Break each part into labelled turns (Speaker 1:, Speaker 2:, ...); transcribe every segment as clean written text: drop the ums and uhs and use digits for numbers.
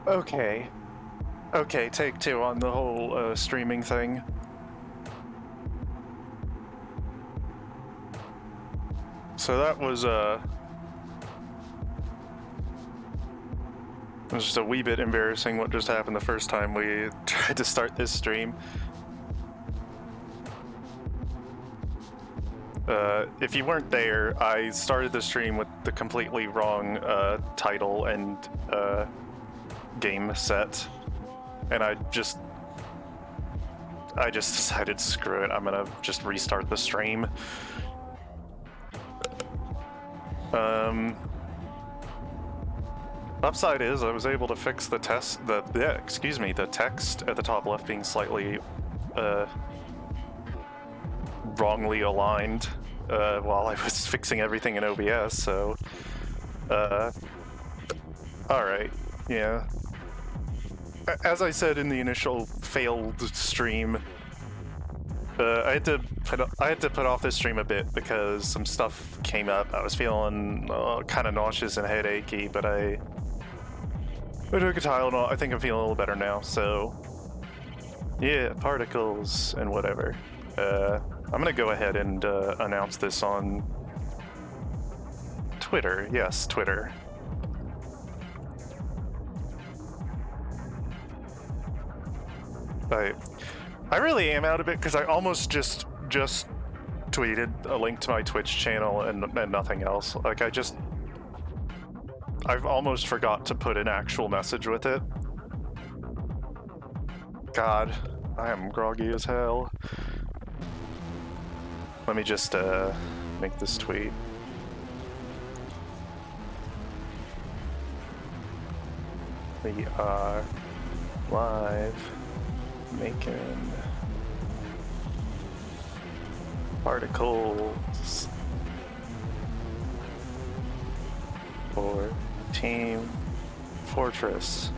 Speaker 1: Okay. Okay, take two on the whole streaming thing. So that was it was just a wee bit embarrassing what just happened the first time we tried to start this stream. If you weren't there, I started the stream with the completely wrong title and game set, and I just decided, screw it, I'm gonna just restart the stream. Upside is I was able to fix the the text at the top left being slightly wrongly aligned while I was fixing everything in OBS, so alright, yeah. As I said in the initial failed stream, I had to put off this stream a bit because some stuff came up. I was feeling kind of nauseous and headachy, but I took a Tylenol. I think I'm feeling a little better now. So yeah, particles and whatever. I'm gonna go ahead and announce this on Twitter. Yes, Twitter. I really am out of it because I almost just tweeted a link to my Twitch channel and nothing else. Like I've almost forgot to put an actual message with it. God, I am groggy as hell. Let me just make this tweet. We are live making particles for Team Fortress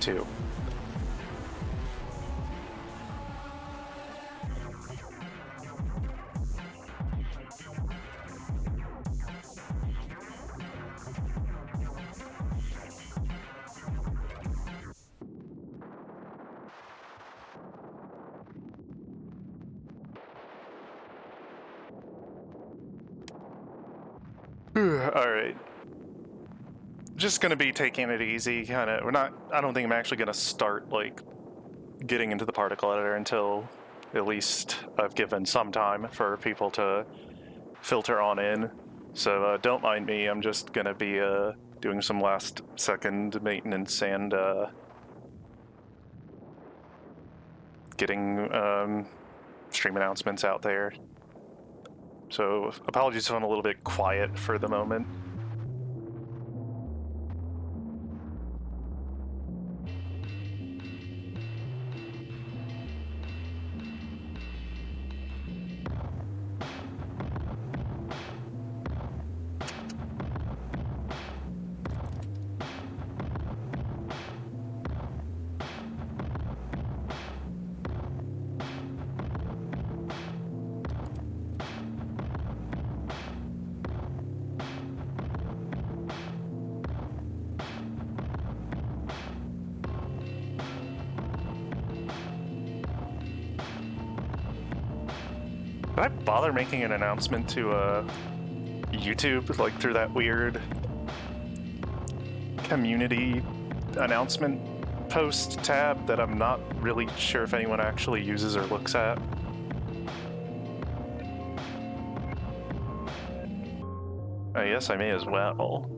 Speaker 1: 2. Alright. Just gonna be taking it easy, kinda. I don't think I'm actually gonna start, like, getting into the particle editor until at least I've given some time for people to filter on in. So don't mind me, I'm just gonna be doing some last second maintenance and getting stream announcements out there. So apologies if I'm a little bit quiet for the moment. Did I bother making an announcement to YouTube, like through that weird community announcement post tab that I'm not really sure if anyone actually uses or looks at? I guess I may as well.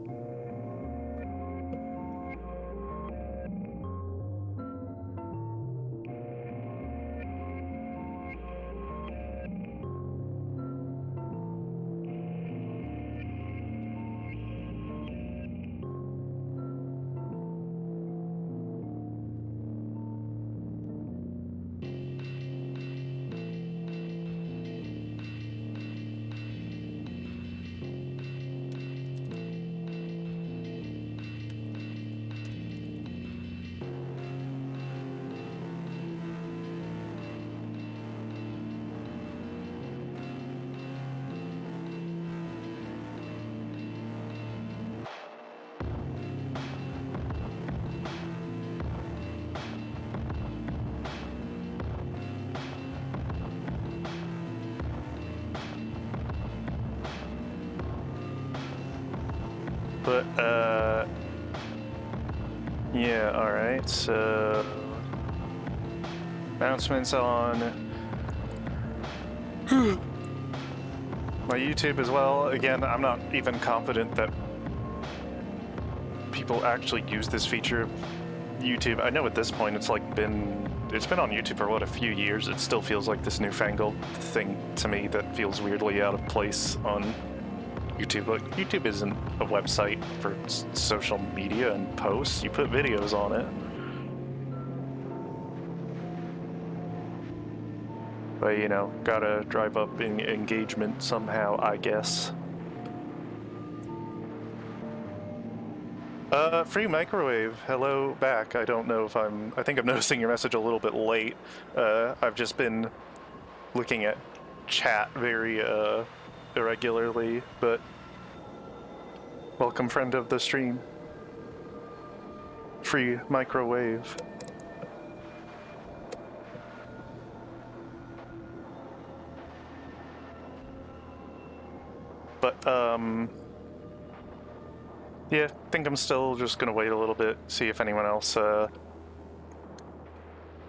Speaker 1: But, yeah, alright, so... announcements on... my YouTube as well. Again, I'm not even confident that people actually use this feature of YouTube. I know at this point it's like it's been on YouTube for what, a few years. It still feels like this newfangled thing to me that feels weirdly out of place on YouTube. Like, YouTube isn't a website for social media and posts. You put videos on it. But, you know, gotta drive up engagement somehow, I guess. Free microwave, hello back. I don't know if I think I'm noticing your message a little bit late. I've just been looking at chat very, irregularly, but welcome, friend of the stream. Free microwave. But, yeah, I think I'm still just gonna wait a little bit, see if anyone else,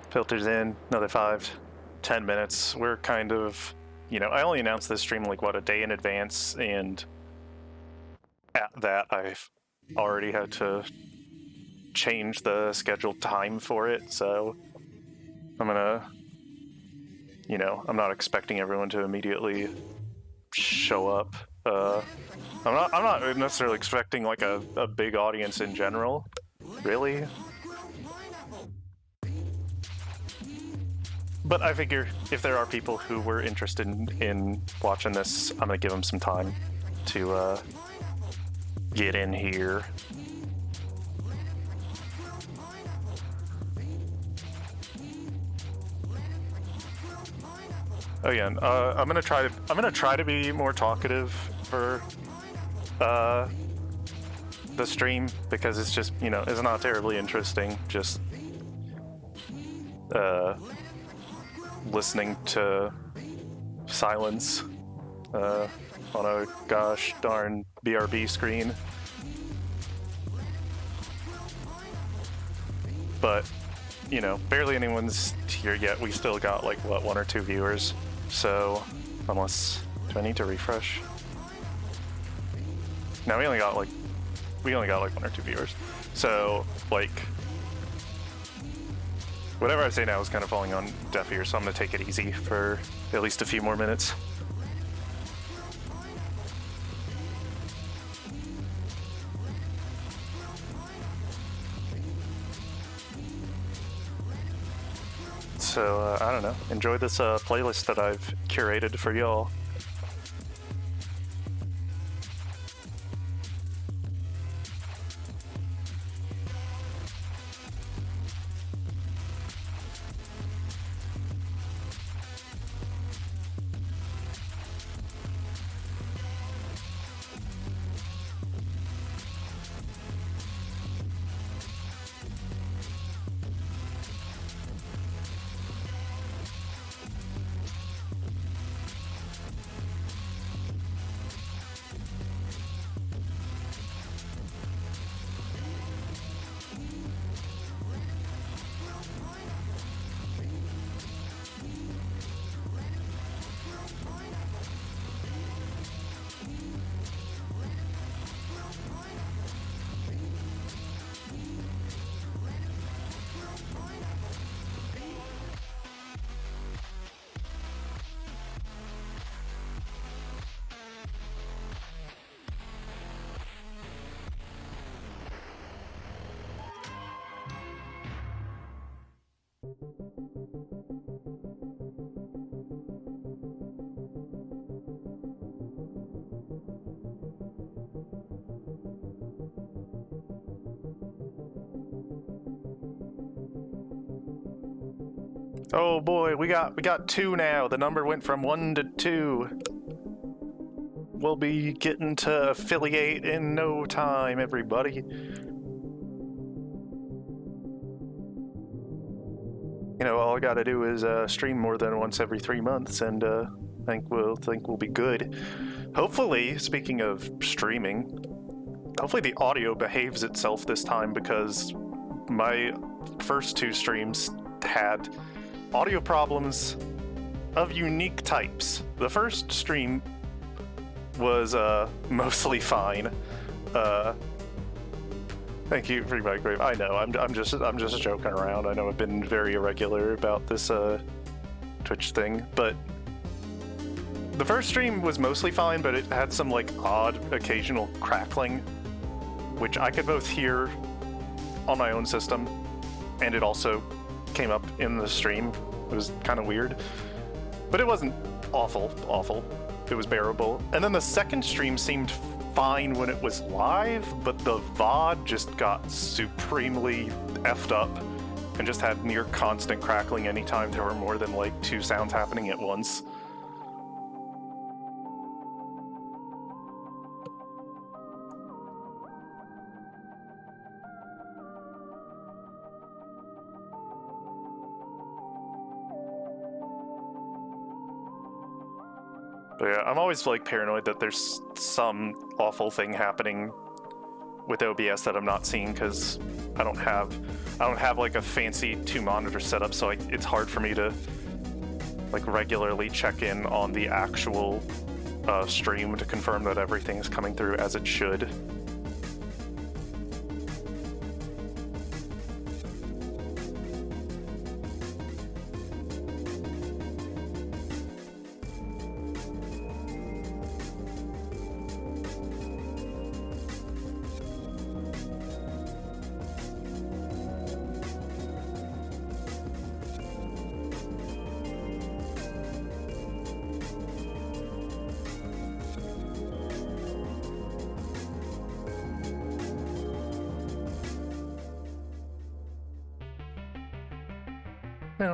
Speaker 1: filters in. Another 5-10 minutes. We're kind of, you know, I only announced this stream like, what, a day in advance, and at that I've already had to change the scheduled time for it, so I'm gonna, you know, I'm not expecting everyone to immediately show up. I'm not necessarily expecting like a big audience in general, really. But I figure if there are people who were interested in watching this, I'm gonna give them some time to get in here. Oh yeah, I'm gonna try to be more talkative for the stream, because it's just, you know, it's not terribly interesting just listening to silence on a gosh darn BRB screen. But, you know, barely anyone's here yet. We still got like, what, 1 or 2 viewers. So, unless, do I need to refresh? No, we only got like 1 or 2 viewers. So, like, whatever I say now is kind of falling on deaf ears, so I'm gonna take it easy for at least a few more minutes. So, I don't know, enjoy this playlist that I've curated for y'all. Oh boy, we got 2 now. The number went from 1 to 2. We'll be getting to affiliate in no time, everybody. You know, all I gotta do is stream more than once every 3 months, and think we'll be good. Hopefully, speaking of streaming, hopefully the audio behaves itself this time, because my first two streams had audio problems of unique types. The first stream was mostly fine. Thank you for my grave. I know, I'm just joking around. I know I've been very irregular about this Twitch thing, but the first stream was mostly fine, but it had some like odd occasional crackling, which I could both hear on my own system, and it also came up in the stream. It was kind of weird, but it wasn't awful. It was bearable. And then the second stream seemed fine when it was live, but the VOD just got supremely effed up and just had near constant crackling anytime there were more than like 2 sounds happening at once. But yeah, I'm always like paranoid that there's some awful thing happening with OBS that I'm not seeing, because I don't have like a fancy 2-monitor setup, so it's hard for me to like regularly check in on the actual stream to confirm that everything's coming through as it should. No,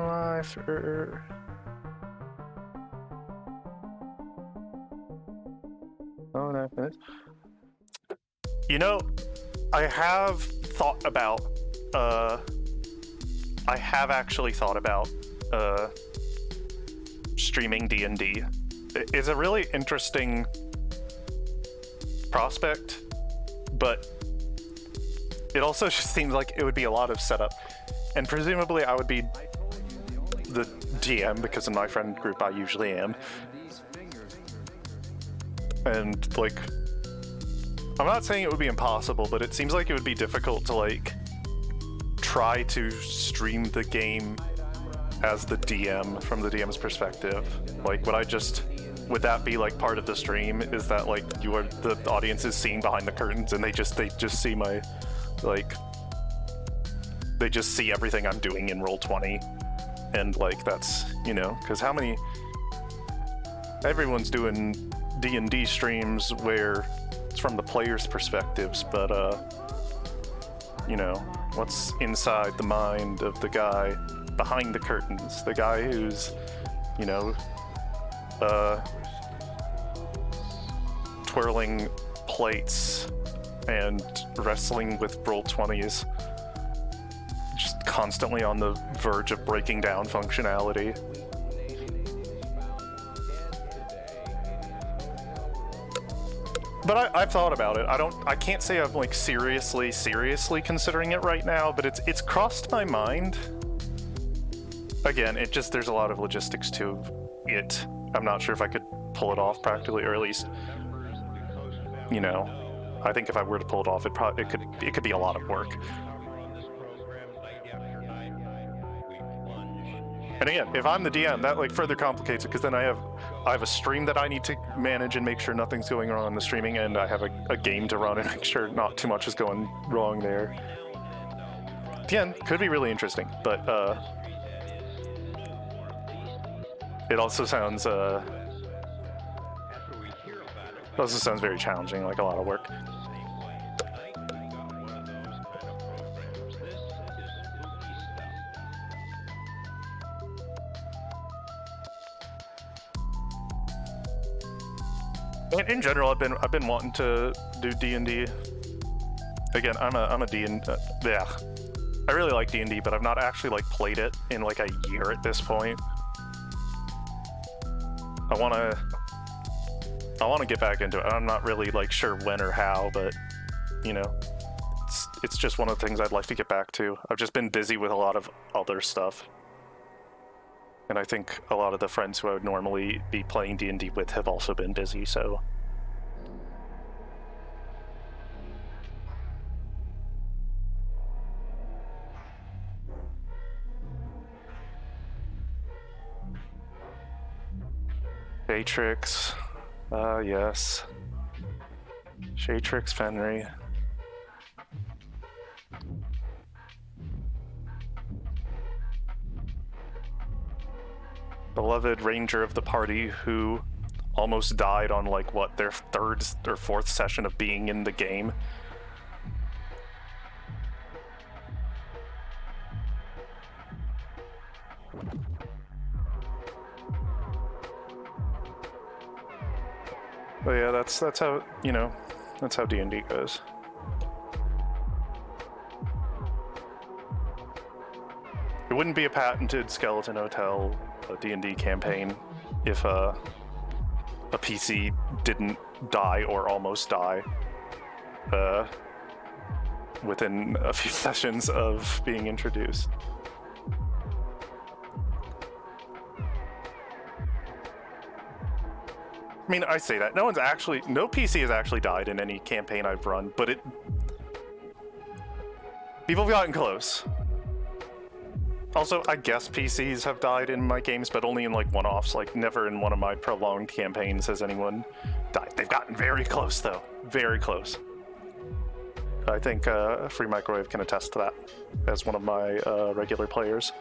Speaker 1: oh, 9 minutes. You know, I have thought about, I have actually thought about, streaming D&D. It's a really interesting prospect, but it also just seems like it would be a lot of setup. And presumably I would be the DM, because in my friend group I usually am. And like, I'm not saying it would be impossible, but it seems like it would be difficult to like try to stream the game as the DM from the DM's perspective. Like, would that be like part of the stream? Is that like the audience is seeing behind the curtains and they just see my like, they just see everything I'm doing in Roll20, and like that's, you know, because everyone's doing D&D streams where it's from the players' perspectives, but you know, what's inside the mind of the guy behind the curtains, the guy who's, you know, twirling plates and wrestling with Roll20s, just constantly on the verge of breaking down functionality. But I've thought about it. I can't say I'm like seriously considering it right now, but it's crossed my mind. Again, there's a lot of logistics to it. I'm not sure if I could pull it off practically, or at least, you know, I think if I were to pull it off, it could be a lot of work. And again, if I'm the DM, that like further complicates it, because then I have a stream that I need to manage and make sure nothing's going wrong in the streaming, and I have a game to run and make sure not too much is going wrong there. Again, could be really interesting, but it also sounds very challenging, like a lot of work. And in general, I've been wanting to do D&D. Again, I'm a D&D. Yeah, I really like D&D, but I've not actually like played it in like a year at this point. I wanna get back into it. I'm not really like sure when or how, but you know, it's just one of the things I'd like to get back to. I've just been busy with a lot of other stuff. And I think a lot of the friends who I would normally be playing D&D with have also been busy, so... Shatrix. Yes. Shatrix Fenry. Beloved ranger of the party who almost died on, like, what, their third or fourth session of being in the game. But yeah, that's how, you know, that's how D&D goes. It wouldn't be a patented Skeleton Hotel D&D campaign if a PC didn't die or almost die within a few sessions of being introduced. I mean, I say that. No PC has actually died in any campaign I've run, but people have gotten close. Also, I guess PCs have died in my games, but only in, like, one-offs. Like, never in one of my prolonged campaigns has anyone died. They've gotten very close, though. Very close. I think Free Microwave can attest to that as one of my regular players.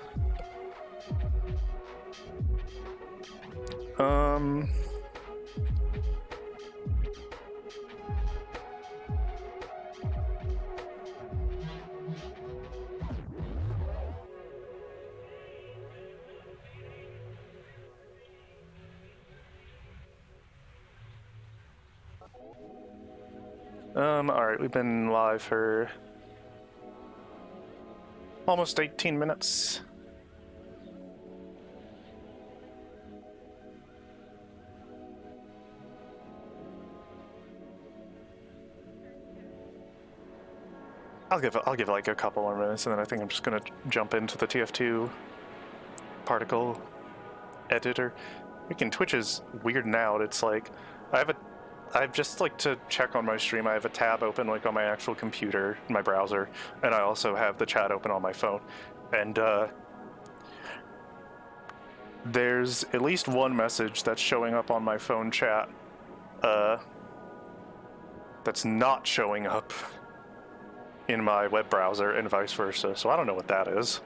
Speaker 1: Alright, we've been live for almost 18 minutes. I'll give it like a couple more minutes, and then I think I'm just gonna jump into the TF2 particle editor. Freaking Twitch is weirding out. It's like I've just, like, to check on my stream, I have a tab open, like, on my actual computer, in my browser, and I also have the chat open on my phone. And, there's at least one message that's showing up on my phone chat, that's not showing up in my web browser, and vice versa, so I don't know what that is.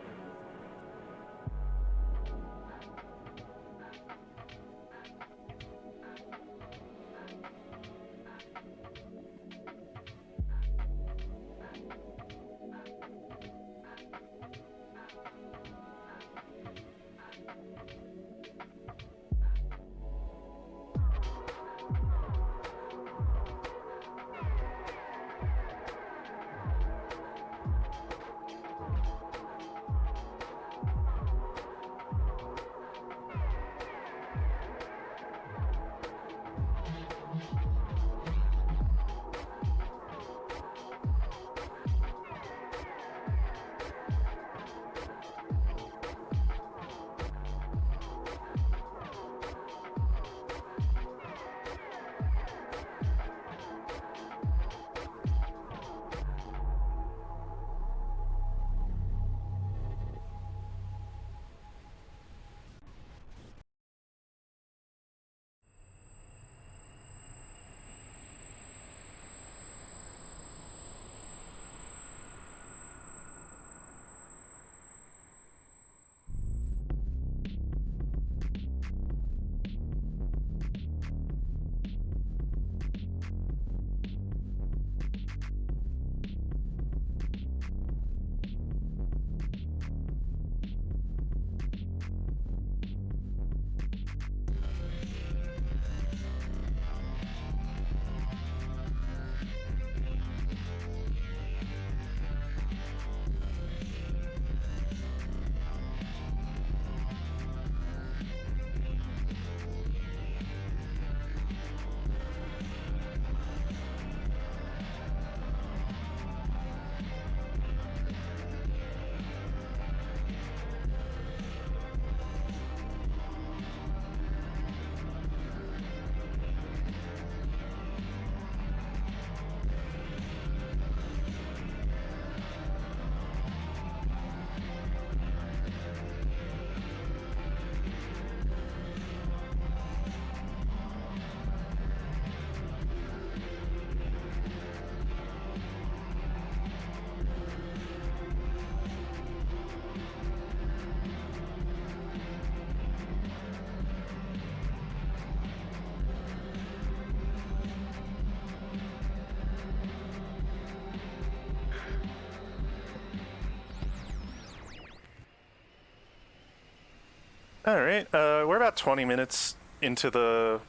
Speaker 1: All right, we're about 20 minutes into the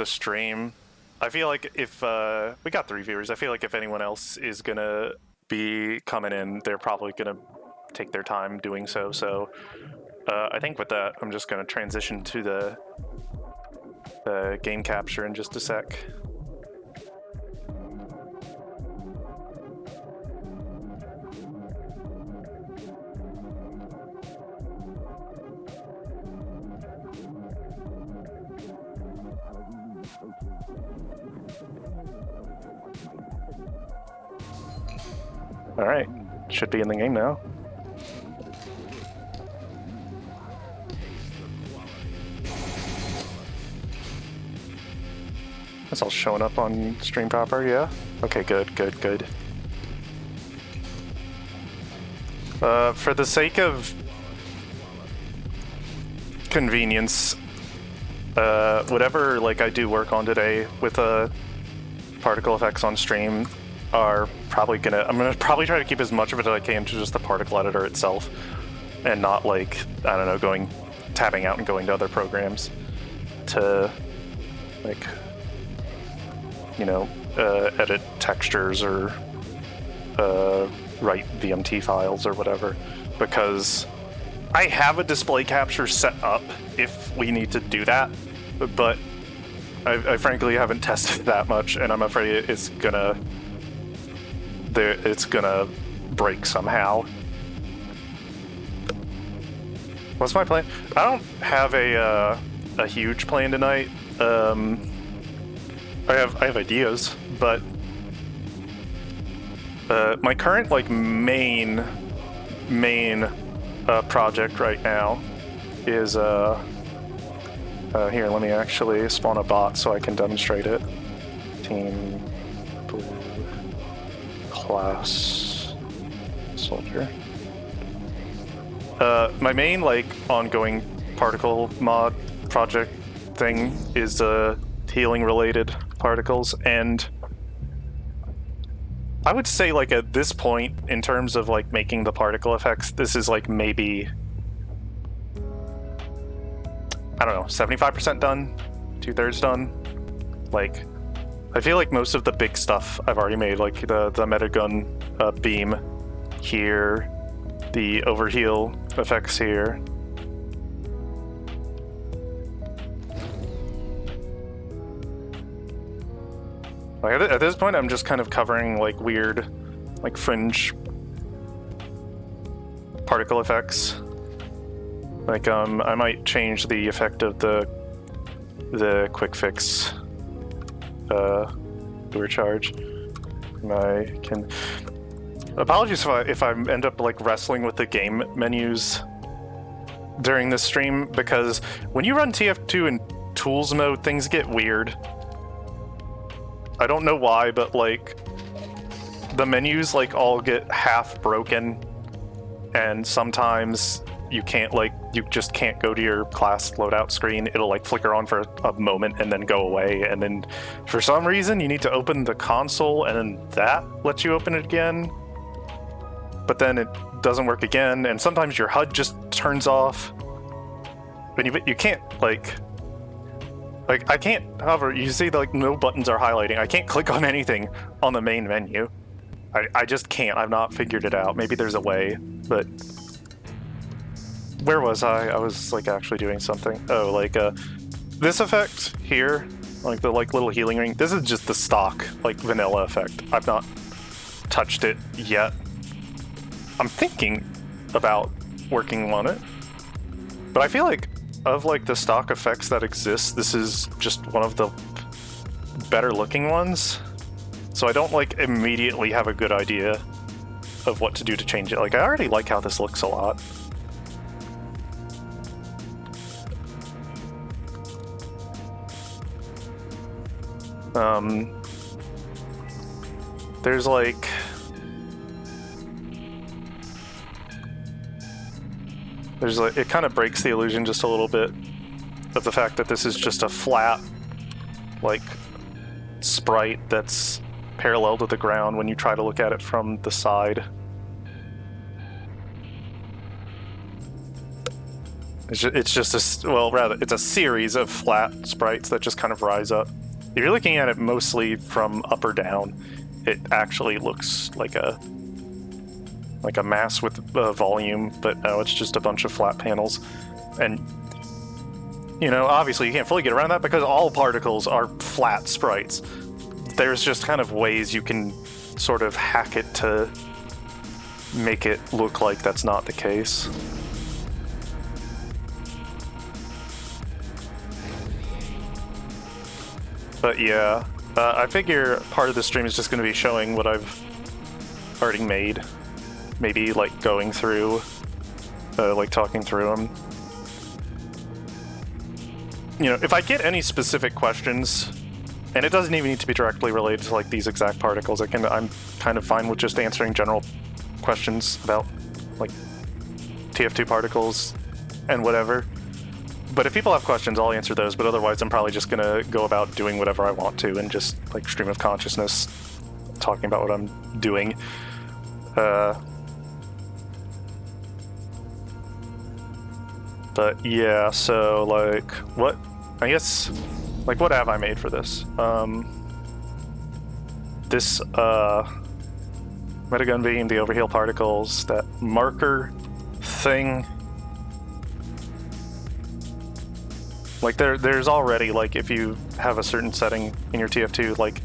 Speaker 1: stream. I feel like if we got 3 viewers, I feel like if anyone else is gonna be coming in, they're probably gonna take their time doing so. So I think with that, I'm just gonna transition to the game capture in just a sec. All right, should be in the game now. That's all showing up on stream proper, yeah? Okay, good. For the sake of convenience, whatever like I do work on today with particle effects on stream are probably I'm gonna probably try to keep as much of it as I can to just the particle editor itself, and not like, I don't know, tabbing out and going to other programs to like, you know, edit textures or write VMT files or whatever, because I have a display capture set up if we need to do that, but I frankly haven't tested that much, and I'm afraid it's gonna break somehow. What's my plan? I don't have a huge plan tonight. I have ideas, but my current like main project right now is here, let me actually spawn a bot so I can demonstrate it. Team Blue Class Soldier. My main like ongoing particle mod project thing is healing related particles, and I would say like at this point in terms of like making the particle effects, this is like maybe, I don't know, 75% done, 2/3 done. Like, I feel like most of the big stuff I've already made, like the meta gun beam here, the overheal effects here. Like at this point, I'm just kind of covering like weird, like fringe particle effects. Like I might change the effect of the quick fix lure charge. I can. Apologies if I end up like wrestling with the game menus during this stream, because when you run TF2 in tools mode, things get weird. I don't know why, but like the menus like all get half broken, and sometimes you just can't go to your class loadout screen. It'll like flicker on for a moment and then go away, and then for some reason you need to open the console and then that lets you open it again, but then it doesn't work again, and sometimes your HUD just turns off. But you can't like I can't hover. You see like no buttons are highlighting. I can't click on anything on the main menu. I just can't. I've not figured it out. Maybe there's a way, but where was I? I was like actually doing something. Oh, like this effect here, like the like little healing ring. This is just the stock like vanilla effect. I've not touched it yet. I'm thinking about working on it, but I feel like of like the stock effects that exist, this is just one of the better looking ones. So I don't like immediately have a good idea of what to do to change it. Like I already like how this looks a lot. There's like it kind of breaks the illusion just a little bit of the fact that this is just a flat like sprite that's parallel to the ground when you try to look at it from the side. It's just a, well, rather, it's a series of flat sprites that just kind of rise up. If you're looking at it mostly from up or down, it actually looks like a mass with volume, but no, it's just a bunch of flat panels. And, you know, obviously you can't fully get around that because all particles are flat sprites. There's just kind of ways you can sort of hack it to make it look like that's not the case. But yeah, I figure part of the stream is just going to be showing what I've already made. Maybe, like, going through, like, talking through them. You know, if I get any specific questions, and it doesn't even need to be directly related to, like, these exact particles, I'm kind of fine with just answering general questions about, like, TF2 particles and whatever. But if people have questions, I'll answer those, but otherwise I'm probably just gonna go about doing whatever I want to and just, like, stream of consciousness, talking about what I'm doing. But yeah, so, like, what, I guess, like, what have I made for this? This, Metagun Beam, the Overheal Particles, that marker thing. Like, there's already, like, if you have a certain setting in your TF2, like,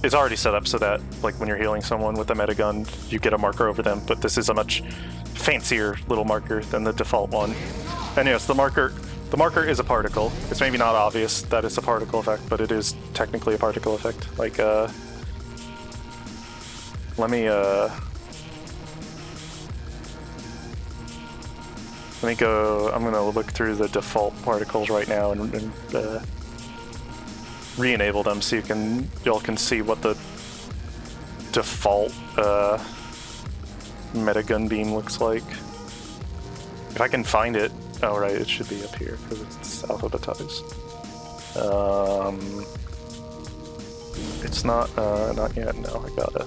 Speaker 1: it's already set up so that, like, when you're healing someone with a metagun, you get a marker over them, but this is a much fancier little marker than the default one. And yes, the marker is a particle. It's maybe not obvious that it's a particle effect, but it is technically a particle effect. Like, let me go, I'm gonna look through the default particles right now and re-enable them so y'all can see what the default metagun beam looks like. If I can find it, oh right, it should be up here because it's alphabetized. It's not yet. No, I gotta.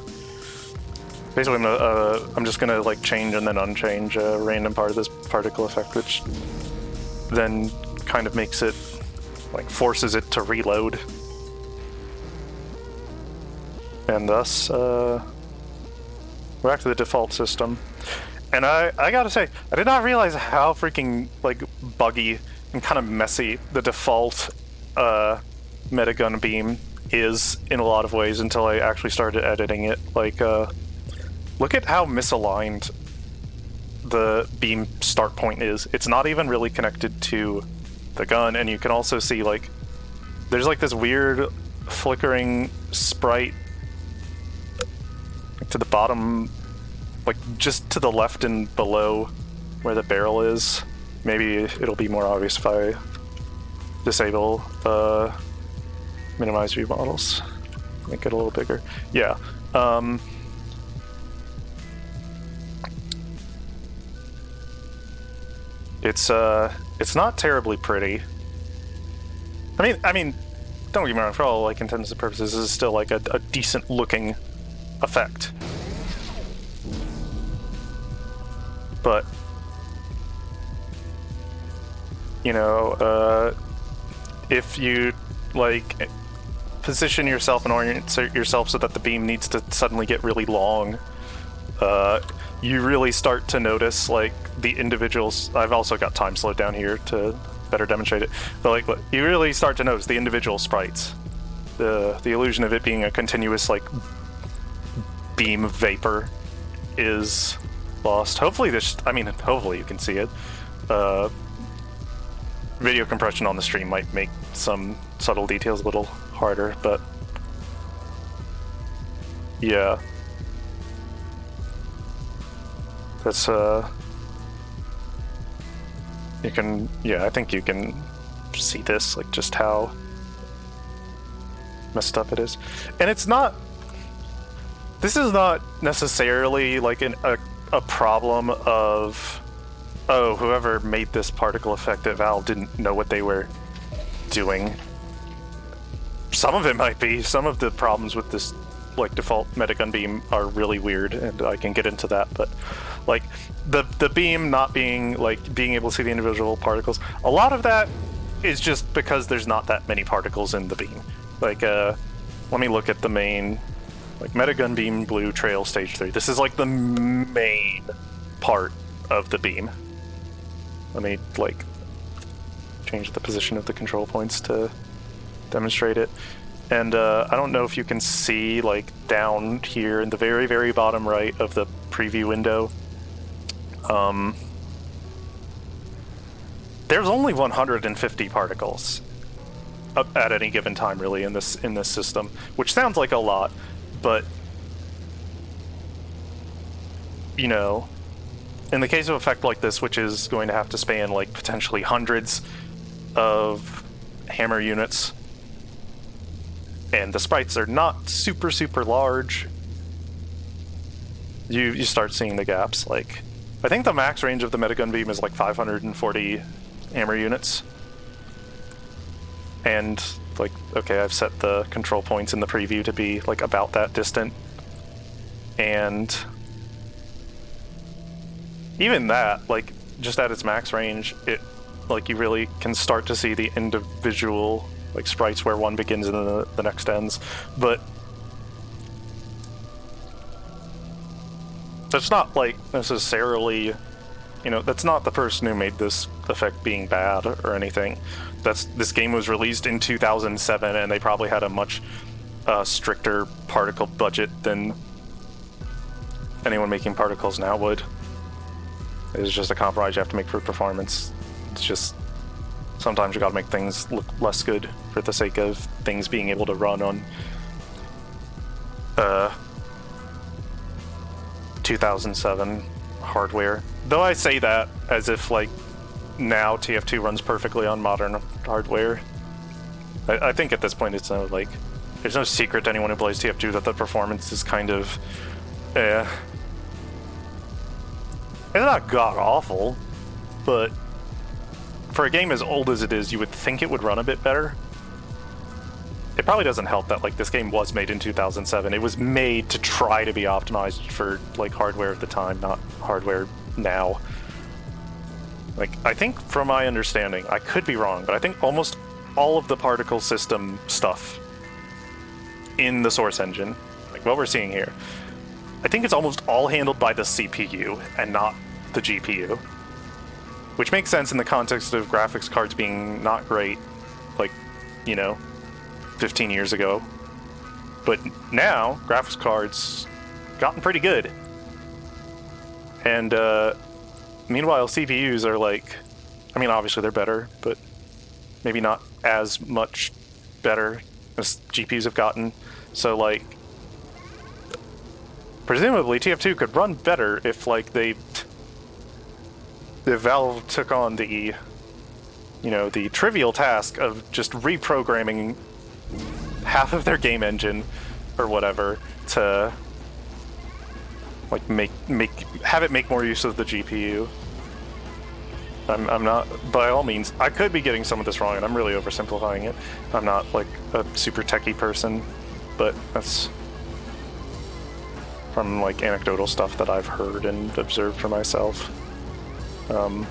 Speaker 1: Basically, I'm just gonna like change and then unchange a random part of this particle effect, which then kind of makes it, like, forces it to reload, and thus we're back to the default system. And I gotta say, I did not realize how freaking, like, buggy and kind of messy the default metagun beam is in a lot of ways until I actually started editing it. Like, look at how misaligned the beam start point is. It's not even really connected to the gun, and you can also see, like, there's, like, this weird flickering sprite to the bottom, like, just to the left and below where the barrel is. Maybe it'll be more obvious if I disable minimize view models. Make it a little bigger. Yeah. It's not terribly pretty. I mean, don't get me wrong, for all, like, intents and purposes, this is still, like, a decent looking effect. But, you know, if you, like, position yourself and orient yourself so that the beam needs to suddenly get really long, you really start to notice, like, the individuals. I've also got time slowed down here to better demonstrate it, but, like, you really start to notice the individual sprites. The illusion of it being a continuous, like, beam vapor is lost. Hopefully hopefully you can see it. Video compression on the stream might make some subtle details a little harder, but yeah. That's, you can, yeah, I think you can see this, like, just how messed up it is. And it's not, this is not necessarily, like, a problem of, oh, whoever made this particle effect at Valve didn't know what they were doing. Some of it might be. Some of the problems with this, like, default metagun beam are really weird, and I can get into that, but, like, the beam not being like being able to see the individual particles, a lot of that is just because there's not that many particles in the beam. Like let me look at the main, like Metagun Beam Blue Trail Stage 3. This is like the main part of the beam. Let me like change the position of the control points to demonstrate it. And I don't know if you can see like down here in the very, very bottom right of the preview window. There's only 150 particles at any given time, really, in this system, which sounds like a lot, but you know, in the case of effect like this, which is going to have to span like potentially hundreds of hammer units, and the sprites are not super large, you start seeing the gaps. Like, I think the max range of the Metagun Beam is like 540 hammer units. And, like, okay, I've set the control points in the preview to be, like, about that distant. And even that, like, just at its max range, it, like, you really can start to see the individual, like, sprites where one begins and the next ends. But that's not, like, necessarily, you know, that's not the person who made this effect being bad or anything. This game was released in 2007, and they probably had a much stricter particle budget than anyone making particles now would. It's just a compromise you have to make for performance. It's just sometimes you gotta make things look less good for the sake of things being able to run on 2007 hardware. Though I say that as if, like, now TF2 runs perfectly on modern hardware. I think at this point it's no, like, there's no secret to anyone who plays TF2 that the performance is kind of, it's not god-awful, but for a game as old as it is, you would think it would run a bit better. It probably doesn't help that, like, this game was made in 2007. It was made to try to be optimized for, like, hardware at the time, not hardware now. Like, I think, from my understanding, I could be wrong, but I think almost all of the particle system stuff in the source engine, like what we're seeing here, I think it's almost all handled by the CPU and not the GPU. Which makes sense in the context of graphics cards being not great, like, you know, 15 years ago. But now, graphics cards gotten pretty good. And, meanwhile, CPUs are like, I mean, obviously they're better, but maybe not as much better as GPUs have gotten. So, like, presumably TF2 could run better if, like, if Valve took on the, you know, the trivial task of just reprogramming half of their game engine or whatever to, like, have it make more use of the GPU. I'm not, by all means, I could be getting some of this wrong, and I'm really oversimplifying it. I'm not, like, a super techie person, but that's from, like, anecdotal stuff that I've heard and observed for myself. One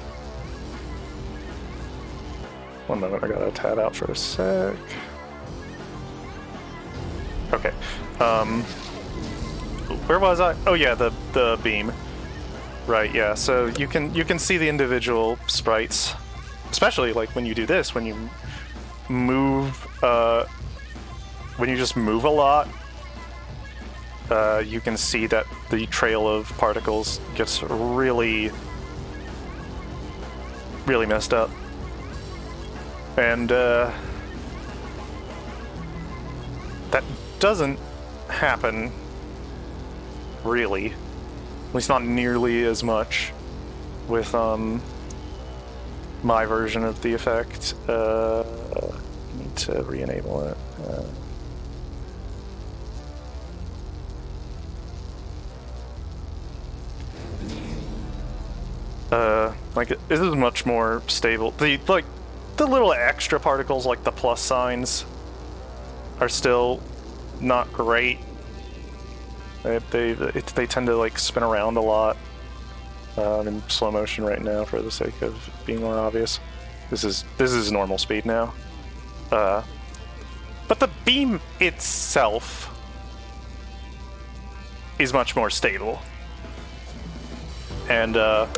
Speaker 1: moment, I gotta tab out for a sec. Okay. Where was I? Oh yeah, the beam. Right, yeah. So you can see the individual sprites, especially like when you do this, when you move, when you just move a lot. You can see that the trail of particles gets really messed up, and that doesn't happen really, at least not nearly as much with my version of the effect. I need to re-enable it. Like, this is much more stable. The little extra particles, like the plus signs, are still not great. They tend to, like, spin around a lot. I'm in slow motion right now for the sake of being more obvious. This is normal speed now. But the beam itself is much more stable. And I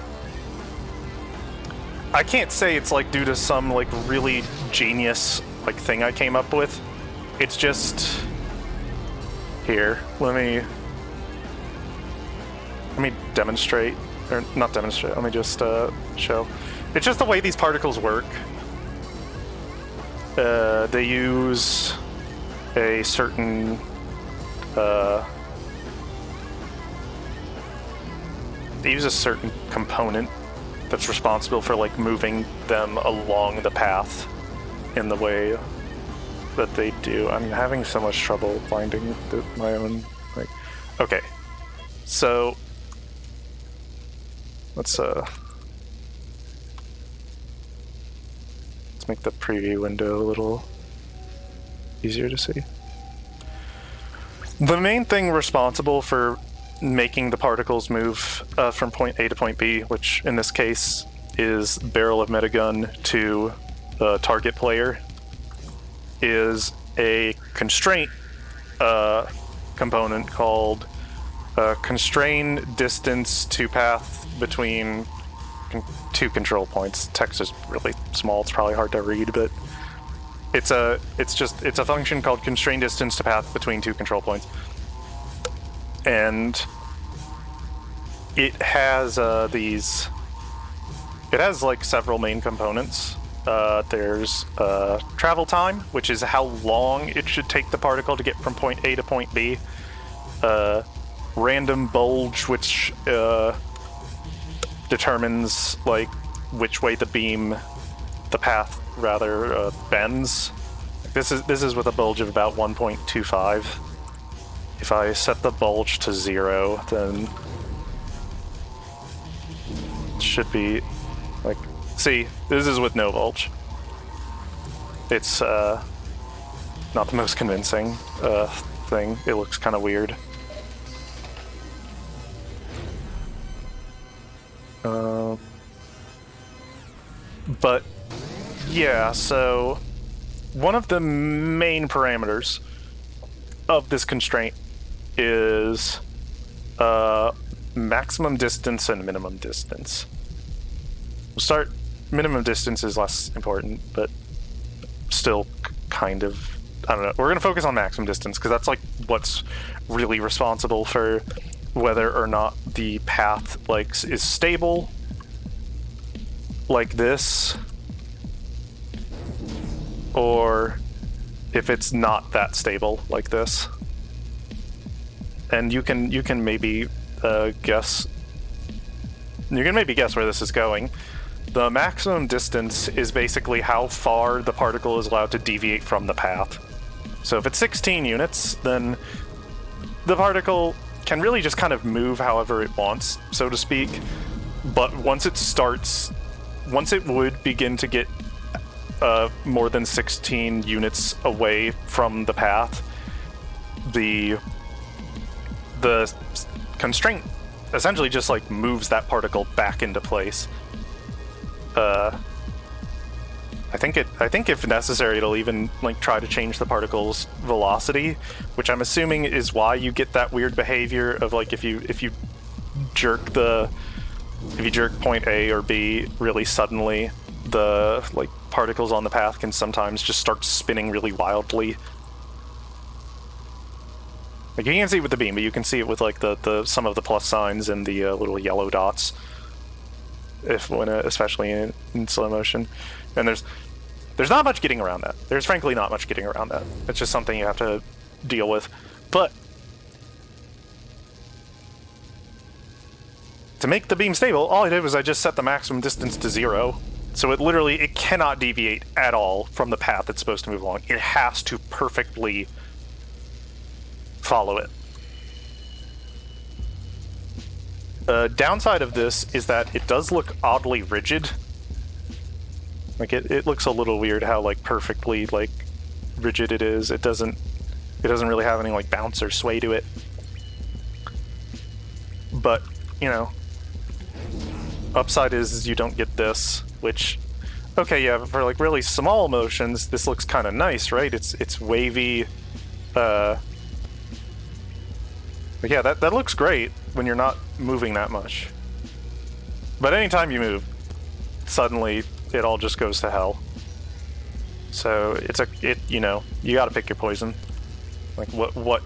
Speaker 1: can't say it's like due to some like really genius like thing I came up with. It's just here. Let me demonstrate, or not demonstrate. Let me just show. It's just the way these particles work. They use a certain component that's responsible for like moving them along the path in the way that they do. I'm having so much trouble finding my own like. Okay, so let's make the preview window a little easier to see. The main thing responsible for making the particles move from point A to point B, which in this case is barrel of metagun to the target player, is a constraint component called constrain distance to path between two control points. Text is really small, it's probably hard to read, but it's a function called constrain distance to path between two control points. And it has like several main components. There's travel time, which is how long it should take the particle to get from point A to point B. Random bulge, which determines like which way the path rather bends. This is with a bulge of about 1.25. If I set the bulge to 0, then it should be like, see, this is with no bulge. It's not the most convincing thing. It looks kind of weird. But yeah, so one of the main parameters of this constraint is maximum distance and minimum distance. We'll start, minimum distance is less important, but still kind of, I don't know. We're going to focus on maximum distance because that's like what's really responsible for whether or not the path like is stable like this, or if it's not that stable like this. And you can maybe guess. You can maybe guess where this is going. The maximum distance is basically how far the particle is allowed to deviate from the path. So if it's 16 units, then the particle can really just kind of move however it wants, so to speak. But once it would begin to get more than 16 units away from the path, the constraint essentially just like moves that particle back into place. I think if necessary, it'll even like try to change the particle's velocity, which I'm assuming is why you get that weird behavior of like if you jerk point A or B really suddenly, the like particles on the path can sometimes just start spinning really wildly. Like you can't see it with the beam, but you can see it with like the some of the plus signs and the little yellow dots. Especially in slow motion, and there's not much getting around that. There's frankly not much getting around that. It's just something you have to deal with. But to make the beam stable, all I did was I just set the maximum distance to 0. So it cannot deviate at all from the path it's supposed to move along. It has to perfectly follow it. Downside of this is that it does look oddly rigid. Like it looks a little weird how like perfectly like rigid it is. It doesn't really have any like bounce or sway to it. But, you know, upside is you don't get this, which, okay, yeah, for like really small motions, this looks kind of nice, right? It's wavy. But yeah, that looks great when you're not moving that much. But anytime you move, suddenly it all just goes to hell. So you know, you gotta pick your poison. Like what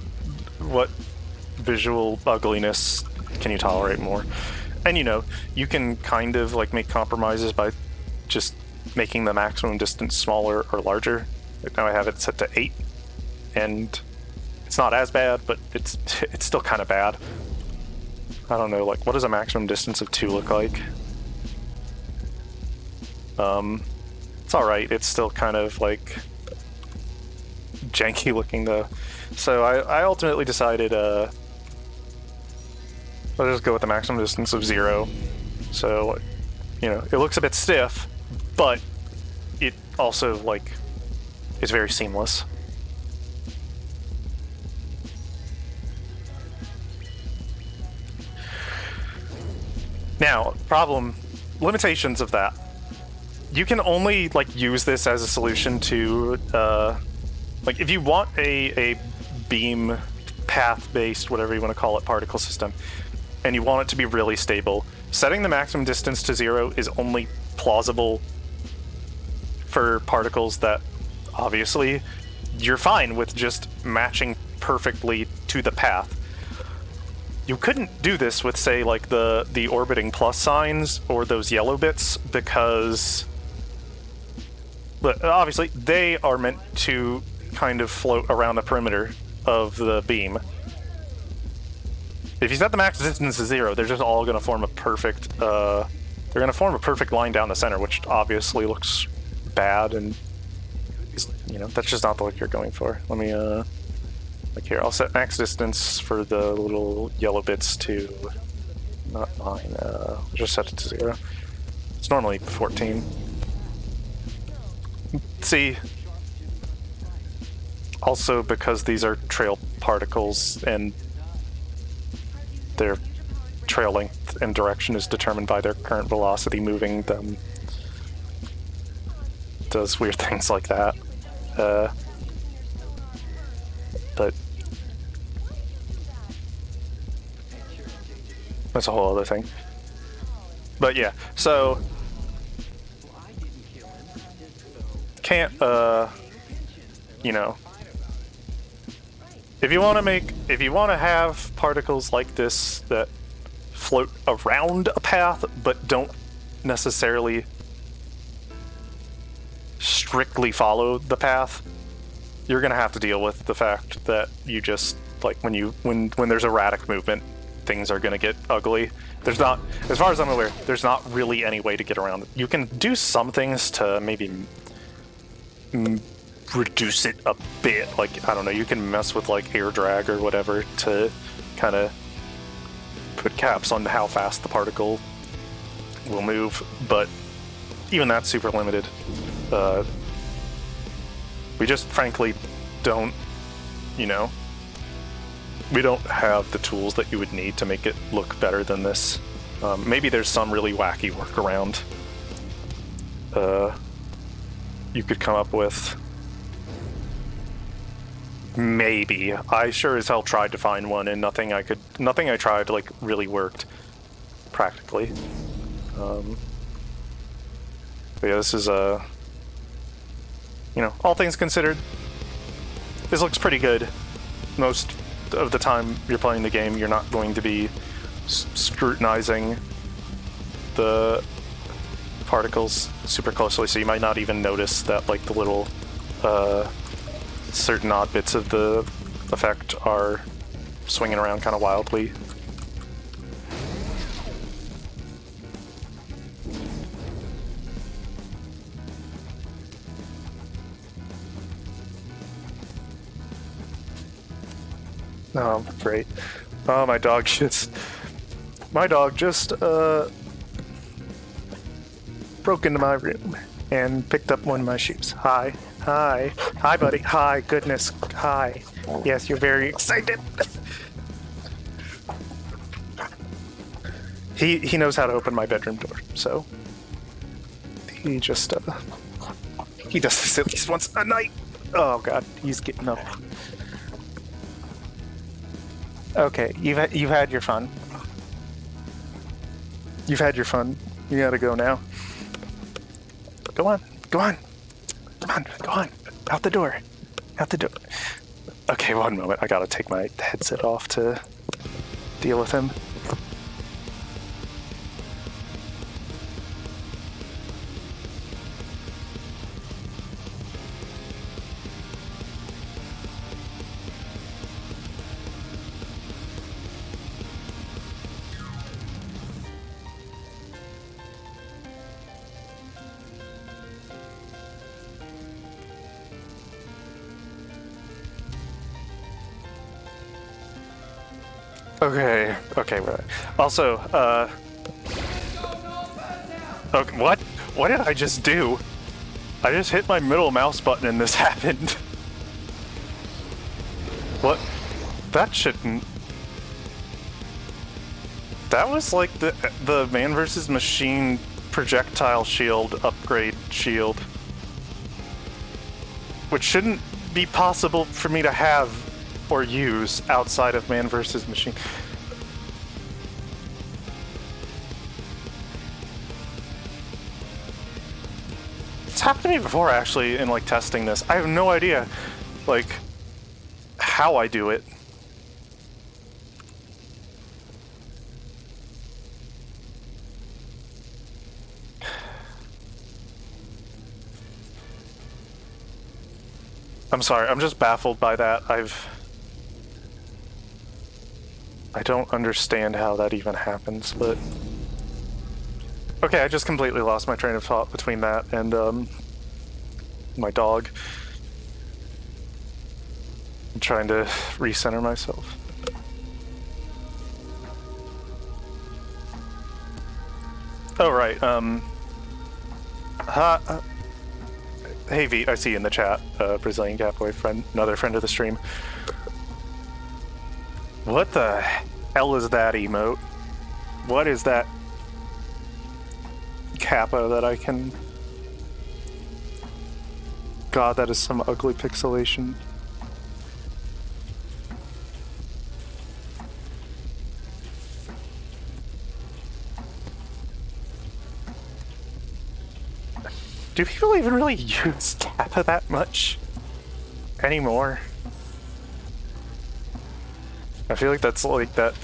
Speaker 1: visual ugliness can you tolerate more? And you know, you can kind of like make compromises by just making the maximum distance smaller or larger. Like now I have it set to 8, and it's not as bad, but it's still kind of bad. I don't know, like what does a maximum distance of 2 look like? It's alright, it's still kind of like janky looking though. So I ultimately decided let's just go with the maximum distance of 0. So, you know, it looks a bit stiff, but it also like is very seamless. Now, limitations of that. You can only like use this as a solution to like if you want a beam path-based, whatever you want to call it, particle system, and you want it to be really stable, setting the maximum distance to 0 is only plausible for particles that obviously you're fine with just matching perfectly to the path. You couldn't do this with, say, like the orbiting plus signs or those yellow bits, because obviously they are meant to kind of float around the perimeter of the beam. If you set the max distance to 0, they're just all going to form a perfect they're going to form a perfect line down the center, which obviously looks bad, and you know, that's just not the look you're going for. Let me like here, I'll set max distance for the little yellow bits to not 9, just set it to 0. It's normally 14. See, also because these are trail particles and their trail length and direction is determined by their current velocity, moving them does weird things like that. But that's a whole other thing. But yeah, so can't you know, if you want to have particles like this that float around a path but don't necessarily strictly follow the path, you're gonna have to deal with the fact that you just like when there's erratic movement, things are gonna get ugly. There's not, as far as I'm aware, there's not really any way to get around it. You can do some things to maybe reduce it a bit, like I don't know, you can mess with like air drag or whatever to kind of put caps on how fast the particle will move, but even that's super limited. We just frankly don't, you know, we don't have the tools that you would need to make it look better than this. Maybe there's some really wacky workaround you could come up with. Maybe. I sure as hell tried to find one, and nothing I tried like really worked practically. But yeah, this is you know, all things considered, this looks pretty good. Most of the time you're playing the game, you're not going to be scrutinizing the particles super closely, so you might not even notice that like the little certain odd bits of the effect are swinging around kind of wildly. Oh, great. Oh, my dog just broke into my room and picked up one of my shoes. Hi, buddy. Hi, goodness. Hi. Yes, you're very excited. He knows how to open my bedroom door, so he just he does this at least once a night. Oh god, he's getting up. Okay, you've had your fun. You've had your fun. You gotta go now. Go on, go on, come on, go on. Out the door, out the door. Okay, one moment. I gotta take my headset off to deal with him. Okay, okay, right. Also, okay, what? What did I just do? I just hit my middle mouse button and this happened. What? That shouldn't... That was like the Man vs. Machine projectile shield upgrade shield. Which shouldn't be possible for me to have or use outside of Man vs. Machine. It's happened to me before, actually, in like testing this. I have no idea, like, how I do it. I'm sorry, I'm just baffled by that. I don't understand how that even happens, but... Okay, I just completely lost my train of thought between that and, my dog. I'm trying to recenter myself. Oh, right, hey, Veit, I see you in the chat. Brazilian Catboy friend, another friend of the stream. What the hell is that emote? What is that kappa that I can... God, that is some ugly pixelation. Do people even really use kappa that much anymore? I feel like that's like that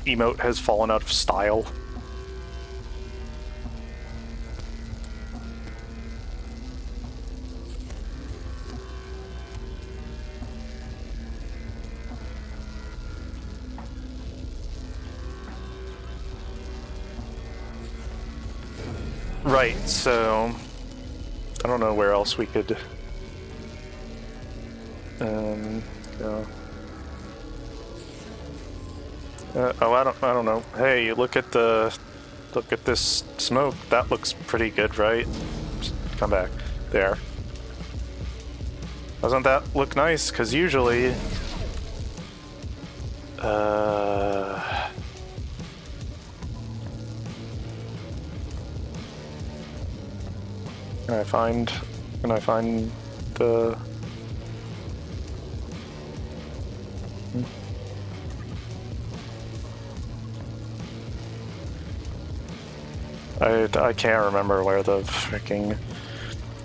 Speaker 1: emote has fallen out of style. Right, so I don't know where else we could go. Oh, I don't know. Hey, look at this smoke. That looks pretty good, right? Just come back. There. Doesn't that look nice? Because usually... Can I find the... I can't remember where the freaking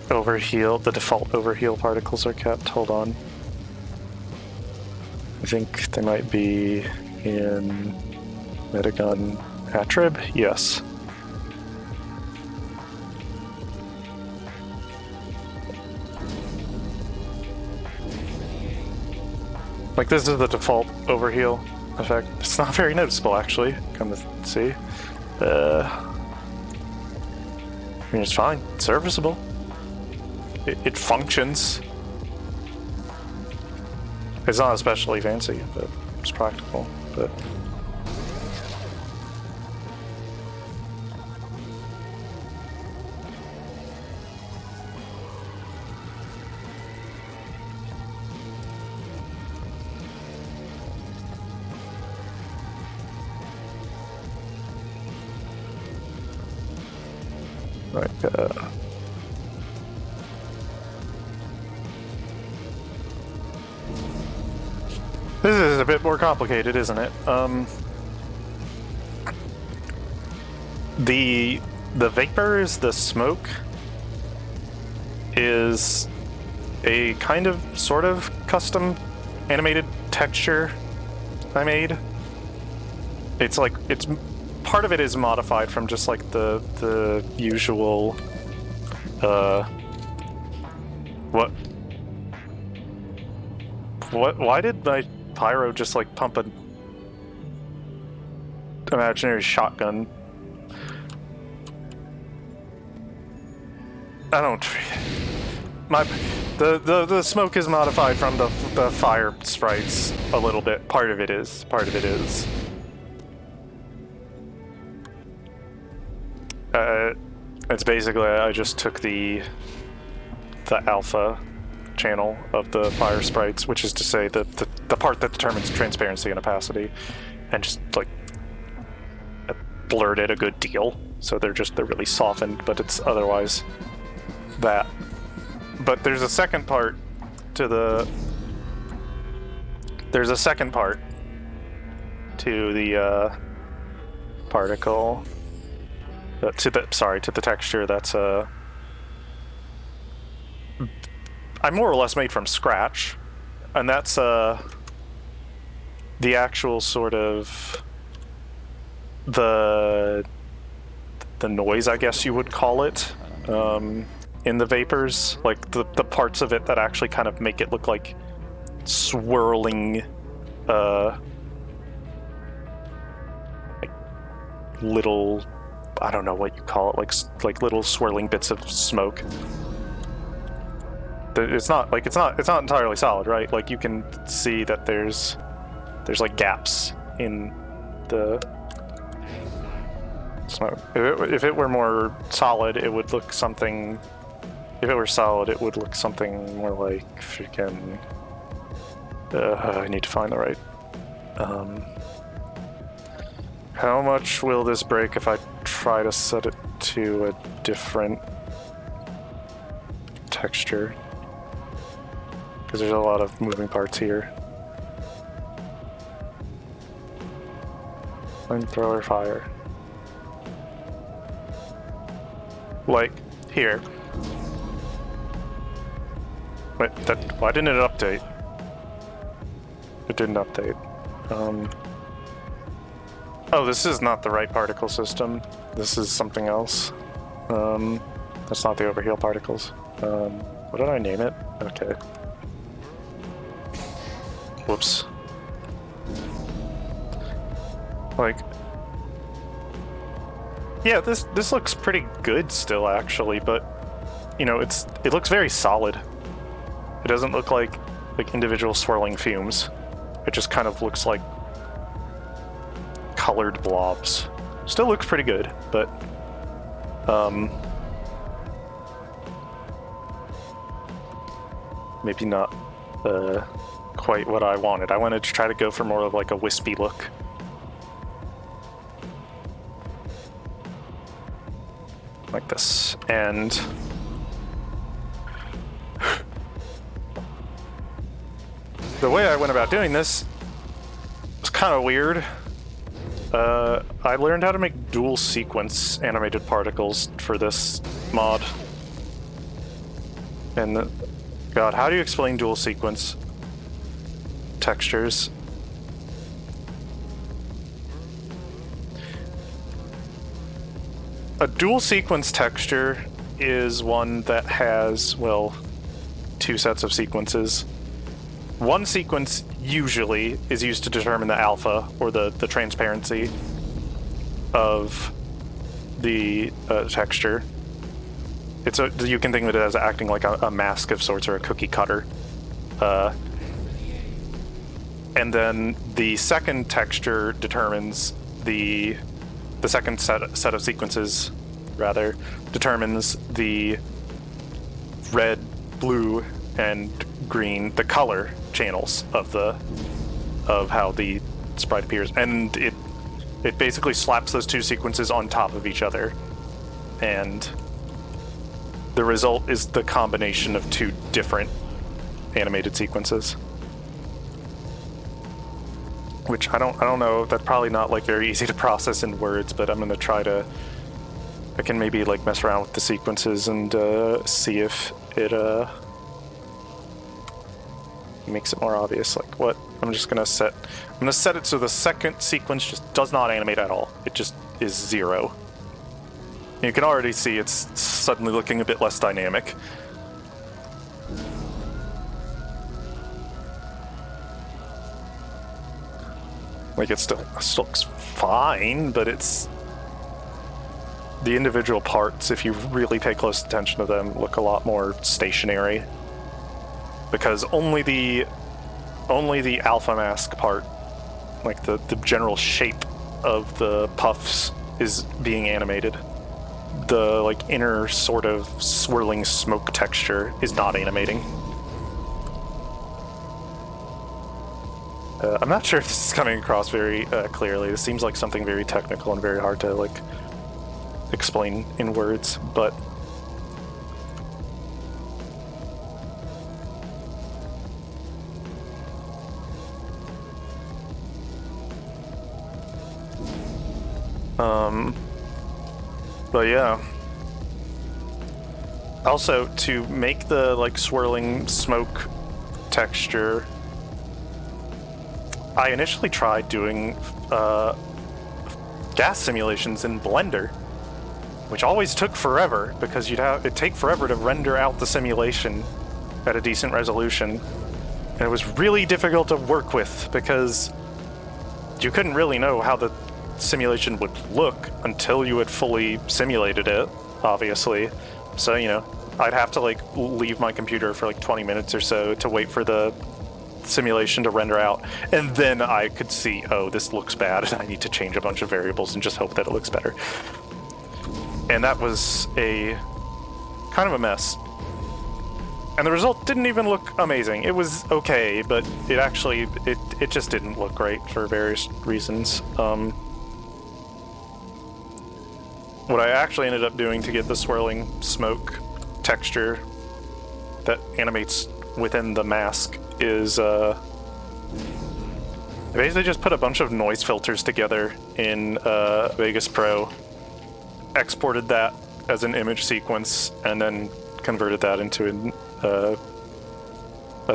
Speaker 1: the default overheal particles are kept. Hold on. I think they might be in Metagun Attrib? Yes. Like, this is the default overheal effect. It's not very noticeable, actually, come to see. I mean, it's fine. It's serviceable. It functions. It's not especially fancy, but it's practical. But Like, this is a bit more complicated, isn't it? The vapors, the smoke, is a kind of, sort of custom animated texture I made. It's like, part of it is modified from just like the usual, why did my pyro just like pump an imaginary shotgun? I don't. The smoke is modified from the fire sprites a little bit. Part of it is. It's basically I just took the alpha channel of the fire sprites, which is to say the part that determines transparency and opacity, and just like blurred it a good deal. So they're really softened, but it's otherwise that. But there's a second part to the particle, to the texture that's I more or less made from scratch, and that's the actual sort of the noise, I guess you would call it, in the vapors, like the parts of it that actually kind of make it look like swirling, like little, I don't know what you call it, like little swirling bits of smoke. It's not entirely solid, right? Like you can see that there's like gaps in the smoke. If it were more solid, it would look something. If it were solid, it would look something more like freaking. I need to find the right. How much will this break if I try to set it to a different texture? Because there's a lot of moving parts here. Flamethrower fire. Like, here. Wait, why didn't it update? It didn't update. Oh, this is not the right particle system. This is something else. That's not the overheal particles. What did I name it? Okay. Whoops. Like, yeah, this looks pretty good still, actually, but you know, it looks very solid. It doesn't look like individual swirling fumes. It just kind of looks like colored blobs. Still looks pretty good, but maybe not quite what I wanted. I wanted to try to go for more of like a wispy look. Like this. And the way I went about doing this was kind of weird. I learned how to make dual sequence animated particles for this mod. And God, how do you explain dual sequence textures? A dual sequence texture is one that has, well, two sets of sequences. One sequence usually is used to determine the alpha, or the transparency of the texture. You can think of it as acting like a mask of sorts, or a cookie cutter. And then the second texture determines the second set of sequences, rather, determines the red, blue, and green, the color channels of how the sprite appears, and it basically slaps those two sequences on top of each other, and the result is the combination of two different animated sequences. Which I don't know, that's probably not like very easy to process in words, but I'm gonna try to, I can maybe like mess around with the sequences and see if it makes it more obvious. Like what, I'm gonna set it so the second sequence just does not animate at all. It just is 0. You can already see it's suddenly looking a bit less dynamic. Like it still looks fine, but it's the individual parts, if you really pay close attention to them, look a lot more stationary. Because only the alpha mask part, like the general shape of the puffs, is being animated. The like inner sort of swirling smoke texture is not animating. I'm not sure if this is coming across very clearly. This seems like something very technical and very hard to like explain in words, but yeah. Also, to make the like swirling smoke texture, I initially tried doing gas simulations in Blender, which always took forever because it'd take forever to render out the simulation at a decent resolution. And it was really difficult to work with because you couldn't really know how the simulation would look until you had fully simulated it, obviously. So, you know, I'd have to like leave my computer for like 20 minutes or so to wait for the simulation to render out, and then I could see, oh, this looks bad, and I need to change a bunch of variables and just hope that it looks better. And that was a kind of a mess. And the result didn't even look amazing. It was okay, but it actually, it just didn't look great for various reasons. What I actually ended up doing to get the swirling smoke texture that animates within the mask is I basically just put a bunch of noise filters together in Vegas Pro, exported that as an image sequence, and then converted that into a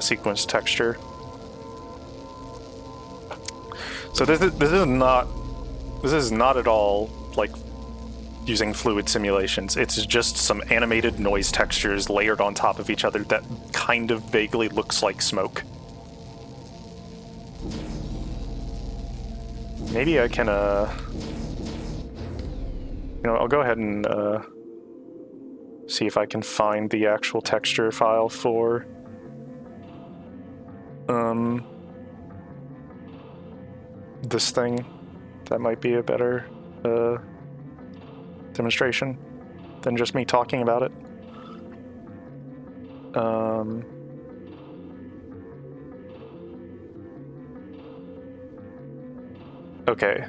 Speaker 1: sequence texture. So this is not at all like using fluid simulations. It's just some animated noise textures layered on top of each other that kind of vaguely looks like smoke. Maybe I can, you know, I'll go ahead and see if I can find the actual texture file for this thing. That might be a better demonstration than just me talking about it. Okay.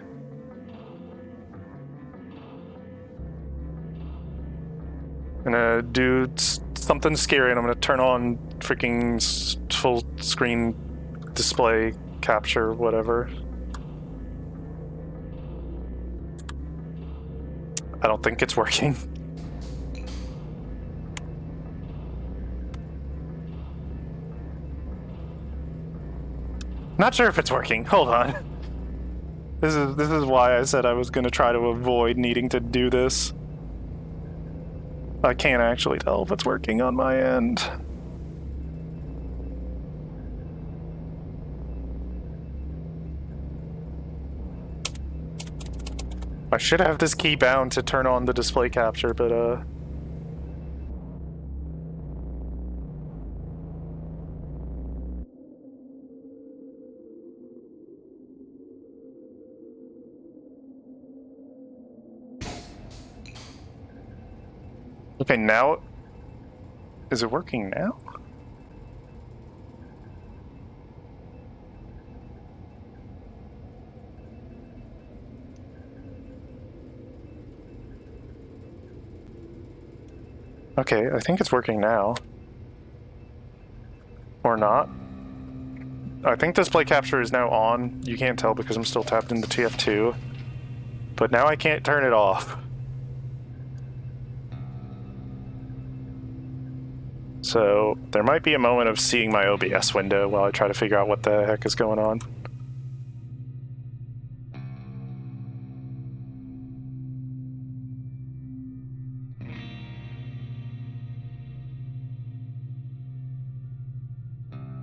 Speaker 1: I'm gonna do something scary, and I'm gonna turn on freaking full screen display capture, whatever. I don't think it's working. Not sure if it's working. Hold on. This is why I said I was gonna try to avoid needing to do this. I can't actually tell if it's working on my end. I should have this key bound to turn on the display capture, but okay, now is it working now? Okay, I think it's working now. Or not. I think display capture is now on. You can't tell because I'm still tapped into TF2. But now I can't turn it off. So there might be a moment of seeing my OBS window while I try to figure out what the heck is going on.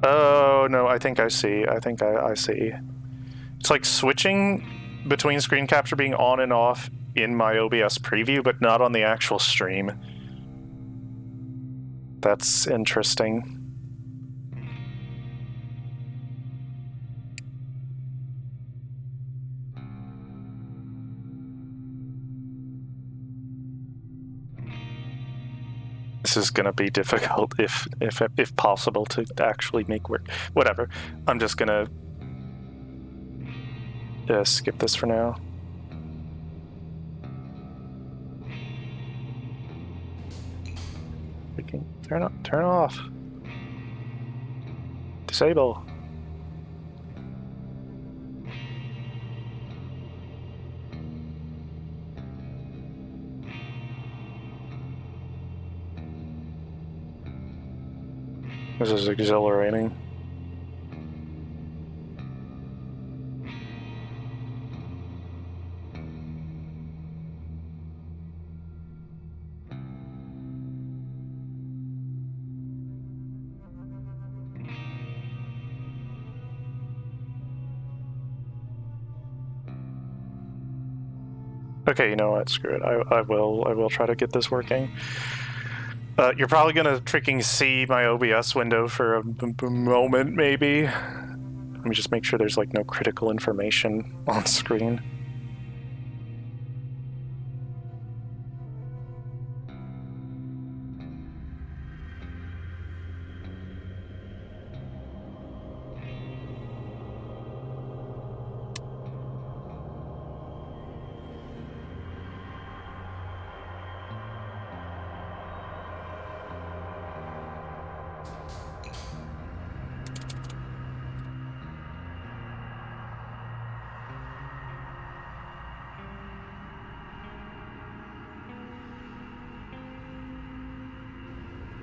Speaker 1: Oh, no, I think I see. I think I see. It's like switching between screen capture being on and off in my OBS preview, but not on the actual stream. That's interesting. This is gonna be difficult if possible to actually make work. Whatever. I'm just gonna skip this for now. Freaking turn off. Disable. This is exhilarating. Okay, you know what? Screw it. I will try to get this working. You're probably gonna freaking see my OBS window for a moment, maybe. Let me just make sure there's like no critical information on screen.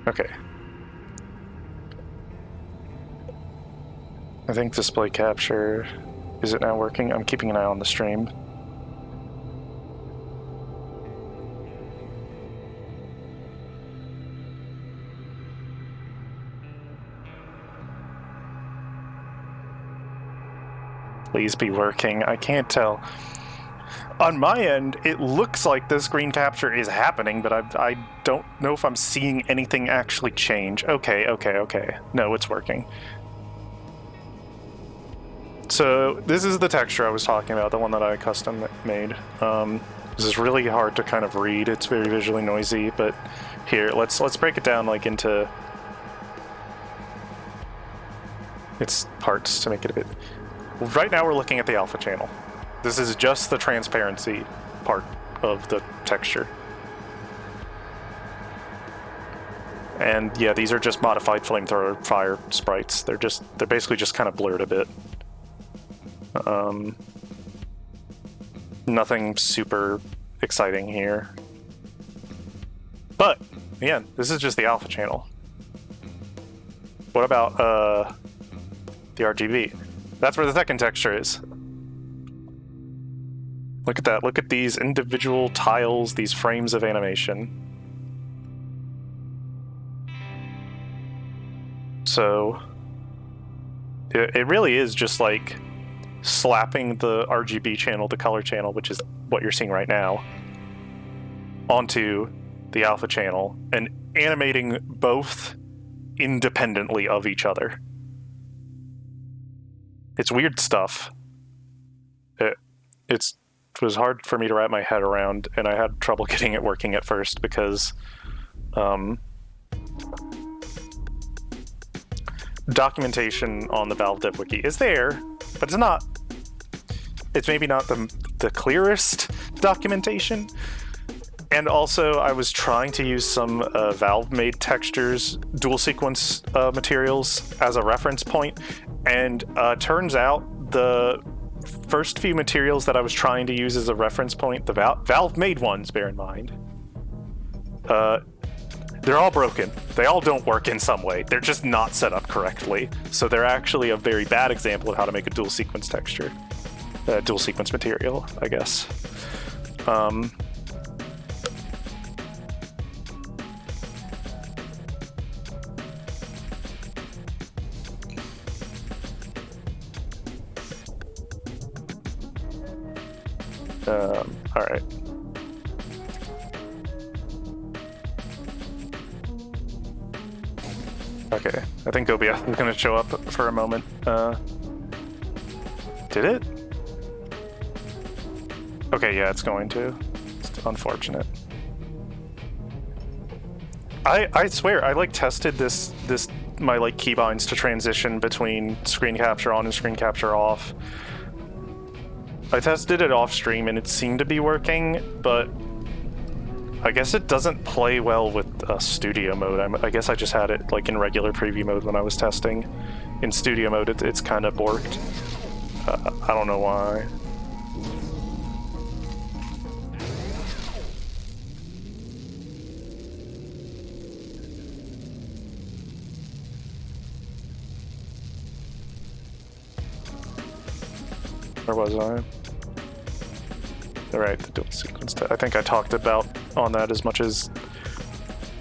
Speaker 1: Okay. I think display capture, is it now working? I'm keeping an eye on the stream. Please be working. I can't tell. On my end, it looks like the screen capture is happening, but I don't know if I'm seeing anything actually change. Okay. No, it's working. So this is the texture I was talking about, the one that I custom made. This is really hard to kind of read. It's very visually noisy, but here, let's break it down like into its parts to make it a bit... Right now we're looking at the alpha channel. This is just the transparency part of the texture. And yeah, these are just modified flamethrower fire sprites. They're basically just kind of blurred a bit. Nothing super exciting here. But again, this is just the alpha channel. What about the RGB? That's where the second texture is. Look at that. Look at these individual tiles, these frames of animation. So it really is just like slapping the RGB channel, the color channel, which is what you're seeing right now, onto the alpha channel and animating both independently of each other. It's weird stuff. It was hard for me to wrap my head around, and I had trouble getting it working at first because documentation on the Valve Dev Wiki is there, but it's maybe not the clearest documentation. And also, I was trying to use some Valve-made textures, dual sequence materials as a reference point, and turns out the first few materials that I was trying to use as a reference point, the Valve-made ones, bear in mind, they're all broken. They all don't work in some way. They're just not set up correctly. So they're actually a very bad example of how to make a dual sequence texture. Dual sequence material, I guess. All right. Okay, I think Gobia is going to show up for a moment. Did it? Okay, yeah, it's going to. It's unfortunate. I swear, I like tested my like keybinds to transition between screen capture on and screen capture off. I tested it off stream and it seemed to be working, but I guess it doesn't play well with studio mode. I guess I just had it like in regular preview mode when I was testing. In studio mode, it's kind of borked. I don't know why. Where was I? Alright, the dual sequence. I think I talked about on that as much as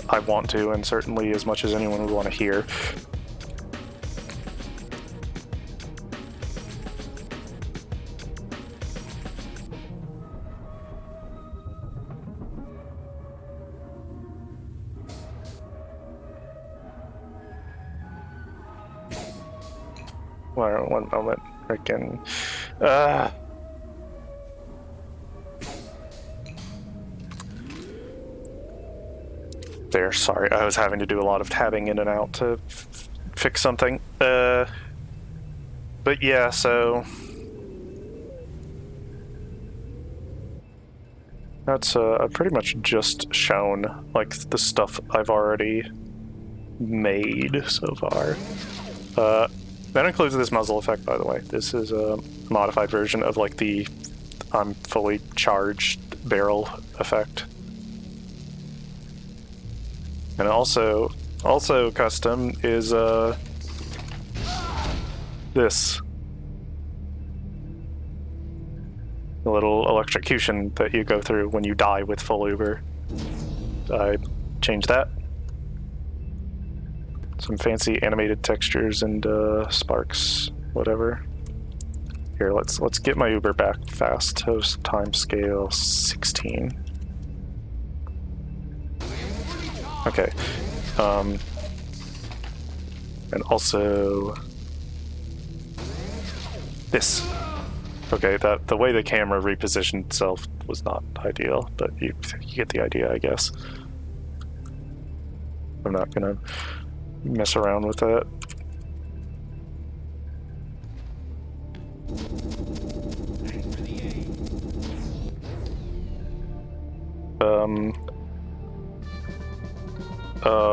Speaker 1: I want to, and certainly as much as anyone would want to hear. One moment, freaking. There, sorry, I was having to do a lot of tabbing in and out to fix something. But yeah, so that's I've pretty much just shown like the stuff I've already made so far. That includes this muzzle effect, by the way. This is a modified version of like the I'm fully charged barrel effect. And also custom is this. The little electrocution that you go through when you die with full Uber. I changed that. Some fancy animated textures and sparks, whatever. Here, let's get my Uber back fast. Host time scale 16. Okay. And also this. Okay, the way the camera repositioned itself was not ideal, but you get the idea, I guess. I'm not gonna mess around with that.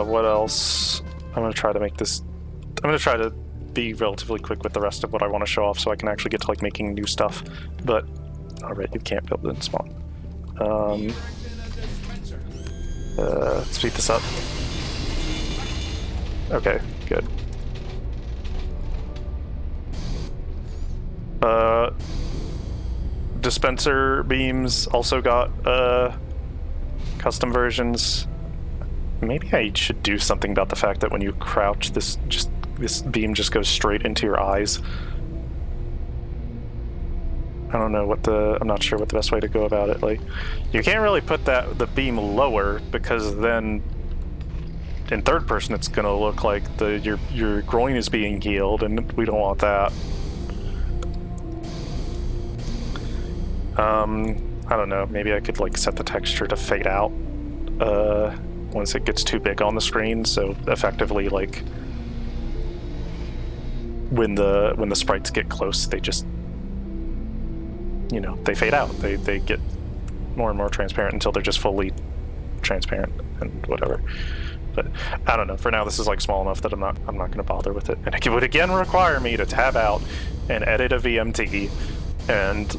Speaker 1: What else? I'm gonna try to make this. I'm gonna try to be relatively quick with the rest of what I want to show off, so I can actually get to like making new stuff. But alright, you can't build it in spawn. Speed this up. Okay, good. Dispenser beams also got custom versions. Maybe I should do something about the fact that when you crouch, this beam just goes straight into your eyes. I don't know I'm not sure what the best way to go about it. Like, you can't really put the beam lower, because then in third person it's gonna look like your groin is being healed, and we don't want that. I don't know, maybe I could like set the texture to fade out once it gets too big on the screen, so effectively like when the sprites get close, they just, you know, they fade out. They get more and more transparent until they're just fully transparent and whatever. But I don't know. For now, this is like small enough that I'm not going to bother with it. And it would again require me to tab out and edit a VMT, and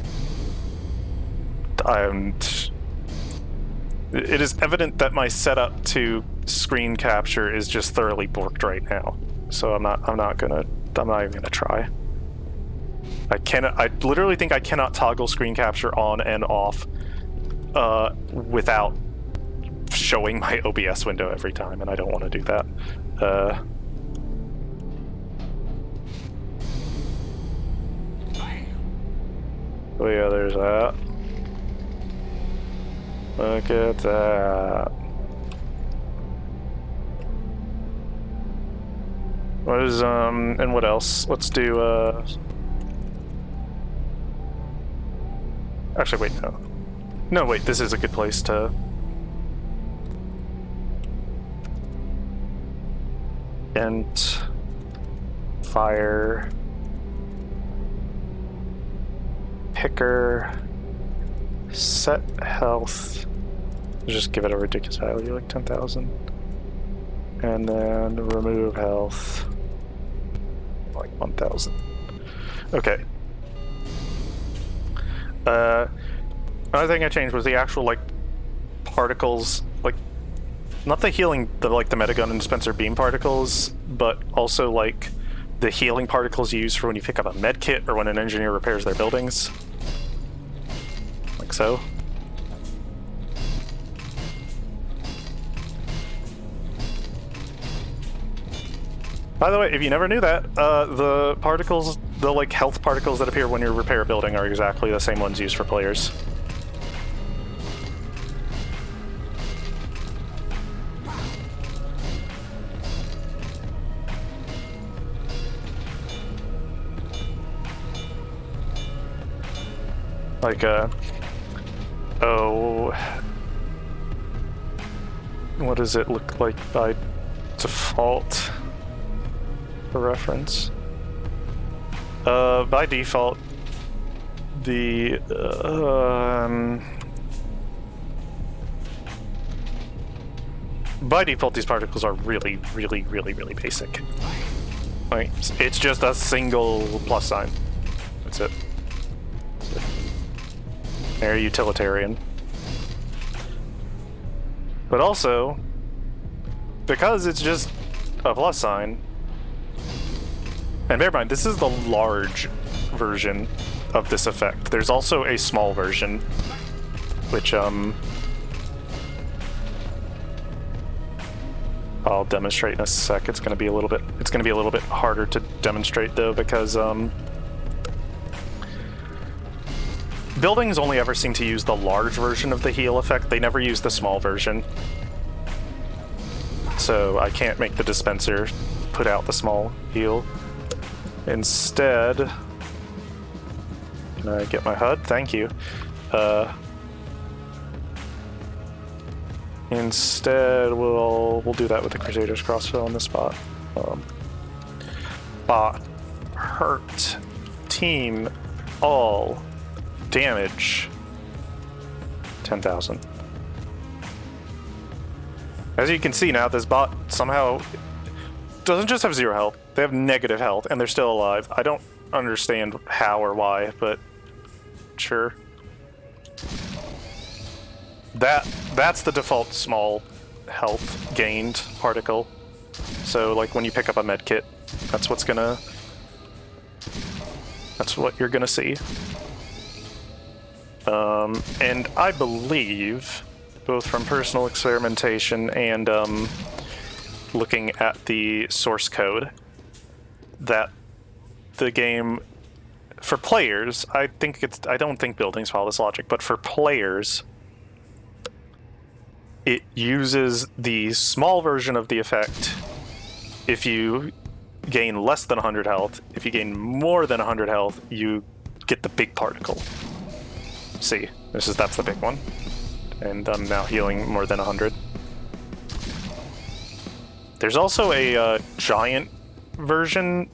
Speaker 1: it is evident that my setup to screen capture is just thoroughly borked right now. So I'm not even gonna try. I literally think I cannot toggle screen capture on and off without showing my OBS window every time, and I don't want to do that. Oh yeah, there's that. Look at that. What is, and what else? Let's do, actually, wait, no. No, wait, this is a good place to... Ent, fire, picker, set health, just give it a ridiculous value, like 10,000, and then remove health, like 1,000. Okay. Another thing I changed was the actual, like, particles, like, not the healing, the medigun and dispenser beam particles, but also, like, the healing particles used for when you pick up a med kit or when an engineer repairs their buildings. Like so. By the way, if you never knew that, the particles, the, like, health particles that appear when you repair a building are exactly the same ones used for players. Like, oh, what does it look like by default for reference? By default, the, by default, these particles are really, really, really, really basic. Like, it's just a single plus sign. That's it. Very utilitarian. But also, because it's just a plus sign, and bear in mind, this is the large version of this effect. There's also a small version, which, I'll demonstrate in a sec. It's gonna be a little bit harder to demonstrate though, because, buildings only ever seem to use the large version of the heal effect. They never use the small version. So I can't make the dispenser put out the small heal. Instead, can I get my HUD? Thank you. Instead, we'll do that with the Crusader's Crossbow on the spot. Bot, hurt, team, all. Damage 10,000. As you can see now, this bot somehow doesn't just have 0 health, they have negative health and they're still alive. I don't understand how or why, but sure. That's the default small health gained particle. So like when you pick up a med kit, that's what you're gonna see. And I believe, both from personal experimentation and looking at the source code, that the game, for players, I don't think buildings follow this logic, but for players, it uses the small version of the effect if you gain less than 100 health. If you gain more than 100 health, you get the big particle. See, that's the big one. And I'm now healing more than 100. There's also a giant version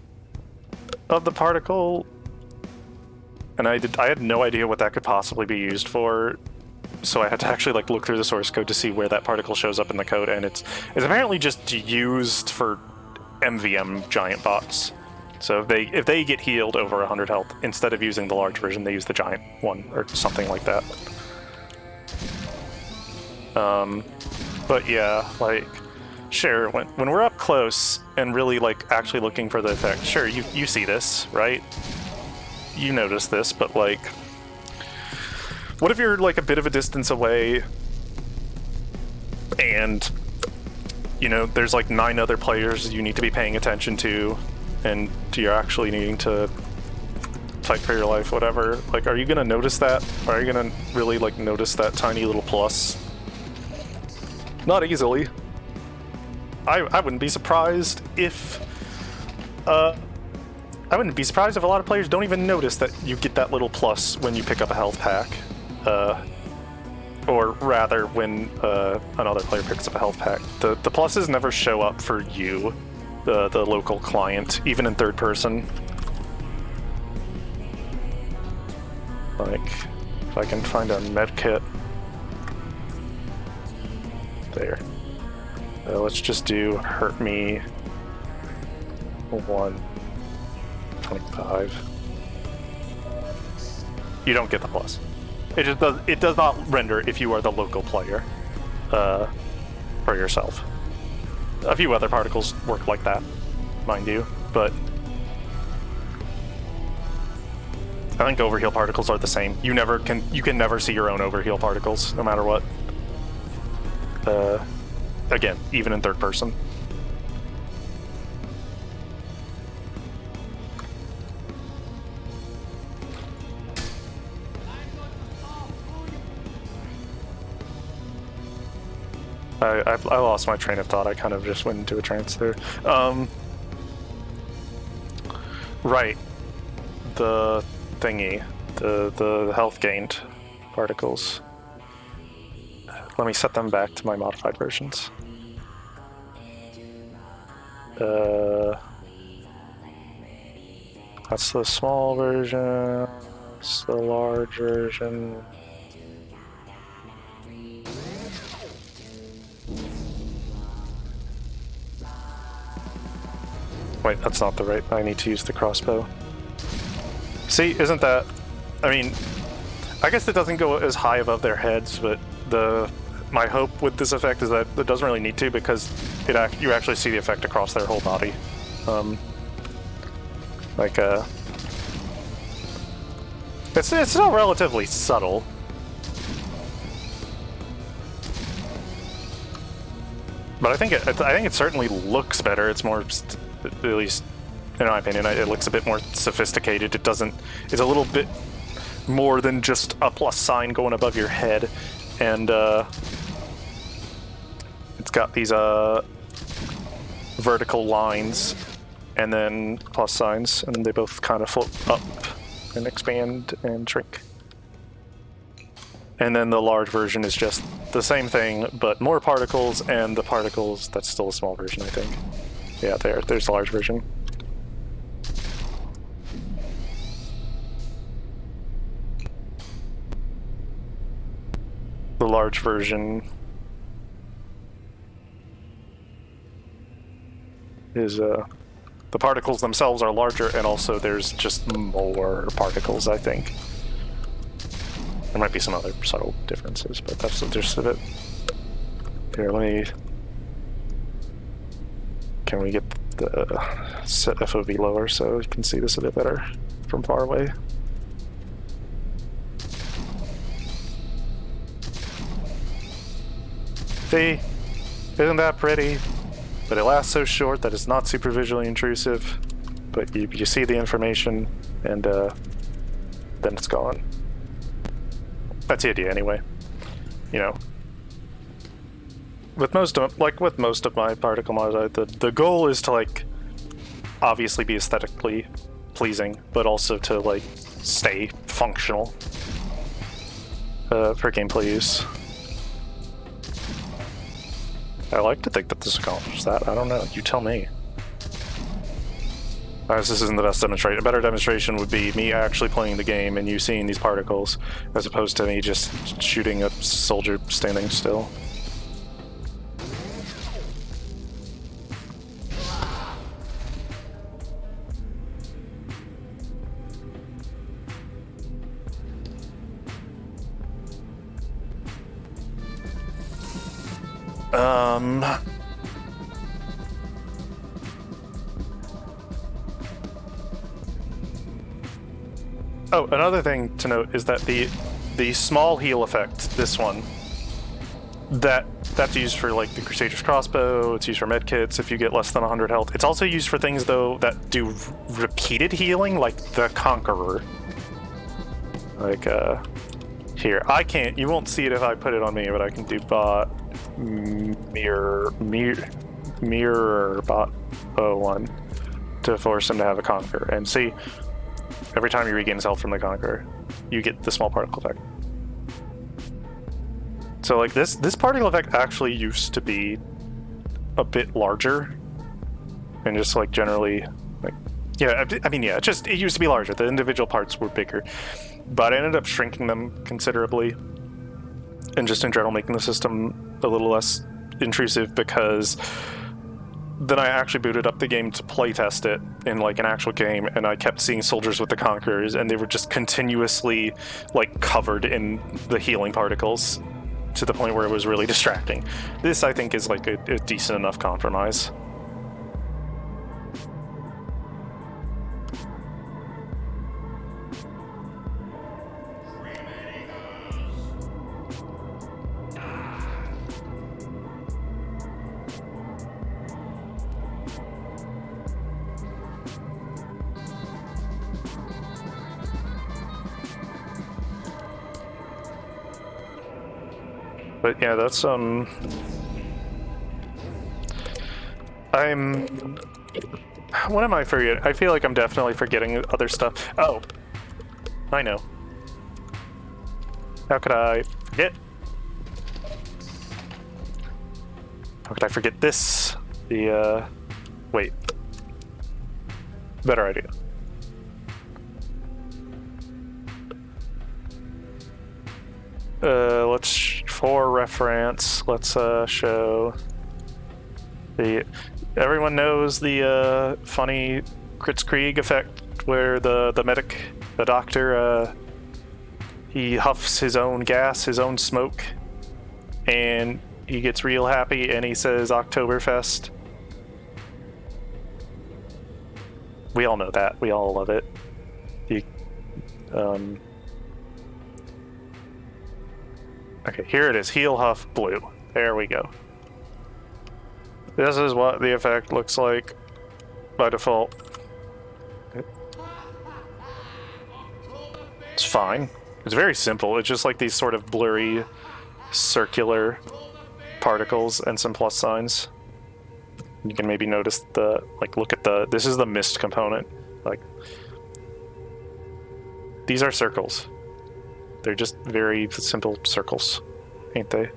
Speaker 1: of the particle, and I had no idea what that could possibly be used for. so I had to actually like look through the source code to see where that particle shows up in the code, and it's apparently just used for MVM giant bots. So if they get healed over 100 health, instead of using the large version, they use the giant one or something like that. But yeah, like, sure, when we're up close and really like actually looking for the effect, sure, you see this, right? You notice this, but like, what if you're like a bit of a distance away and, you know, there's like 9 other players you need to be paying attention to, and you're actually needing to fight for your life, whatever. Like, are you gonna notice that? Are you gonna really like notice that tiny little plus? Not easily. I wouldn't be surprised if a lot of players don't even notice that you get that little plus when you pick up a health pack. Or rather, when another player picks up a health pack. The pluses never show up for you, the local client, even in third person. Like, if I can find a med kit. There. Let's just do hurt me 125. You don't get the plus. It does not render if you are the local player for yourself. A few other particles work like that, mind you, but I think overheal particles are the same. You can never see your own overheal particles, no matter what. Again, even in third person. I lost my train of thought. I kind of just went into a trance there. Right. The thingy. The health gained particles. Let me set them back to my modified versions. That's the small version. That's the large version. Wait, that's not the right. I need to use the crossbow. See, isn't that? I mean, I guess it doesn't go as high above their heads, but my hope with this effect is that it doesn't really need to, because you actually see the effect across their whole body. It's still relatively subtle. But I think it certainly looks better. It's more, at least in my opinion, it looks a bit more sophisticated. It's a little bit more than just a plus sign going above your head, and it's got these vertical lines and then plus signs, and they both kind of float up and expand and shrink. And then the large version is just the same thing, but more particles, and the particles, that's still a small version, I think. Yeah, there's the large version. The large version is, the particles themselves are larger, and also there's just more particles, I think. There might be some other subtle differences, but that's the gist of it. Here, can we get the set FOV lower so you can see this a bit better from far away? See? Isn't that pretty? But it lasts so short that it's not super visually intrusive, but you see the information, and then it's gone. That's the idea, anyway. You know, with most of my particle mods, the goal is to like obviously be aesthetically pleasing, but also to like stay functional for gameplay use. I like to think that this accomplishes that. I don't know. You tell me. This isn't the best demonstration. A better demonstration would be me actually playing the game and you seeing these particles, as opposed to me just shooting a soldier standing still. Oh, another thing to note is that the small heal effect, this one, that's used for like the Crusader's crossbow. It's used for medkits if you get less than 100 health. It's also used for things though that do repeated healing, like the Conqueror. Like here, you won't see it if I put it on me, but I can do bot mirror bot 01 to force him to have a Conqueror, and see. Every time you regain health from the Conqueror, you get the small particle effect. So like this particle effect actually used to be a bit larger, and just like generally, like I mean it used to be larger. The individual parts were bigger, but I ended up shrinking them considerably, and just in general making the system a little less intrusive, because then I actually booted up the game to playtest it in like an actual game, and I kept seeing soldiers with the Conquerors, and they were just continuously like covered in the healing particles to the point where it was really distracting. This, I think, is like a decent enough compromise. But yeah, that's what am I forgetting? I feel like I'm definitely forgetting other stuff. Oh, I know. How could I forget? How could I forget this? Wait. Better idea. For reference, let's show everyone knows the funny Kritzkrieg effect, where the medic, the doctor, he huffs his own gas, his own smoke, and he gets real happy and he says Oktoberfest. We all know that. We all love it. Okay, here it is. Heal Huff Blue. There we go. This is what the effect looks like by default. It's fine. It's very simple. It's just like these sort of blurry, circular particles and some plus signs. You can maybe notice look at this is the mist component. Like, these are circles. They're just very simple circles, ain't they?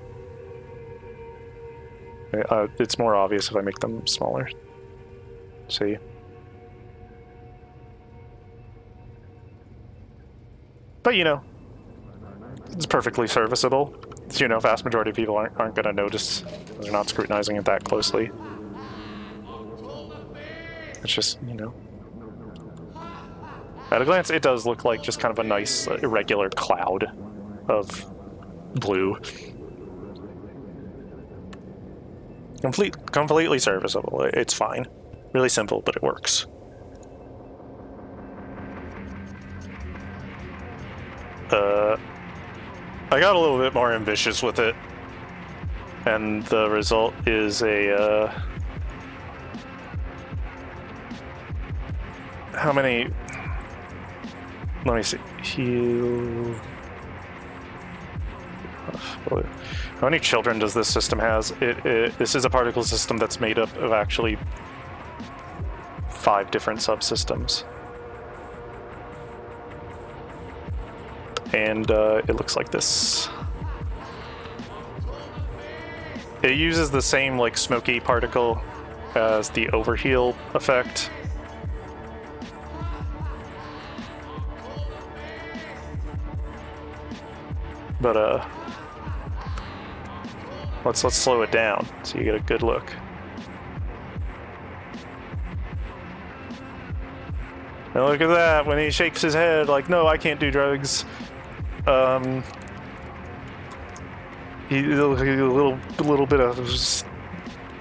Speaker 1: It's more obvious if I make them smaller. See? But it's perfectly serviceable. So, vast majority of people aren't going to notice. They're not scrutinizing it that closely. It's just, at a glance, it does look like just kind of a nice, irregular cloud of blue. Completely serviceable. It's fine. Really simple, but it works. I got a little bit more ambitious with it, and the result is a, how many... Let me see. Heal... How many children does this system has? This is a particle system that's made up of actually 5 different subsystems. And it looks like this. It uses the same smoky particle as the overheal effect. But let's slow it down so you get a good look. And look at that, when he shakes his head like, no, I can't do drugs. A little bit of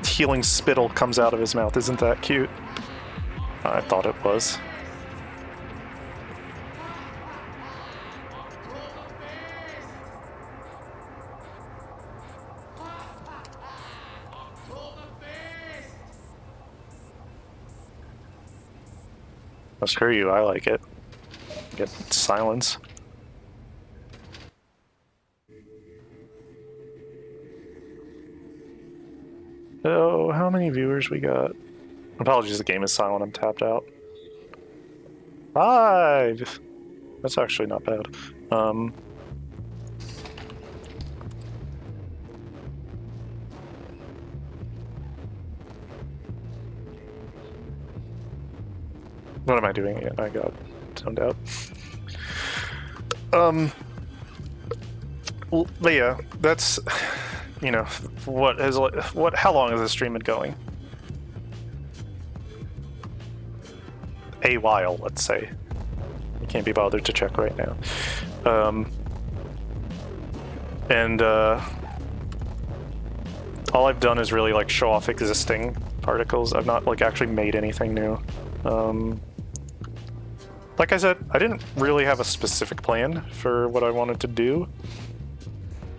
Speaker 1: healing spittle comes out of his mouth. Isn't that cute? I thought it was. Oh, screw you, I like it. Get silence. So, how many viewers we got? Apologies, the game is silent, I'm tapped out. 5! That's actually not bad. What am I doing? I got zoned out. But yeah, that's, you know, how long has the stream been going? A while, let's say. I can't be bothered to check right now. All I've done is really like show off existing particles. I've not like actually made anything new. Like I said, I didn't really have a specific plan for what I wanted to do.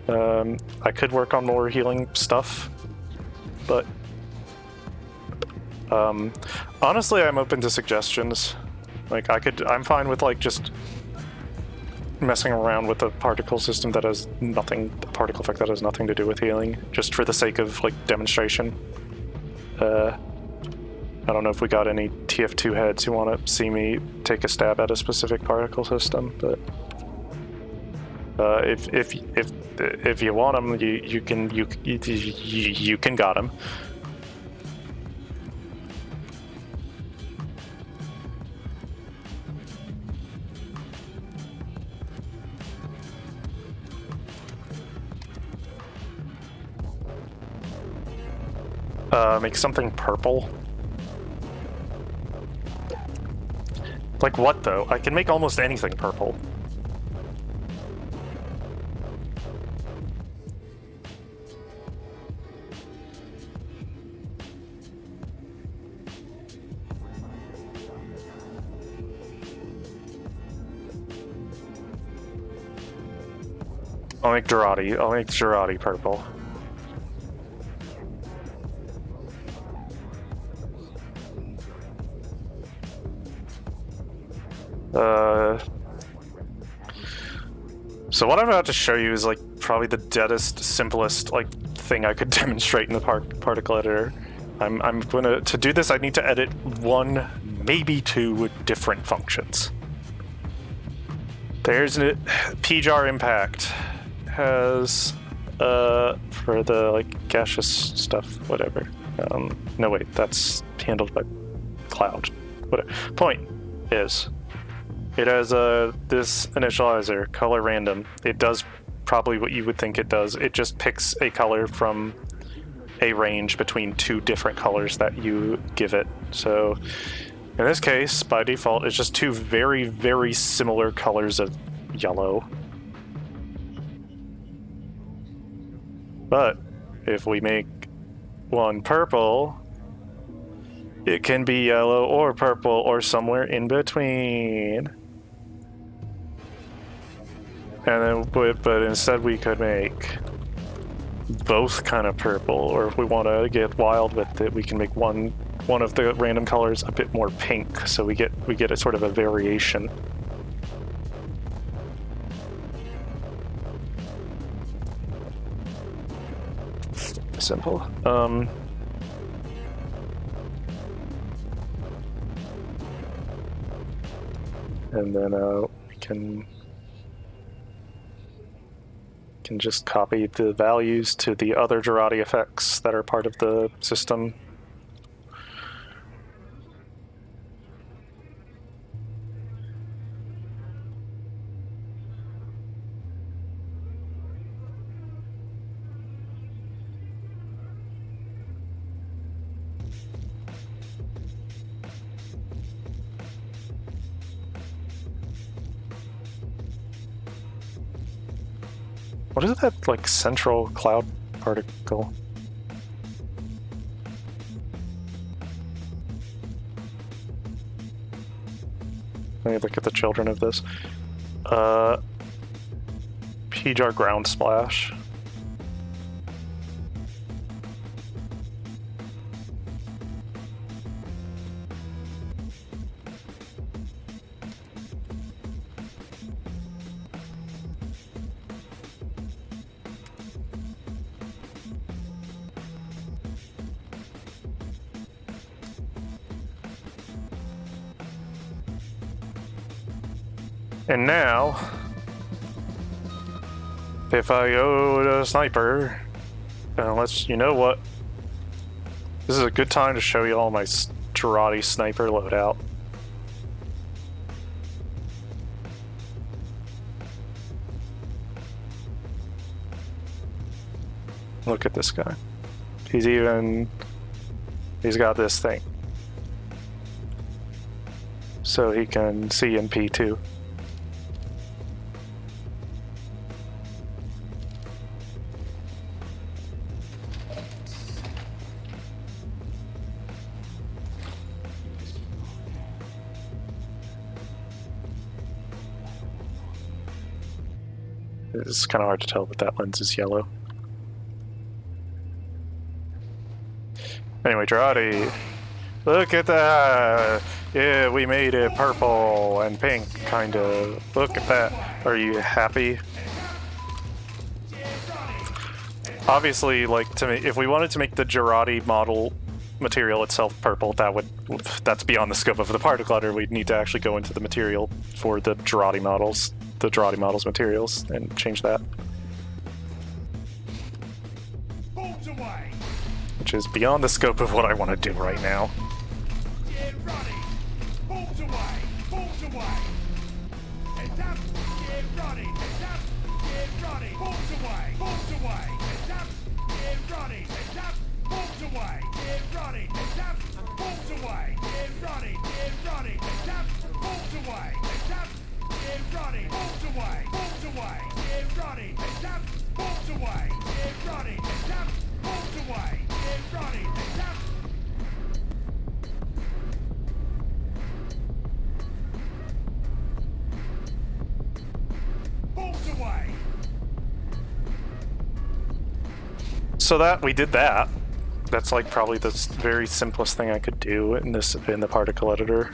Speaker 1: I could work on more healing stuff, but honestly, I'm open to suggestions. Like I'm fine with like just messing around with a particle system that has nothing, a particle effect that has nothing to do with healing, just for the sake of like demonstration. I don't know if we got any TF2 heads who want to see me take a stab at a specific particle system, but if you want them, you can got them. Make something purple. Like what though? I can make almost anything purple. I'll make Girardi purple. So what I'm about to show you is like probably the deadest, simplest like thing I could demonstrate in the particle editor. I'm gonna to do this. I need to edit 1, maybe 2 different functions. There's a PJAR impact has for the like gaseous stuff, whatever. No wait, that's handled by cloud. Whatever. Point is, it has this initializer, color random. It does probably what you would think it does. It just picks a color from a range between 2 different colors that you give it. So in this case, by default, it's just 2 very, very similar colors of yellow. But if we make one purple, it can be yellow or purple or somewhere in between. And then, but instead we could make both kind of purple, or if we want to get wild with it, we can make one of the random colors a bit more pink, so we get a sort of a variation. Simple. And then we can just copy the values to the other Girardi effects that are part of the system.
Speaker 2: What is that, like, central cloud particle? Let me look at the children of this. PJAR ground splash. And now, if I go to sniper, you know what? This is a good time to show you all my Girardi sniper loadout. Look at this guy. He's got this thing. So he can CMP too. It's kind of hard to tell that that lens is yellow. Anyway, Girardi, look at that! Yeah, we made it purple and pink, kind of. Look at that. Are you happy? Obviously, like, if we wanted to make the Girardi model material itself purple, that's beyond the scope of the particle editor. We'd need to actually go into the material for the Girardi models. The Girardi models materials and change that, which is beyond the scope of what I want to do right now. So that we did that. That's like probably the very simplest thing I could do in the particle editor.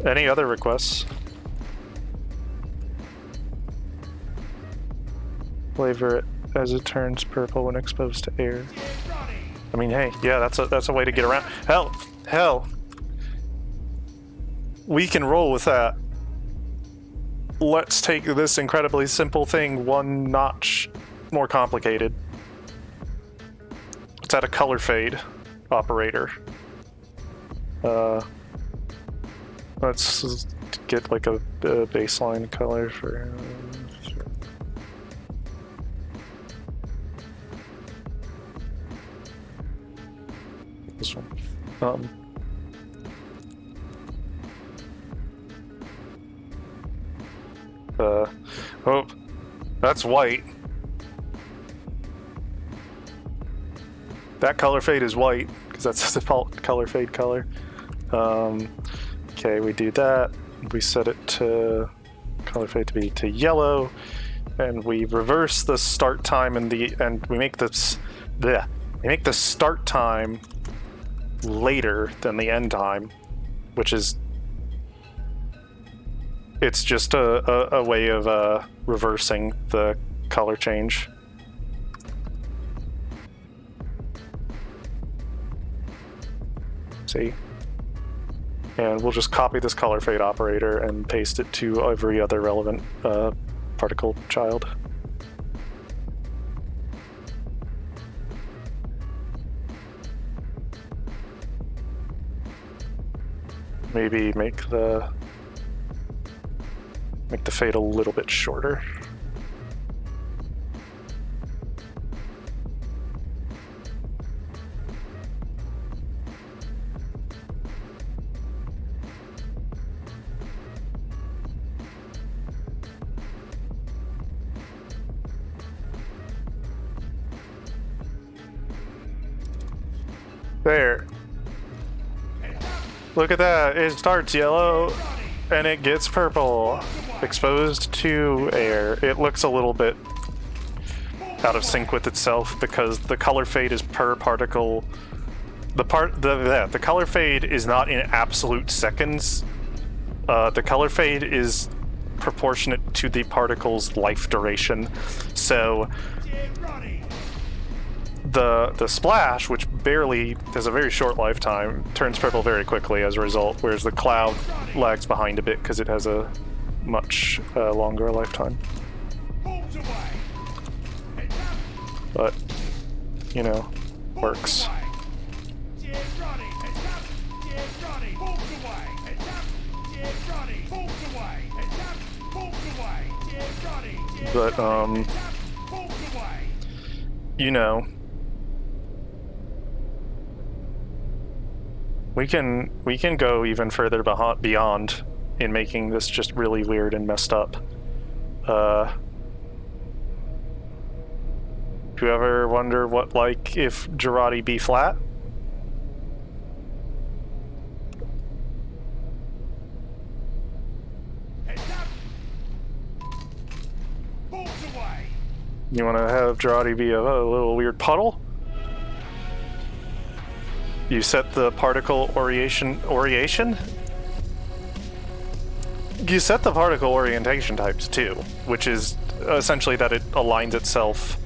Speaker 2: Any other requests? Flavor it as it turns purple when exposed to air. I mean, hey, yeah, that's a way to get around. Hell, we can roll with that. Let's take this incredibly simple thing one notch more complicated. Let's add a color fade operator. Let's get like a baseline color for... this one. Oh, that's white. That color fade is white, because that's the default color fade color. Okay, we do that. We set it to color fade to be to yellow, and we reverse the start time and we make this we make the start time later than the end time, which is it's just a way of reversing the color change. See? And we'll just copy this color fade operator and paste it to every other relevant particle child. Maybe make the fade a little bit shorter. There. Look at that. It starts yellow and it gets purple. Exposed to air. It looks a little bit out of sync with itself because the color fade is per particle. The color fade is not in absolute seconds. The color fade is proportionate to the particle's life duration. So the splash, which barely has a very short lifetime, turns purple very quickly as a result, whereas the cloud lags behind a bit because it has a much longer lifetime. But, you know, works. But, you know, we can go even further beyond in making this just really weird and messed up. Do you ever wonder what, like, if Girardi B flat? You want to have Girardi be a little weird puddle? You set the particle orientation? You set the particle orientation types too, which is essentially that it aligns itself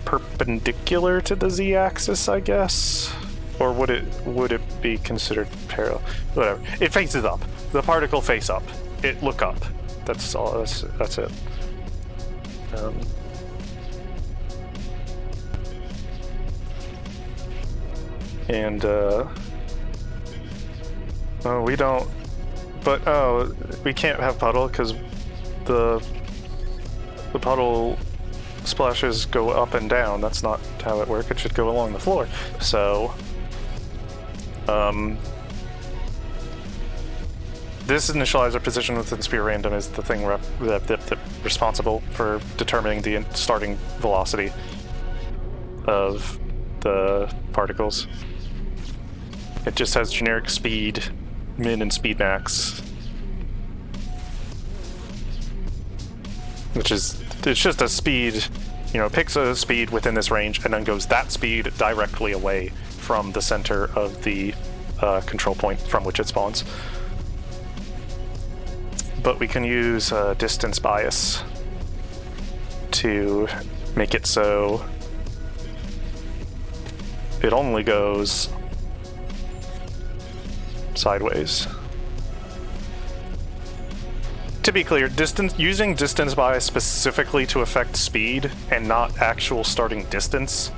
Speaker 2: perpendicular to the z-axis, I guess? Or would it be considered parallel? Whatever. It faces up. The particle face up. It look up. That's all. That's it. Oh, we don't. But we can't have puddle because the puddle splashes go up and down. That's not how it works. It should go along the floor. So, this initializer position within sphere random is the thing that responsible for determining the starting velocity of the particles. It just has generic speed min and speed max, which is, it's just a speed, you know, picks a speed within this range and then goes that speed directly away from the center of the control point from which it spawns. But we can use distance bias to make it so it only goes sideways. To be clear, using distance bias specifically to affect speed and not actual starting distance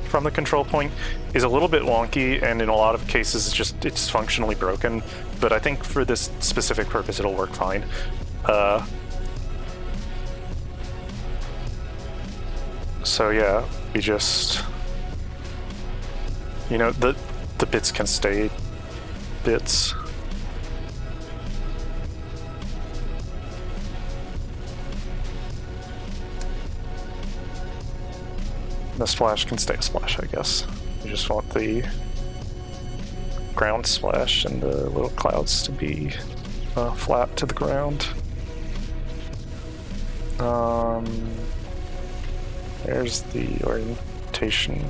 Speaker 2: from the control point is a little bit wonky, and in a lot of cases it's functionally broken, but I think for this specific purpose it'll work fine. So yeah, we just, you know, the bits can stay bits. The splash can stay a splash, I guess. You just want the ground splash and the little clouds to be flat to the ground. There's the orientation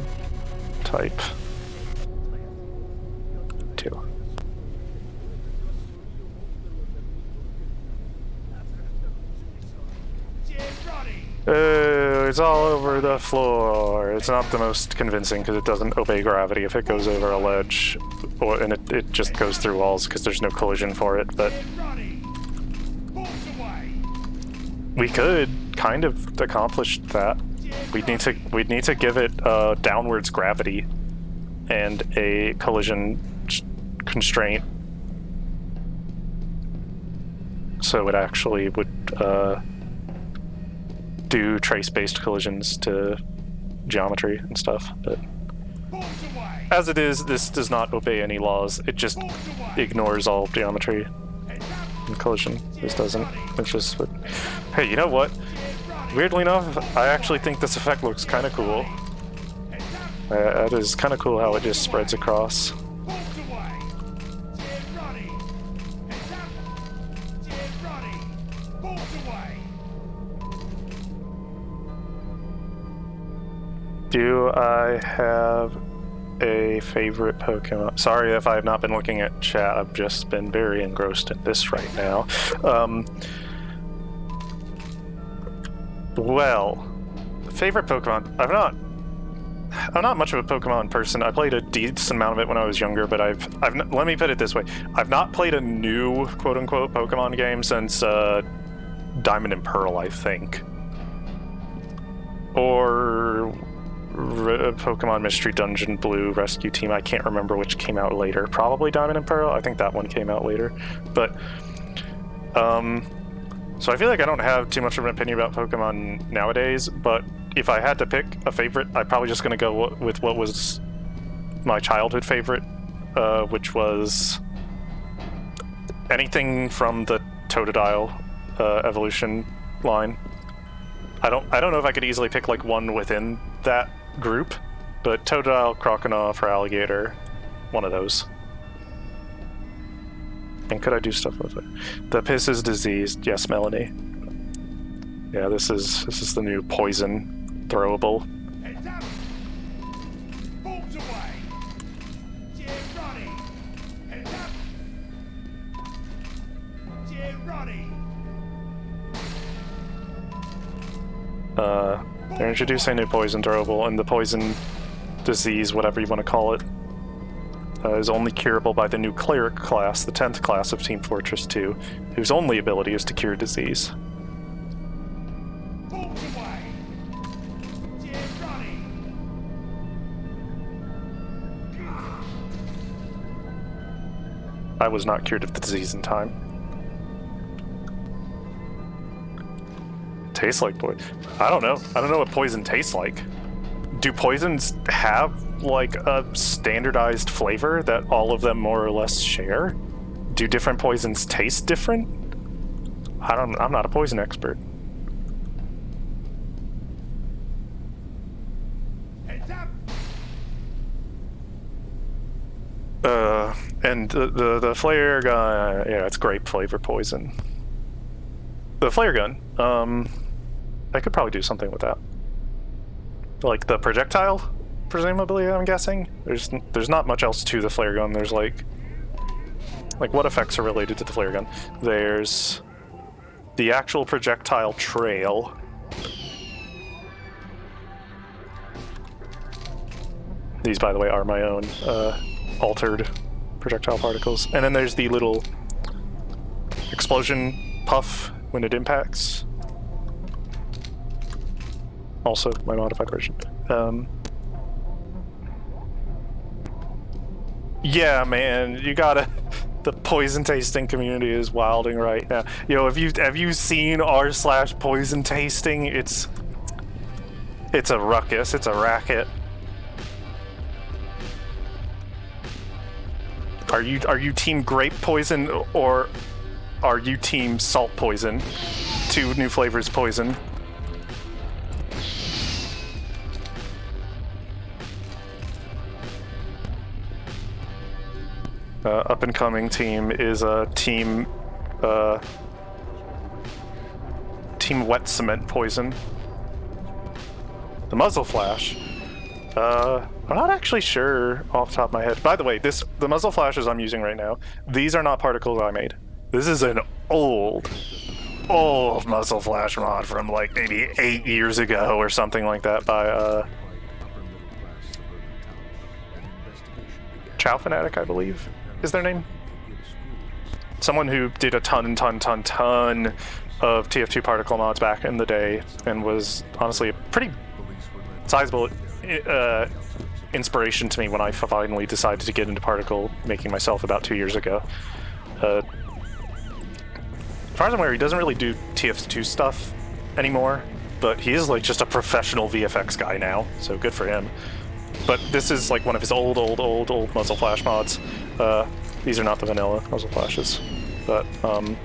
Speaker 2: type. 2. Oh, it's all over the floor. It's not the most convincing because it doesn't obey gravity if it goes over a ledge, and it just goes through walls because there's no collision for it, but we could kind of accomplish that. We'd need to give it downwards gravity and a collision constraint, so it actually would do trace-based collisions to geometry and stuff. But as it is, this does not obey any laws. It just ignores all geometry and collision. This doesn't. It's just, but hey, you know what? Weirdly enough, I actually think this effect looks kind of cool. That is kind of cool how it just spreads across. Do I have a favorite Pokemon? Sorry if I have not been looking at chat. I've just been very engrossed in this right now. Well, favorite Pokemon. I'm not much of a Pokemon person. I played a decent amount of it when I was younger, but let me put it this way. I've not played a new quote-unquote Pokemon game since Diamond and Pearl, I think. Or Pokemon Mystery Dungeon Blue Rescue Team. I can't remember which came out later. Probably Diamond and Pearl. I think that one came out later. But so I feel like I don't have too much of an opinion about Pokemon nowadays, but if I had to pick a favorite, I'm probably just going to go with what was my childhood favorite, which was anything from the Totodile evolution line. I don't know if I could easily pick like one within that group, but Totodile, Croconaw, or Alligator, one of those. And could I do stuff with it? The Piss is diseased. Yes, Melanie. Yeah, this is the new poison throwable. They're introducing a new poison throwable, and the poison disease, whatever you want to call it, is only curable by the new Cleric class, the 10th class of Team Fortress 2, whose only ability is to cure disease. I was not cured of the disease in time. Tastes like poison. I don't know. I don't know what poison tastes like. Do poisons have like a standardized flavor that all of them more or less share? Do different poisons taste different? I'm not a poison expert. And the flare gun, yeah, it's grape flavor poison. The flare gun, I could probably do something with that. Like the projectile, presumably, I'm guessing. There's not much else to the flare gun. There's like what effects are related to the flare gun? There's the actual projectile trail. These, by the way, are my own altered projectile particles. And then there's the little explosion puff when it impacts. Also my modified version. Yeah, man, you gotta... The poison tasting community is wilding right now. Yo, have you seen r/poison tasting? It's a ruckus. It's a racket. Are you team grape poison or are you team salt poison? Two new flavors poison. Up and coming team is a team wet cement poison. The muzzle flash. I'm not actually sure off the top of my head. By the way, the muzzle flashes I'm using right now, these are not particles I made. This is an old muzzle flash mod from like maybe 8 years ago or something like that by Chow Fanatic, I believe is their name. Someone who did a ton of TF2 particle mods back in the day and was honestly a pretty sizable inspiration to me when I finally decided to get into particle making myself about 2 years ago. As far as I'm aware, he doesn't really do TF2 stuff anymore, but he is like just a professional VFX guy now, so good for him. But this is like one of his old muzzle flash mods. These are not the vanilla muzzle flashes, but I'm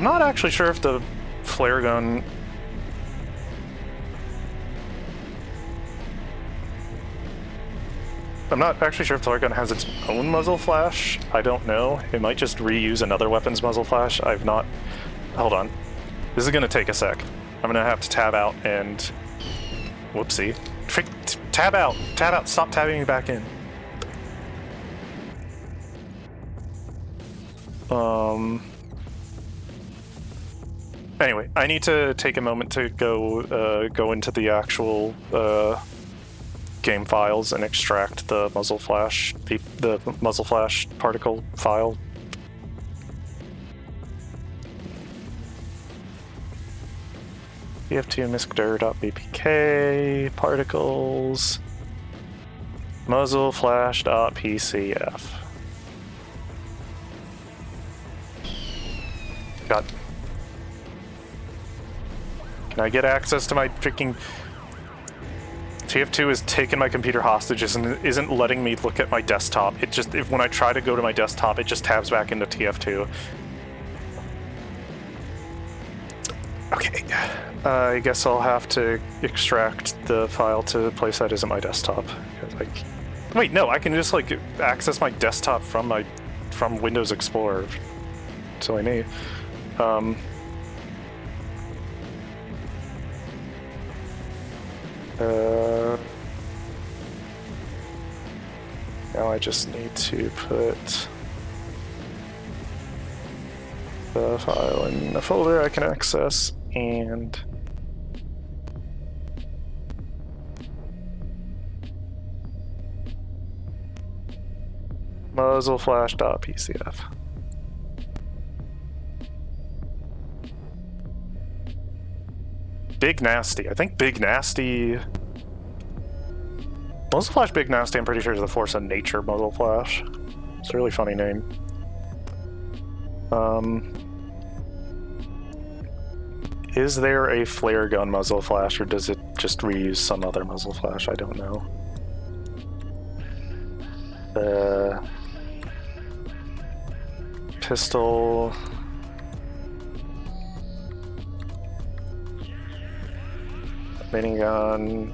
Speaker 2: not actually sure if the flare gun... I'm not actually sure if the flare gun has its own muzzle flash. I don't know. It might just reuse another weapon's muzzle flash. I've not... Hold on. This is gonna take a sec. I'm gonna have to tab out and... Whoopsie. Tab out! Tab out! Stop tabbing me back in. Anyway, I need to take a moment to go into the actual game files and extract the muzzle flash, the muzzle flash particle file. TF2 miscdir.bpk particles muzzle flash.pcf. God. Can I get access to my freaking... TF2 has taken my computer hostage and isn't letting me look at my desktop. It just, when I try to go to my desktop, it just tabs back into TF2. Okay, I guess I'll have to extract the file to a place that isn't my desktop. Like, wait, no, I can just like access my desktop from Windows Explorer. Silly me. Now I just need to put the file in a folder I can access, and muzzleflash.pcf. Big Nasty. I think Big Nasty... Muzzle Flash Big Nasty, I'm pretty sure, is the Force of Nature Muzzle Flash. It's a really funny name. Is there a flare gun muzzle flash, or does it just reuse some other muzzle flash? I don't know. Pistol... Minigun...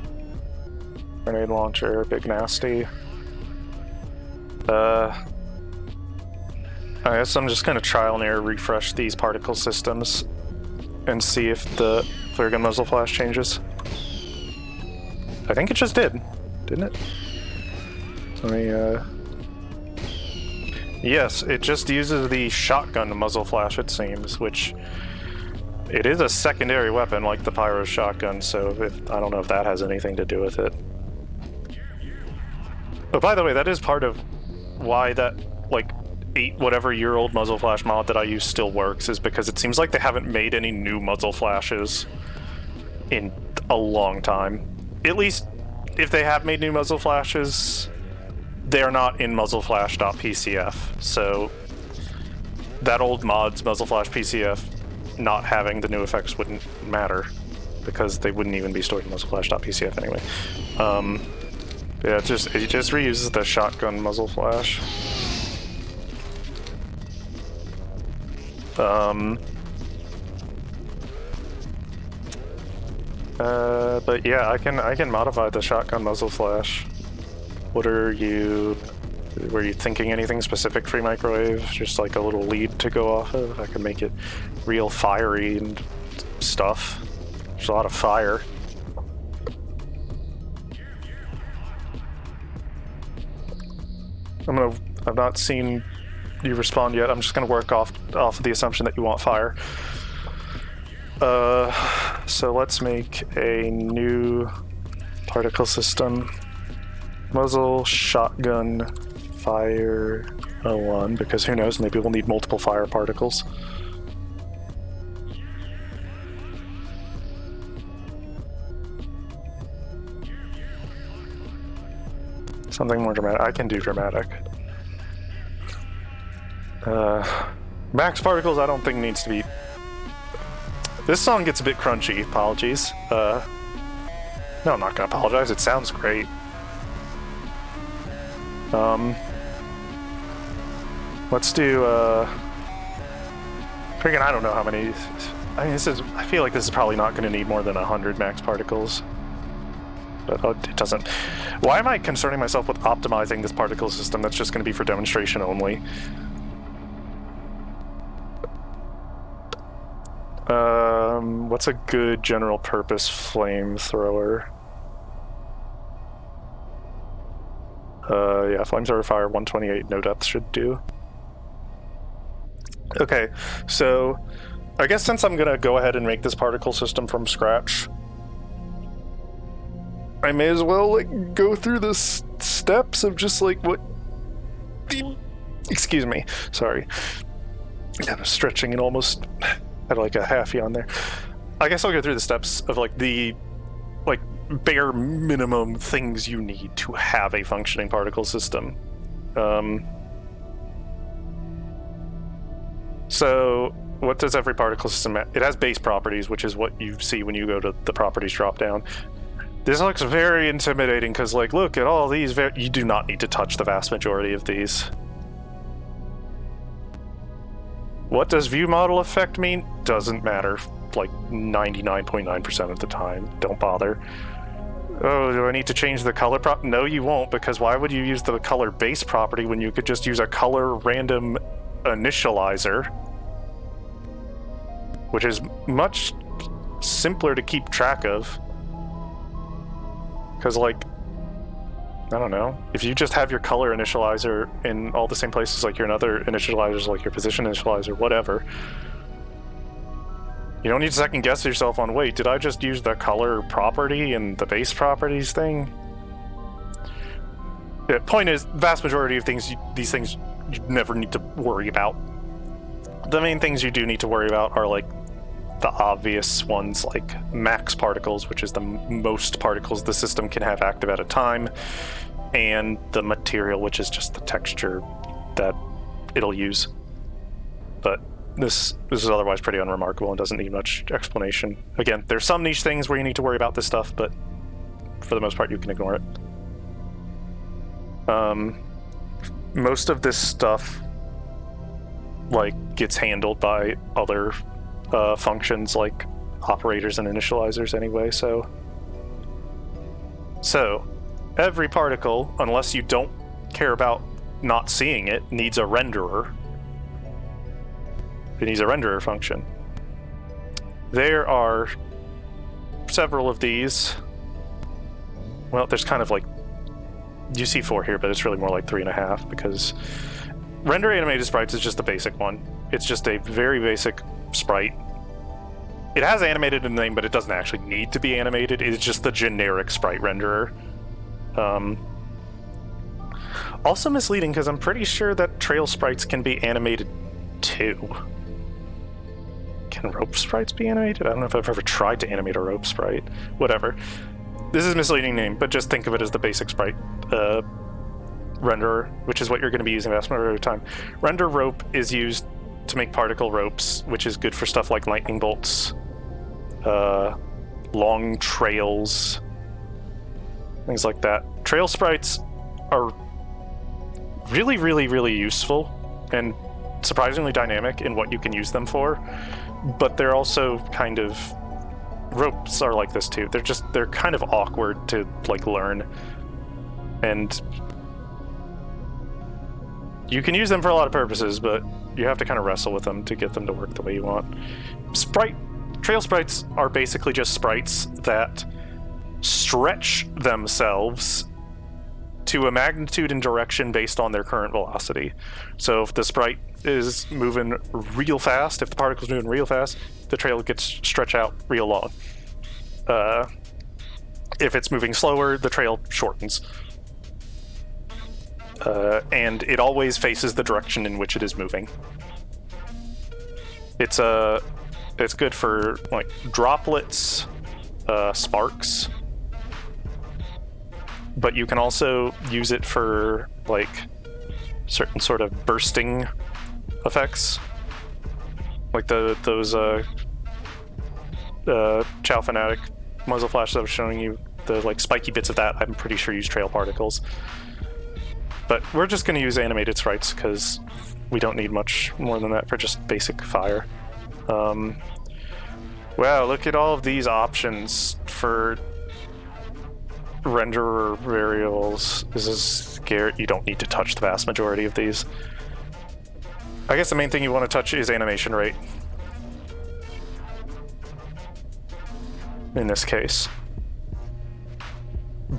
Speaker 2: Grenade launcher, Big Nasty. I guess I'm just gonna trial and error refresh these particle systems and see if the flare gun muzzle flash changes. I think it just did, didn't it? Let me, Yes, it just uses the shotgun muzzle flash, it seems, which... It is a secondary weapon like the Pyro shotgun, so I don't know if that has anything to do with it. Oh, by the way, that is part of why that, like, 8-whatever-year-old muzzle flash mod that I use still works, is because it seems like they haven't made any new muzzle flashes in a long time. At least, if they have made new muzzle flashes, they're not in muzzleflash.pcf, so that old mod's muzzle flash PCF not having the new effects wouldn't matter, because they wouldn't even be stored in muzzleflash.pcf anyway. Yeah, it just reuses the shotgun muzzle flash. But yeah, I can modify the shotgun muzzle flash. Were you thinking anything specific, Free Microwave? Just like a little lead to go off of? I can make it real fiery and stuff. There's a lot of fire. I've not seen you respond yet. I'm just gonna work off of the assumption that you want fire. So let's make a new particle system. Muzzle shotgun fire 01, because who knows, maybe we'll need multiple fire particles. Something more dramatic. I can do dramatic. Max particles I don't think needs to be... This song gets a bit crunchy, apologies. No, I'm not gonna apologize, it sounds great. Let's do, freaking, I don't know how many... I mean, I feel like this is probably not gonna need more than 100 max particles. but it doesn't. Why am I concerning myself with optimizing this particle system that's just going to be for demonstration only? What's a good general purpose flamethrower? Yeah, flamethrower fire 128 no depth should do. Okay, so I guess since I'm gonna go ahead and make this particle system from scratch, I may as well like go through the steps of just like what. Excuse me, sorry. Kind of stretching and almost had like a half yawn there. I guess I'll go through the steps of like the bare minimum things you need to have a functioning particle system. So what does every particle system have? It has base properties, which is what you see when you go to the properties drop down. This looks very intimidating because like look at all these. You do not need to touch the vast majority of these. What does view model effect mean? Doesn't matter, like 99.9% of the time. Don't bother. Oh, do I need to change the color prop? No, you won't, because why would you use the color base property when you could just use a color random initializer? Which is much simpler to keep track of. Because, like, I don't know. If you just have your color initializer in all the same places like your other initializers, like your position initializer, whatever, you don't need to second guess yourself on, wait, did I just use the color property and the base properties thing? The point is, vast majority of these things you never need to worry about. The main things you do need to worry about are like the obvious ones, like max particles, which is the most particles the system can have active at a time, and the material, which is just the texture that it'll use. But this is otherwise pretty unremarkable and doesn't need much explanation. Again, there's some niche things where you need to worry about this stuff, but for the most part you can ignore it. Most of this stuff like gets handled by other functions like operators and initializers anyway, so every particle, unless you don't care about not seeing it, needs a renderer. It needs a renderer function. There are several of these. Well, there's kind of like, you see 4 here, but it's really more like 3.5, because render animated sprites is just the basic one. It's just a very basic sprite. It has animated in the name, but it doesn't actually need to be animated. It's just the generic sprite renderer. Also misleading, because I'm pretty sure that trail sprites can be animated too. Can rope sprites be animated? I don't know if I've ever tried to animate a rope sprite. Whatever. This is a misleading name, but just think of it as the basic sprite renderer, which is what you're going to be using the vast majority of the time. Render rope is used to make particle ropes, which is good for stuff like lightning bolts, long trails, things like that. Trail sprites are really, really, really useful and surprisingly dynamic in what you can use them for, but they're also kind of... ropes are like this too. They're kind of awkward to like learn, and you can use them for a lot of purposes, but you have to kind of wrestle with them to get them to work the way you want. Trail sprites are basically just sprites that stretch themselves to a magnitude and direction based on their current velocity. So if the sprite is moving real fast, if the particle's moving real fast, the trail gets stretched out real long. If it's moving slower, the trail shortens. And it always faces the direction in which it is moving. It's good for like droplets, sparks, but you can also use it for like certain sort of bursting effects, like those Chow Fanatic muzzle flash that I was showing you. The like spiky bits of that, I'm pretty sure use trail particles. But we're just going to use animated sprites because we don't need much more than that for just basic fire. Wow, look at all of these options for renderer variables. This is scary. You don't need to touch the vast majority of these. I guess the main thing you want to touch is animation rate. In this case.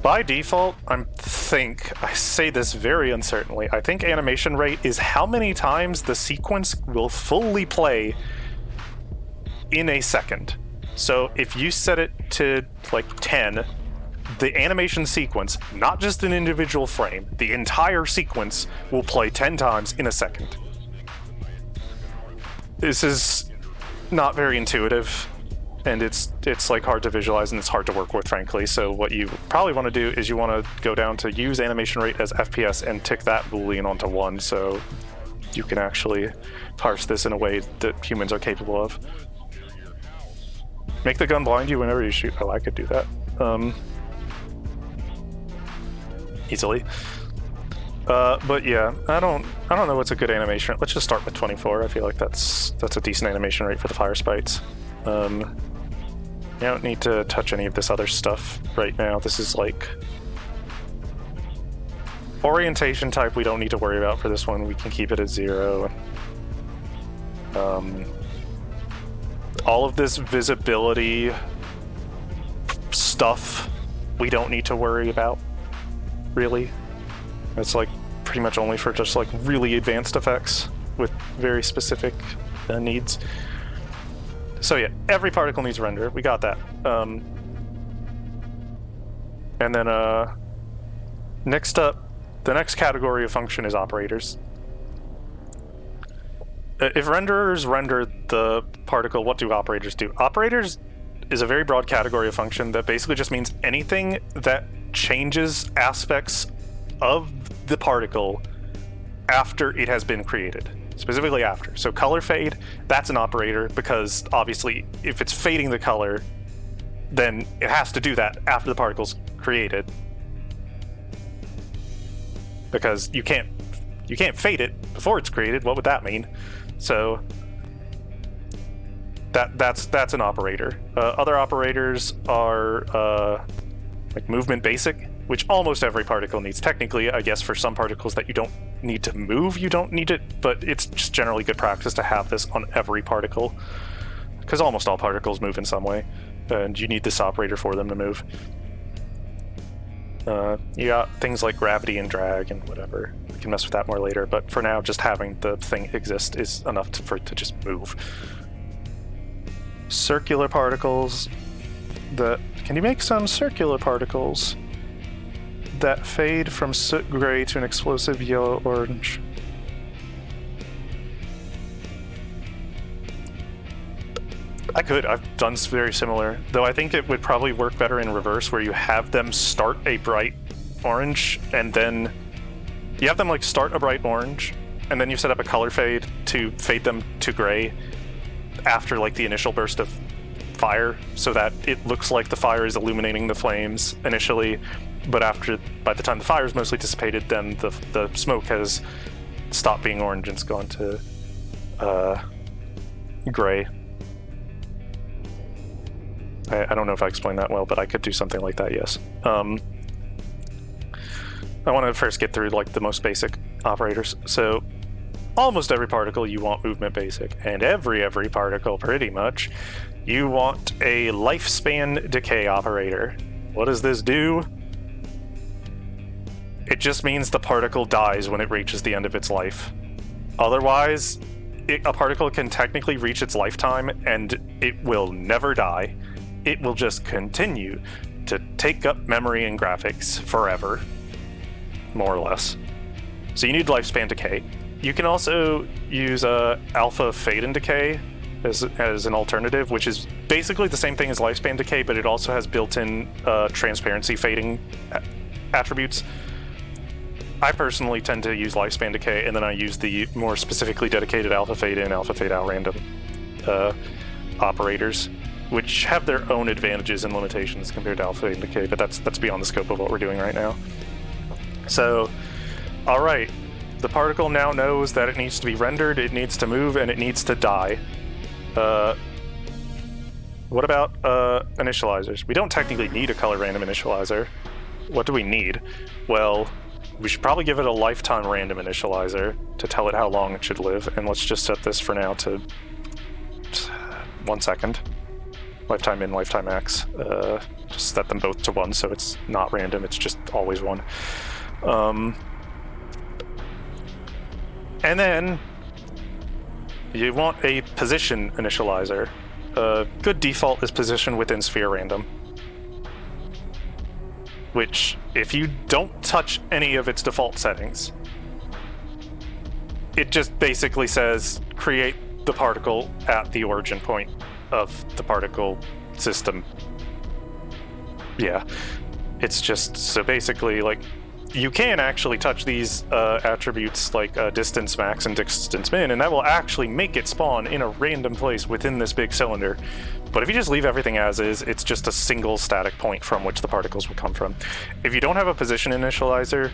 Speaker 2: By default, I say this very uncertainly, I think animation rate is how many times the sequence will fully play in a second. So if you set it to like 10, the animation sequence, not just an individual frame, the entire sequence will play 10 times in a second. This is not very intuitive, and it's like hard to visualize and it's hard to work with, frankly. So what you probably want to do is you want to go down to use animation rate as FPS and tick that boolean onto 1, so you can actually parse this in a way that humans are capable of. Make the gun blind you whenever you shoot. Oh, I could do that. Easily. But yeah, I don't know what's a good animation rate. Let's just start with 24. I feel like that's a decent animation rate for the fire spites. You don't need to touch any of this other stuff right now. This is like orientation type. We don't need to worry about for this one. We can keep it at 0. All of this visibility stuff we don't need to worry about, really. It's like pretty much only for just like really advanced effects with very specific needs. So yeah, every particle needs render. We got that. And then next up, the next category of function is operators. If renderers render the particle, what do operators do? Operators is a very broad category of function that basically just means anything that changes aspects of the particle after it has been created. Specifically after. So color fade, that's an operator, because obviously if it's fading the color, then it has to do that after the particle's created. Because you can't fade it before it's created. What would that mean? So that's an operator. Other operators are like movement basic, which almost every particle needs. Technically, I guess for some particles that you don't need to move, you don't need it, but it's just generally good practice to have this on every particle, because almost all particles move in some way, and you need this operator for them to move. You got things like gravity and drag and whatever. We can mess with that more later, but for now, just having the thing exist is enough for it to just move. Circular particles. Can you make some circular particles that fade from soot gray to an explosive yellow-orange? I could. I've done very similar, though I think it would probably work better in reverse, where you have them start a bright orange, and then you have them like start a bright orange, and then you set up a color fade to fade them to gray after like the initial burst of fire, so that it looks like the fire is illuminating the flames initially, but by the time the fire is mostly dissipated, then the smoke has stopped being orange and it's gone to gray. I don't know if I explained that well, but I could do something like that, yes. I want to first get through like the most basic operators. So almost every particle you want movement basic, and every particle pretty much you want a lifespan decay operator. What does this do? It just means the particle dies when it reaches the end of its life. Otherwise, a particle can technically reach its lifetime and it will never die. It will just continue to take up memory and graphics forever, more or less. So you need lifespan decay. You can also use alpha fade and decay as an alternative, which is basically the same thing as lifespan decay, but it also has built-in transparency fading attributes. I personally tend to use lifespan decay, and then I use the more specifically dedicated alpha fade in, alpha fade out random operators, which have their own advantages and limitations compared to alpha fade and decay, but that's beyond the scope of what we're doing right now. So, all right, the particle now knows that it needs to be rendered, it needs to move, and it needs to die. What about initializers? We don't technically need a color random initializer. what do we need? Well, we should probably give it a lifetime random initializer to tell it how long it should live, and let's just set this for now to 1 second. Lifetime in, lifetime max. Just set them both to 1 so it's not random, it's just always 1. And then you want a position initializer. Good default is position within sphere random, which, if you don't touch any of its default settings, it just basically says create the particle at the origin point of the particle system. Yeah, it's just, so basically, like, you can actually touch these attributes like distance max and distance min, and that will actually make it spawn in a random place within this big cylinder. But if you just leave everything as is, it's just a single static point from which the particles will come from. If you don't have a position initializer,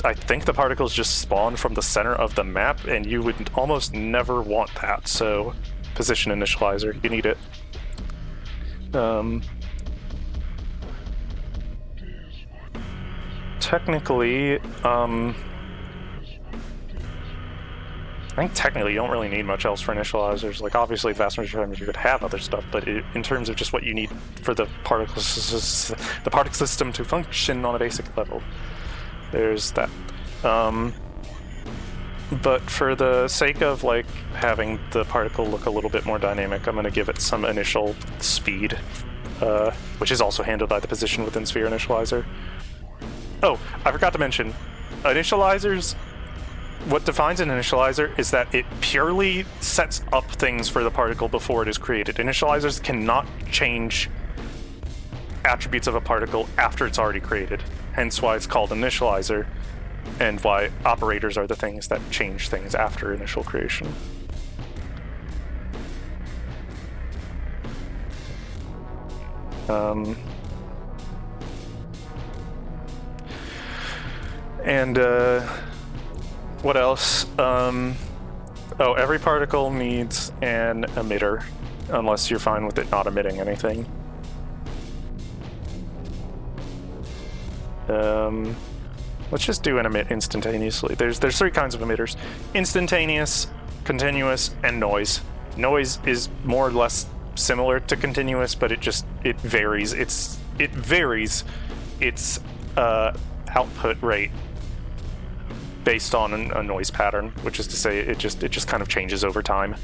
Speaker 2: I think the particles just spawn from the center of the map, and you would almost never want that. So, position initializer, you need it. Technically, I think technically you don't really need much else for initializers. Like, obviously, the vast majority of times you could have other stuff, but in terms of just what you need for the particle system to function on a basic level, there's that. But for the sake of, like, having the particle look a little bit more dynamic, I'm going to give it some initial speed, which is also handled by the position within sphere initializer. Oh, I forgot to mention, initializers, what defines an initializer is that it purely sets up things for the particle before it is created. Initializers cannot change attributes of a particle after it's already created, hence why it's called initializer, and why operators are the things that change things after initial creation. What else? Oh, every particle needs an emitter, unless you're fine with it not emitting anything. Let's just do an emit instantaneously. There's 3 kinds of emitters: instantaneous, continuous, and noise. Noise is more or less similar to continuous, but it varies. It varies its output rate based on a noise pattern, which is to say it just kind of changes over time.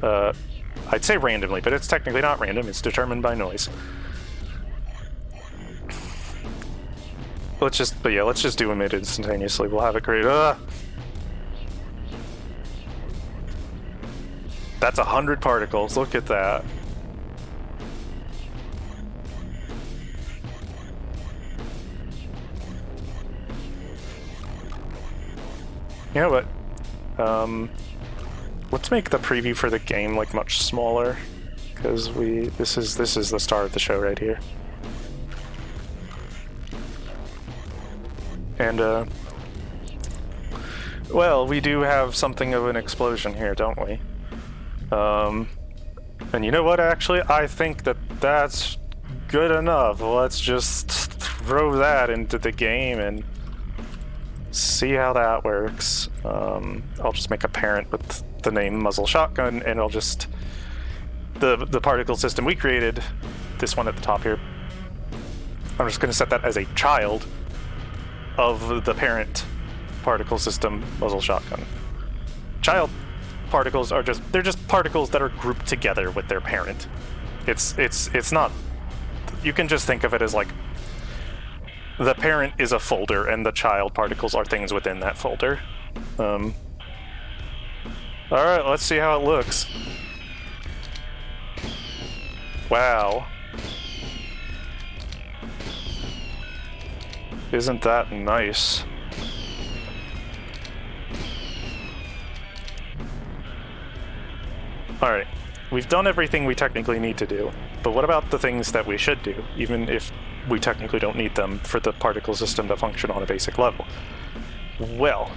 Speaker 2: I'd say randomly, but it's technically not random. It's determined by noise. Let's just do emit instantaneously. We'll have it create. That's 100 particles. Look at that. You know what? Let's make the preview for the game like much smaller, because this is the star of the show right here. And well, we do have something of an explosion here, don't we? And you know what? Actually, I think that's good enough. Let's just throw that into the game and see how that works. I'll just make a parent with the name muzzle shotgun, and I'll just the particle system we created, this one at the top here, I'm just going to set that as a child of the parent particle system muzzle shotgun. Child particles are just particles that are grouped together with their parent. It's not, you can just think of it as like the parent is a folder and the child particles are things within that folder. Alright, let's see how it looks. Wow. Isn't that nice? Alright, we've done everything we technically need to do, but what about the things that we should do, even if we technically don't need them for the particle system to function on a basic level? Well,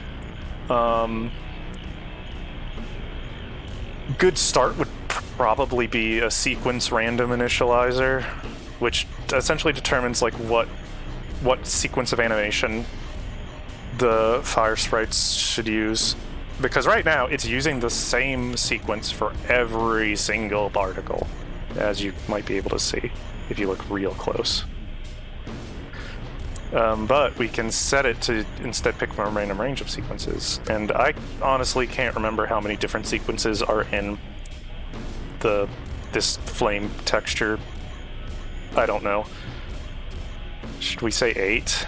Speaker 2: good start would probably be a sequence random initializer, which essentially determines like what what sequence of animation the fire sprites should use, because right now it's using the same sequence for every single particle, as you might be able to see if you look real close. But we can set it to instead pick from a random range of sequences, and I honestly can't remember how many different sequences are in this flame texture. I don't know. Should we say 8?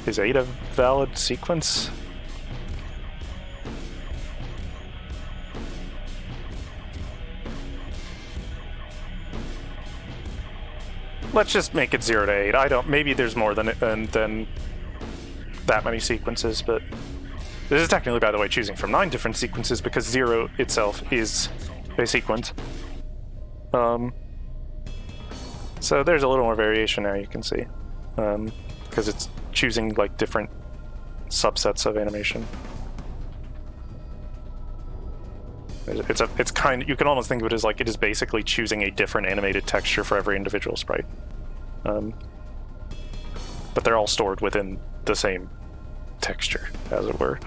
Speaker 2: Is 8 a valid sequence? Let's just make it 0 to 8. I don't. Maybe there's more than that many sequences, but this is technically, by the way, choosing from 9 different sequences because 0 itself is a sequence. So there's a little more variation now, you can see, because it's choosing like different subsets of animation. It's kind of, you can almost think of it as like it is basically choosing a different animated texture for every individual sprite. But they're all stored within the same texture, as it were.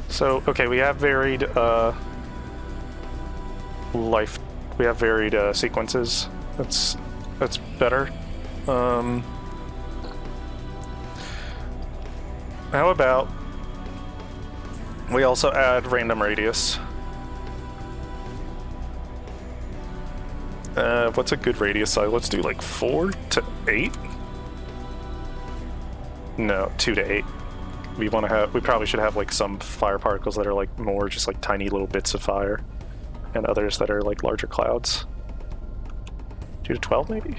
Speaker 2: So, okay, we have varied we have varied sequences. That's better. How about we also add random radius? What's a good radius size? Let's do like 4 to 8? No, 2 to 8. We probably should have like some fire particles that are like more just like tiny little bits of fire, and others that are like larger clouds. 2 to 12 maybe?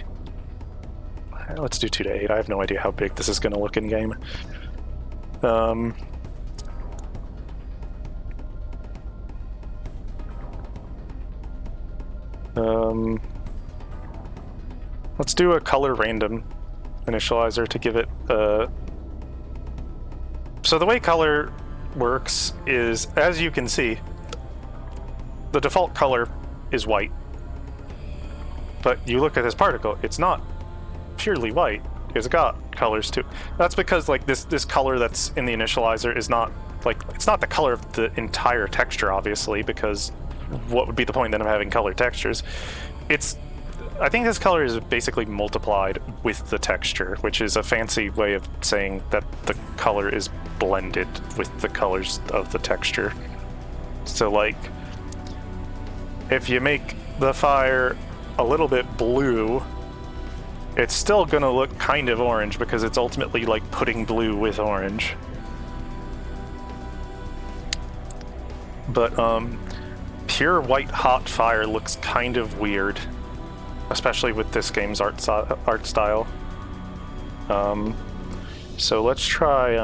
Speaker 2: Let's do 2 to 8. I have no idea how big this is going to look in game. Let's do a color random initializer to give it so the way color works is, as you can see, the default color is white. But you look at this particle, it's not purely white. It's got colors too. That's because like this color that's in the initializer is not like, it's not the color of the entire texture, obviously, because what would be the point then of having color textures? I think this color is basically multiplied with the texture, which is a fancy way of saying that the color is blended with the colors of the texture. So like, if you make the fire a little bit blue, it's still gonna look kind of orange because it's ultimately like putting blue with orange. But pure white hot fire looks kind of weird, especially with this game's art style. So let's try,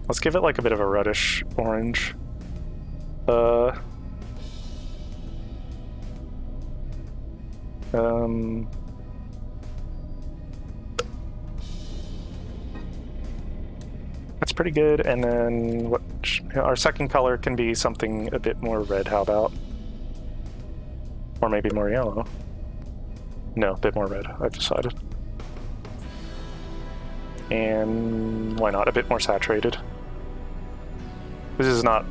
Speaker 2: let's give it like a bit of a reddish orange. That's pretty good, and then our second color can be something a bit more red, how about? Or maybe more yellow. No, a bit more red, I've decided. And why not a bit more saturated? This is not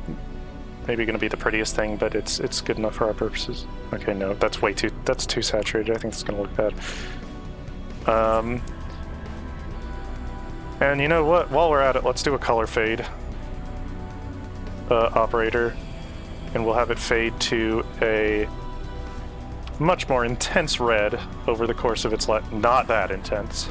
Speaker 2: maybe going to be the prettiest thing, but it's good enough for our purposes. Okay, no, that's too saturated. I think it's going to look bad. And you know what? While we're at it, let's do a color fade operator, and we'll have it fade to a much more intense red over the course of its life. Not that intense.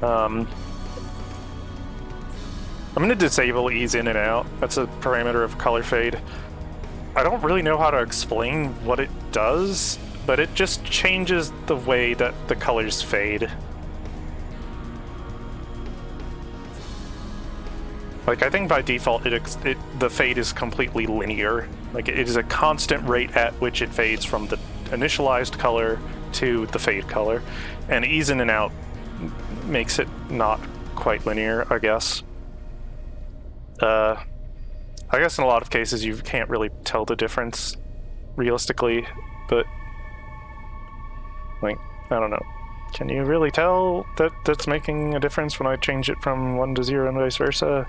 Speaker 2: I'm going to disable ease in and out. That's a parameter of color fade. I don't really know how to explain what it does, but it just changes the way that the colors fade. Like, I think by default, the fade is completely linear. Like, it is a constant rate at which it fades from the initialized color to the fade color. And ease in and out makes it not quite linear, I guess. I guess in a lot of cases you can't really tell the difference realistically, but like, I don't know. Can you really tell that that's making a difference when I change it from 1 to 0 and vice versa?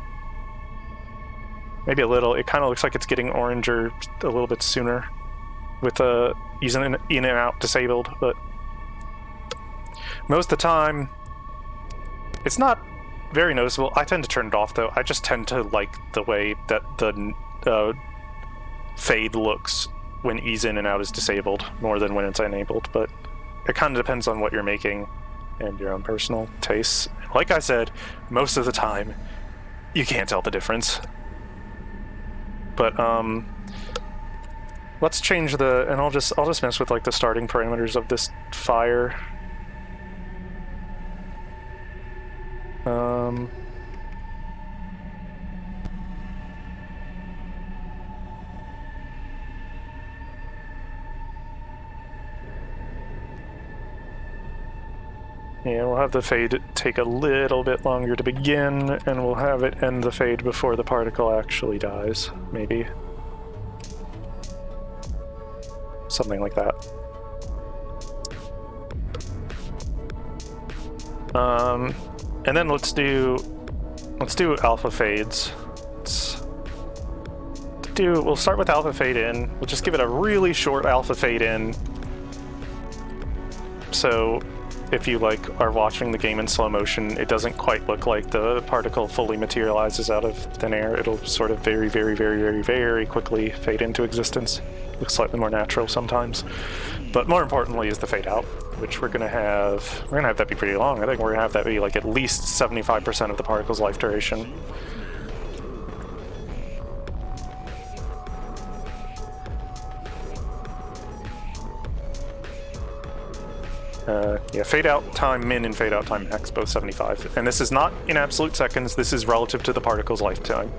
Speaker 2: Maybe a little. It kind of looks like it's getting oranger a little bit sooner with using in and out disabled, but most of the time it's not very noticeable. I tend to turn it off though. I just tend to like the way that the fade looks when ease in and out is disabled more than when it's enabled, but it kind of depends on what you're making and your own personal tastes. Like I said, most of the time you can't tell the difference. But let's change and I'll just mess with like the starting parameters of this fire. Yeah, we'll have the fade take a little bit longer to begin, and we'll have it end the fade before the particle actually dies, maybe. Something like that. And then let's do alpha fades. We'll start with alpha fade in. We'll just give it a really short alpha fade in. So if you like are watching the game in slow motion, it doesn't quite look like the particle fully materializes out of thin air. It'll sort of very, very, very, very, very quickly fade into existence. Looks slightly more natural sometimes. But more importantly is the fade out, which we're gonna have that be pretty long. I think we're gonna have that be like at least 75% of the particle's life duration. Yeah, fade out time min and fade out time max, both 75. And this is not in absolute seconds, this is relative to the particle's lifetime.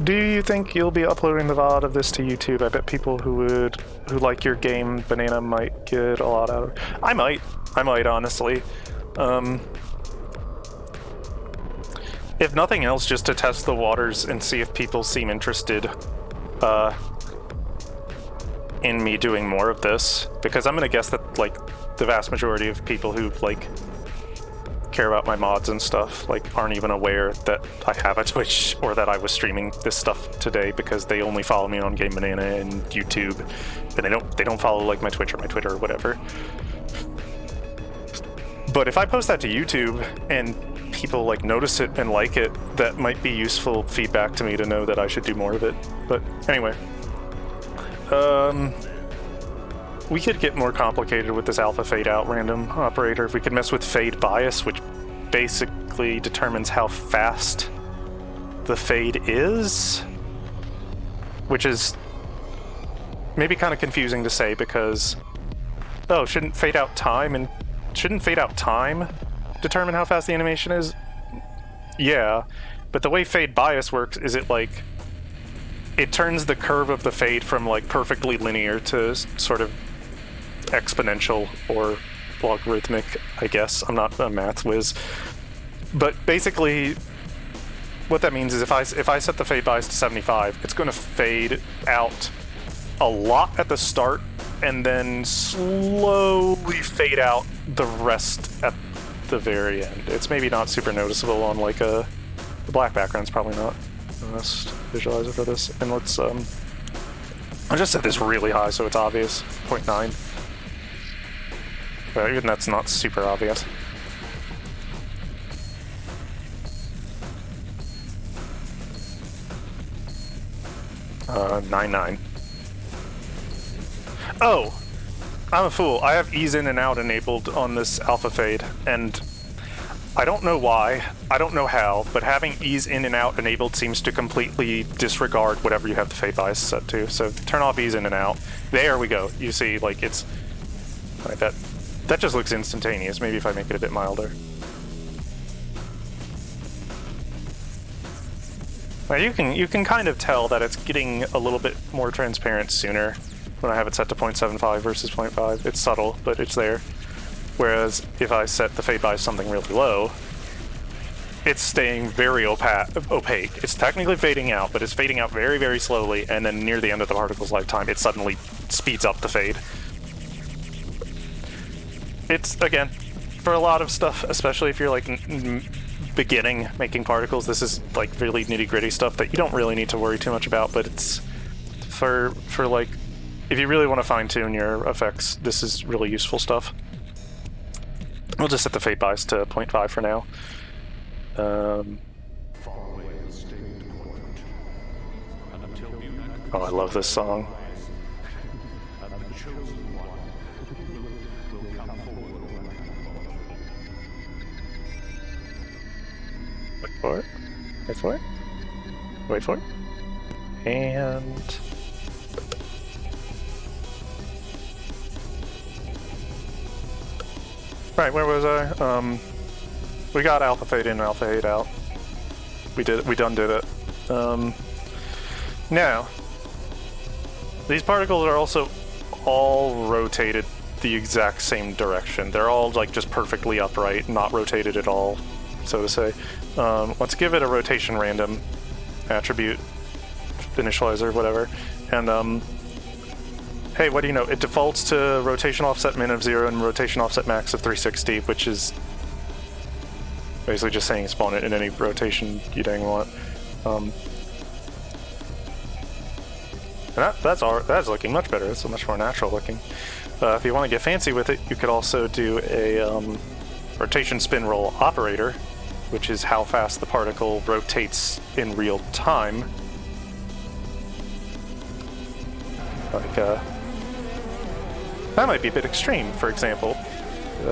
Speaker 2: Do you think you'll be uploading the VOD of this to YouTube? I bet people who like your game, Banana, might get a lot out of it. I might honestly. If nothing else, just to test the waters and see if people seem interested in me doing more of this, because I'm gonna guess that like the vast majority of people who like care about my mods and stuff like aren't even aware that I have a Twitch or that I was streaming this stuff today, because they only follow me on Game Banana and YouTube, and they don't follow like my Twitch or my Twitter or whatever. But if I post that to YouTube and people like notice it and like it, that might be useful feedback to me to know that I should do more of it. But anyway, we could get more complicated with this alpha fade out random operator if we could mess with fade bias, which basically determines how fast the fade is, which is maybe kind of confusing to say because shouldn't fade out time determine how fast the animation is? Yeah, but the way fade bias works is it turns the curve of the fade from like perfectly linear to sort of exponential or logarithmic, I guess. I'm not a math whiz. But basically what that means is if I set the fade bias to 75, it's going to fade out a lot at the start and then slowly fade out the rest at the very end. It's maybe not super noticeable on like the black background's probably not the best visualizer for this. And let's I'll just set this really high so it's obvious, 0.9. But even that's not super obvious. Uh, 9.9. Oh! I'm a fool. I have ease in and out enabled on this alpha fade, and I don't know why, I don't know how, but having ease in and out enabled seems to completely disregard whatever you have the fade bias set to. So turn off ease in and out. There we go. You see, like it's like that. That just looks instantaneous. Maybe if I make it a bit milder. Now you can kind of tell that it's getting a little bit more transparent sooner when I have it set to 0.75 versus 0.5. It's subtle, but it's there. Whereas if I set the fade by something really low, it's staying very opaque. It's technically fading out, but it's fading out very, very slowly, and then near the end of the particle's lifetime, it suddenly speeds up the fade. It's, again, for a lot of stuff, especially if you're like beginning making particles, this is like really nitty-gritty stuff that you don't really need to worry too much about, but it's for like, if you really want to fine-tune your effects, this is really useful stuff. We'll just set the fade bias to 0.5 for now. Oh, I love this song. Wait for it. Wait for it. Wait for it. And... Right, where was I? We got alpha fade in and alpha fade out. We done did it. Now, these particles are also all rotated the exact same direction. They're all like just perfectly upright, not rotated at all, so to say. Let's give it a rotation random attribute, initializer, whatever. And hey, what do you know? It defaults to rotation offset min of 0 and rotation offset max of 360, which is basically just saying spawn it in any rotation you dang want. And that's looking much better. It's much more natural looking. If you want to get fancy with it, you could also do a rotation spin roll operator, which is how fast the particle rotates in real time. Like, that might be a bit extreme, for example.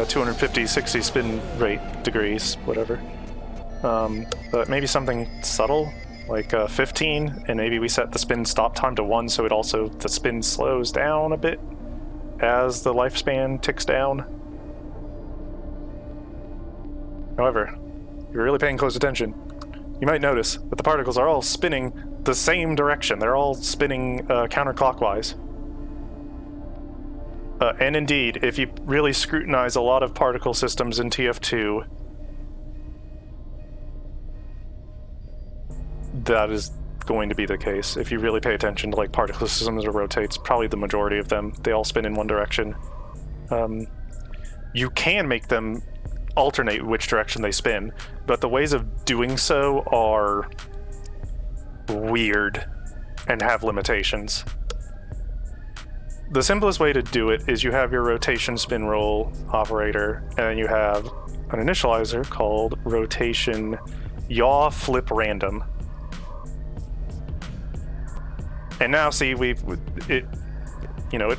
Speaker 2: 250, 60 spin rate degrees, whatever. But maybe something subtle, like 15, and maybe we set the spin stop time to 1, so the spin slows down a bit as the lifespan ticks down. However, if you're really paying close attention, you might notice that the particles are all spinning the same direction. They're all spinning counterclockwise. And indeed, if you really scrutinize a lot of particle systems in TF2, that is going to be the case. If you really pay attention to like particle systems or rotates, probably the majority of them, they all spin in one direction. You can make them alternate which direction they spin, but the ways of doing so are weird and have limitations. The simplest way to do it is you have your rotation spin roll operator, and then you have an initializer called rotation yaw flip random. And now see, it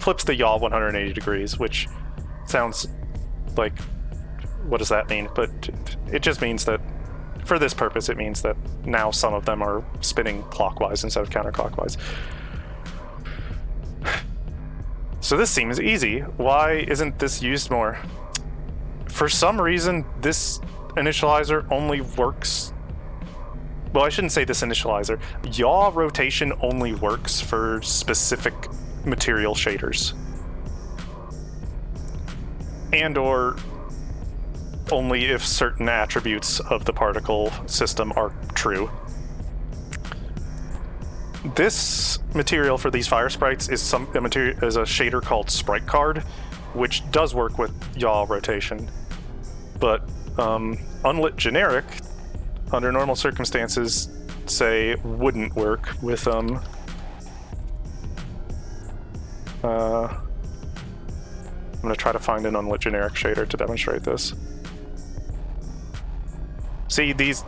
Speaker 2: flips the yaw 180 degrees, which sounds like, what does that mean? But it just means that for this purpose, it means that now some of them are spinning clockwise instead of counterclockwise. So this seems easy. Why isn't this used more? For some reason, this initializer only works... Well, I shouldn't say this initializer. Yaw rotation only works for specific material shaders. And/or only if certain attributes of the particle system are true. This material for these fire sprites is a shader called Sprite Card, which does work with yaw rotation. But unlit generic, under normal circumstances, say wouldn't work with I'm gonna try to find an unlit generic shader to demonstrate this. See, these,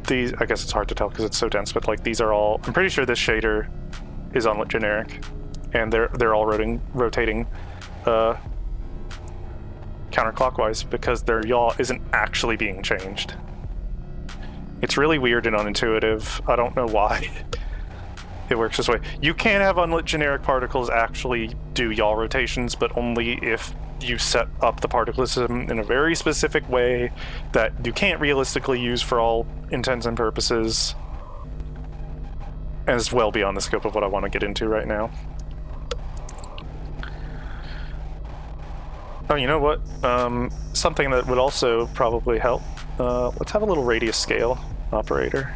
Speaker 2: I guess it's hard to tell because it's so dense, but like these are all, I'm pretty sure this shader is unlit generic, and they're all rotating counterclockwise because their yaw isn't actually being changed. It's really weird and unintuitive. I don't know why it works this way. You can have unlit generic particles actually do yaw rotations, but only if you set up the particle system in a very specific way that you can't realistically use for all intents and purposes, and it's well beyond the scope of what I want to get into right now. Oh, you know what? Something that would also probably help. Let's have a little radius scale operator.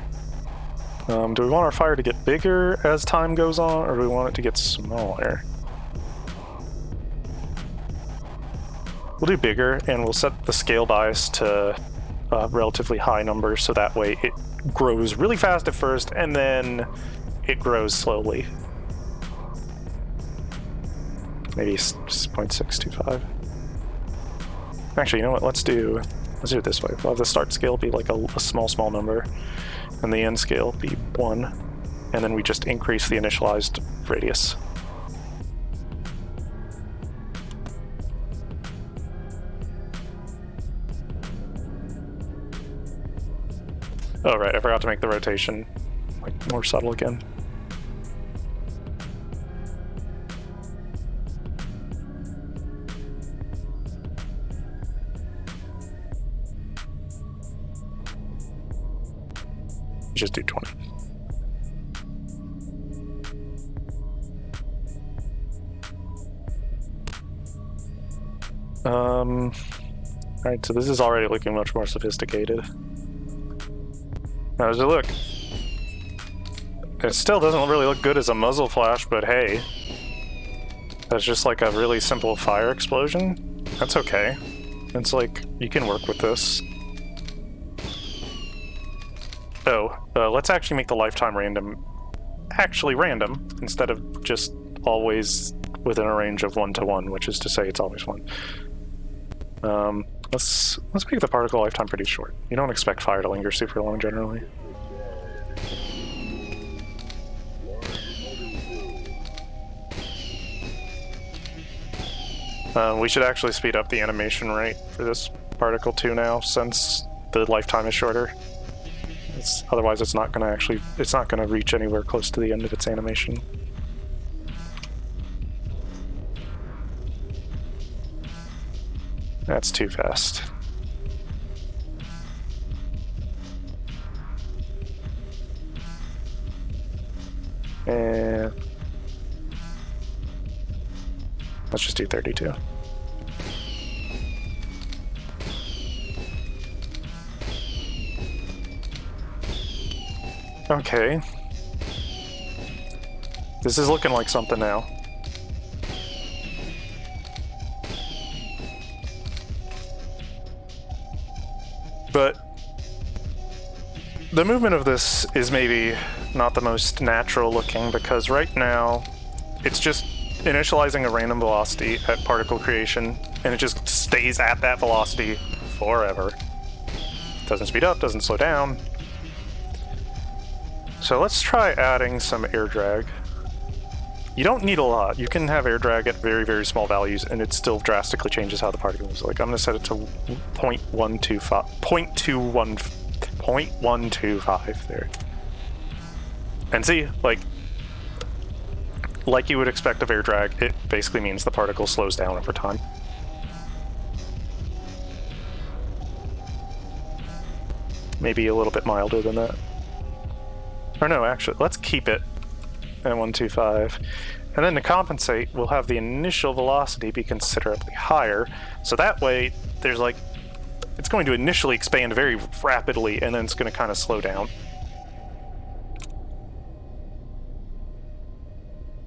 Speaker 2: Do we want our fire to get bigger as time goes on, or do we want it to get smaller? We'll do bigger, and we'll set the scale bias to a relatively high number, so that way it grows really fast at first, and then it grows slowly. Maybe 0.625. Actually, you know what? Let's do it this way. We'll have the start scale be like a small number, and the end scale be 1, and then we just increase the initialized radius. Oh right, I forgot to make the rotation like more subtle again. Just do 20. Alright, so this is already looking much more sophisticated. How does it look? It still doesn't really look good as a muzzle flash, but hey. That's just like a really simple fire explosion. That's okay. It's like, you can work with this. Oh, let's actually make the lifetime random actually random, instead of just always within a range of 1 to 1, which is to say it's always 1. Let's make the particle lifetime pretty short. You don't expect fire to linger super long generally. We should actually speed up the animation rate for this particle too now, since the lifetime is shorter. Otherwise it's not gonna reach anywhere close to the end of its animation. That's too fast. And let's just do 32. Okay. This is looking like something now. But the movement of this is maybe not the most natural looking, because right now it's just initializing a random velocity at particle creation, and it just stays at that velocity forever. Doesn't speed up, doesn't slow down. So let's try adding some air drag. You don't need a lot. You can have air drag at very, very small values, and it still drastically changes how the particle moves. Like, I'm going to set it to 0.125 there. And see, like you would expect of air drag, it basically means the particle slows down over time. Maybe a little bit milder than that. Or no, actually, let's keep it at 125. And then to compensate, we'll have the initial velocity be considerably higher. So that way, there's like, it's going to initially expand very rapidly, and then it's going to kind of slow down.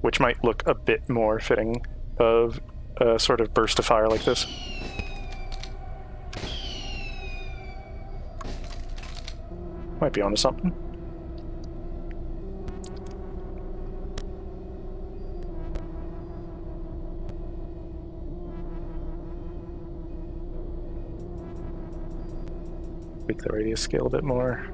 Speaker 2: Which might look a bit more fitting of a sort of burst of fire like this. Might be onto something. Tweak the radius scale a bit more.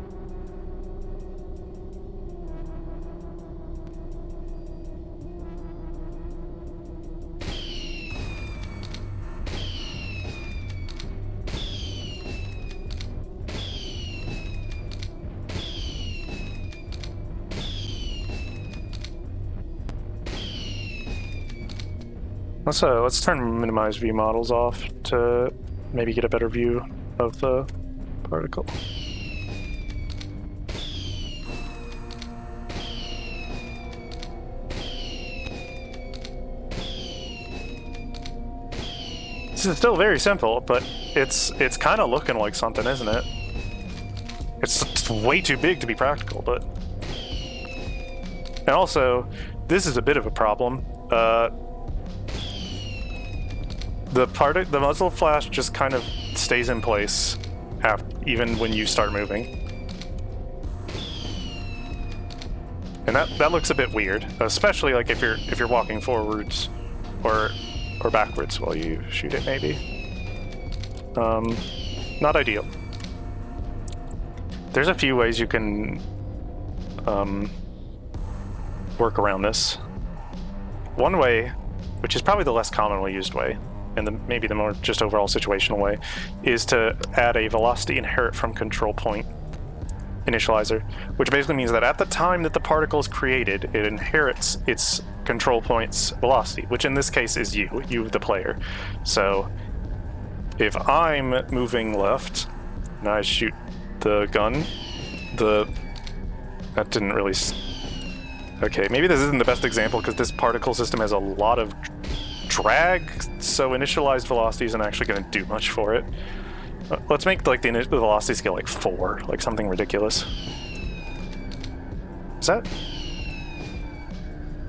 Speaker 2: Let's turn minimize view models off to maybe get a better view of the particle. This is still very simple, but it's kind of looking like something, isn't it? It's way too big to be practical, but... And also, this is a bit of a problem. The muzzle flash just kind of stays in place even when you start moving. And that looks a bit weird, especially like if you're walking forwards or backwards while you shoot it, maybe. Not ideal. There's a few ways you can work around this. One way, which is probably the less commonly used way, and maybe the more just overall situational way, is to add a velocity inherit from control point initializer, which basically means that at the time that the particle is created, it inherits its control point's velocity, which in this case is you the player. So if I'm moving left and I shoot the gun, that didn't really... Okay, maybe this isn't the best example because this particle system has a lot of drag, so initialized velocity isn't actually going to do much for it. Let's make like the velocity scale like 4, like something ridiculous. Is that...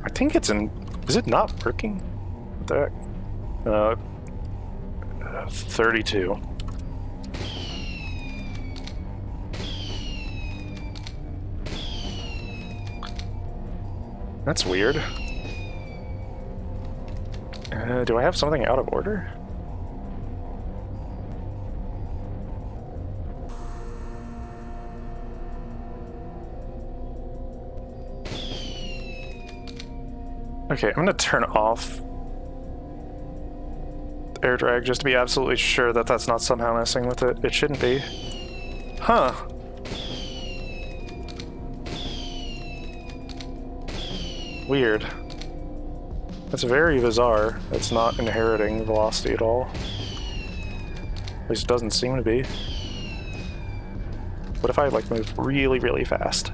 Speaker 2: I think it's in... Is it not working? What the heck? 32. That's weird. Do I have something out of order? Okay, I'm gonna turn off air drag just to be absolutely sure that that's not somehow messing with it. It shouldn't be. Huh. Weird. That's very bizarre. It's not inheriting velocity at all. At least it doesn't seem to be. What if I like move really, really fast?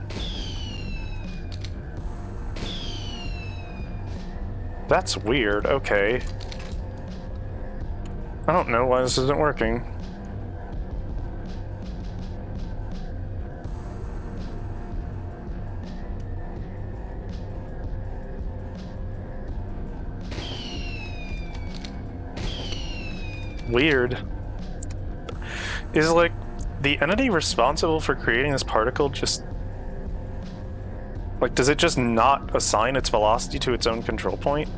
Speaker 2: That's weird. Okay. I don't know why this isn't working. Weird. Is like the entity responsible for creating this particle just like, does it just not assign its velocity to its own control point?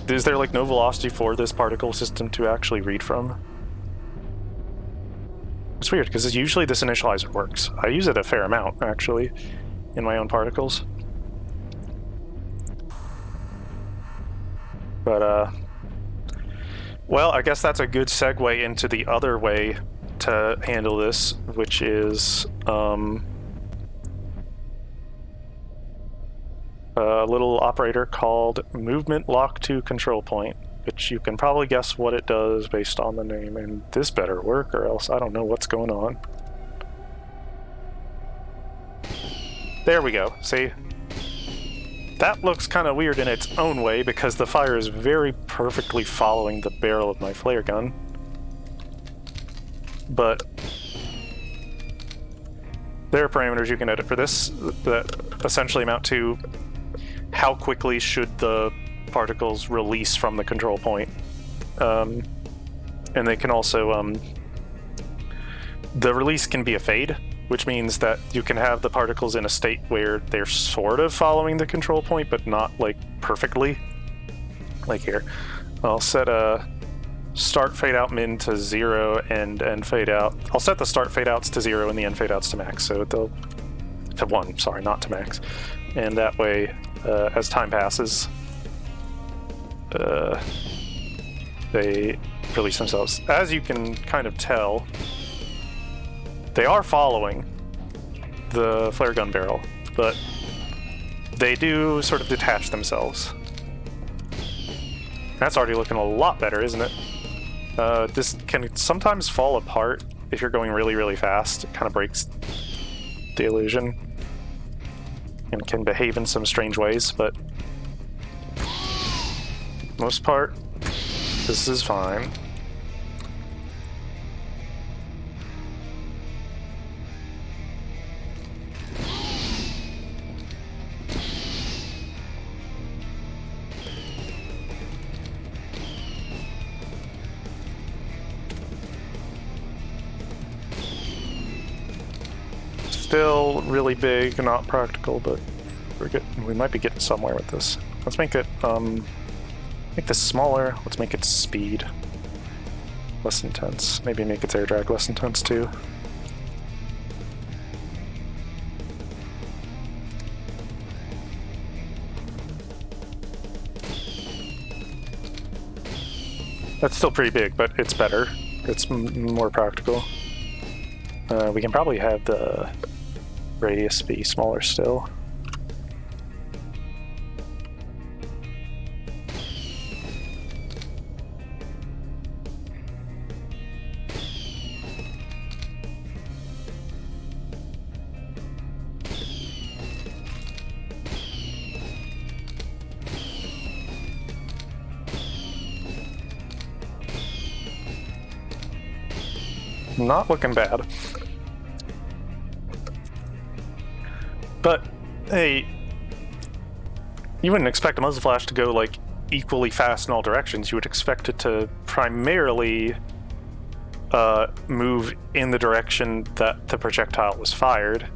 Speaker 2: Is there like no velocity for this particle system to actually read from? It's weird because usually this initializer works. I use it a fair amount actually in my own particles. But well, I guess that's a good segue into the other way to handle this, which is a little operator called movement lock to control point, which you can probably guess what it does based on the name, and this better work or else I don't know what's going on. There we go, see? That looks kind of weird in its own way because the fire is very perfectly following the barrel of my flare gun. But there are parameters you can edit for this that essentially amount to how quickly should the particles release from the control point. And they can also... the release can be a fade, which means that you can have the particles in a state where they're sort of following the control point, but not like perfectly. Like here. I'll set a start fade out min to 0 and end fade out. I'll set the start fade outs to 0 and the end fade outs to max, so they'll... to 1, sorry, not to max. And that way, as time passes, they release themselves. As you can kind of tell, they are following the flare gun barrel, but they do sort of detach themselves. That's already looking a lot better, isn't it? This can sometimes fall apart if you're going really, really fast. It kind of breaks the illusion and can behave in some strange ways, but most part, this is fine. Still really big and not practical, but we might be getting somewhere with this. Let's make it, make this smaller. Let's make its speed less intense. Maybe make its air drag less intense too. That's still pretty big, but it's better. It's more practical. We can probably have the radius be smaller still. Not looking bad. But, hey, you wouldn't expect a muzzle flash to go, like, equally fast in all directions. You would expect it to primarily move in the direction that the projectile was fired.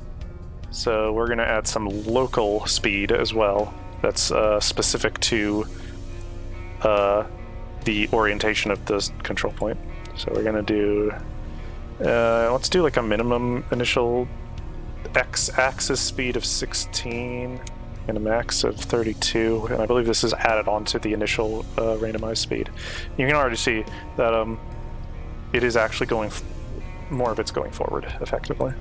Speaker 2: So we're going to add some local speed as well that's specific to the orientation of the control point. So we're going to do... let's do like a minimum initial x-axis speed of 16 and a max of 32, and I believe this is added onto the initial randomized speed. You can already see that it is actually going, more of it's going forward effectively.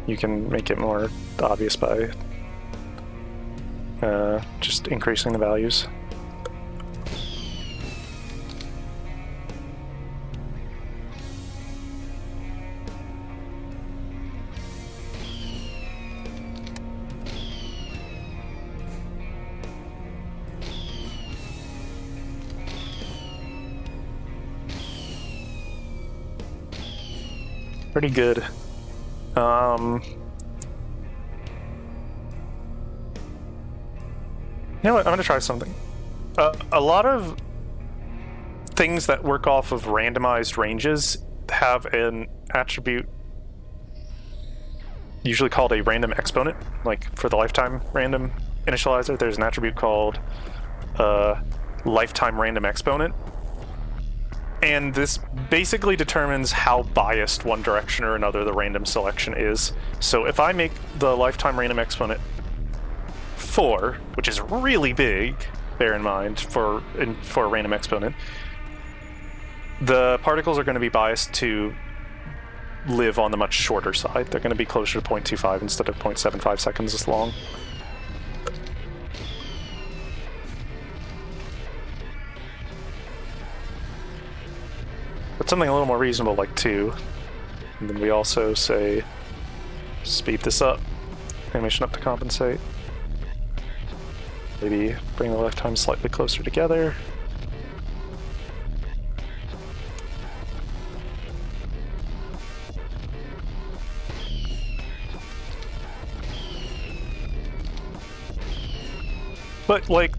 Speaker 2: You can make it more obvious by just increasing the values. Pretty good. You know what? I'm gonna try something. A lot of things that work off of randomized ranges have an attribute usually called a random exponent. Like for the lifetime random initializer, there's an attribute called lifetime random exponent. And this basically determines how biased one direction or another the random selection is. So if I make the lifetime random exponent 4, which is really big, bear in mind, for a random exponent, the particles are going to be biased to live on the much shorter side. They're going to be closer to 0.25 instead of 0.75 seconds as long. But something a little more reasonable like 2. And then we also say speed this up, animation up to compensate. Maybe bring the lifetime slightly closer together. But like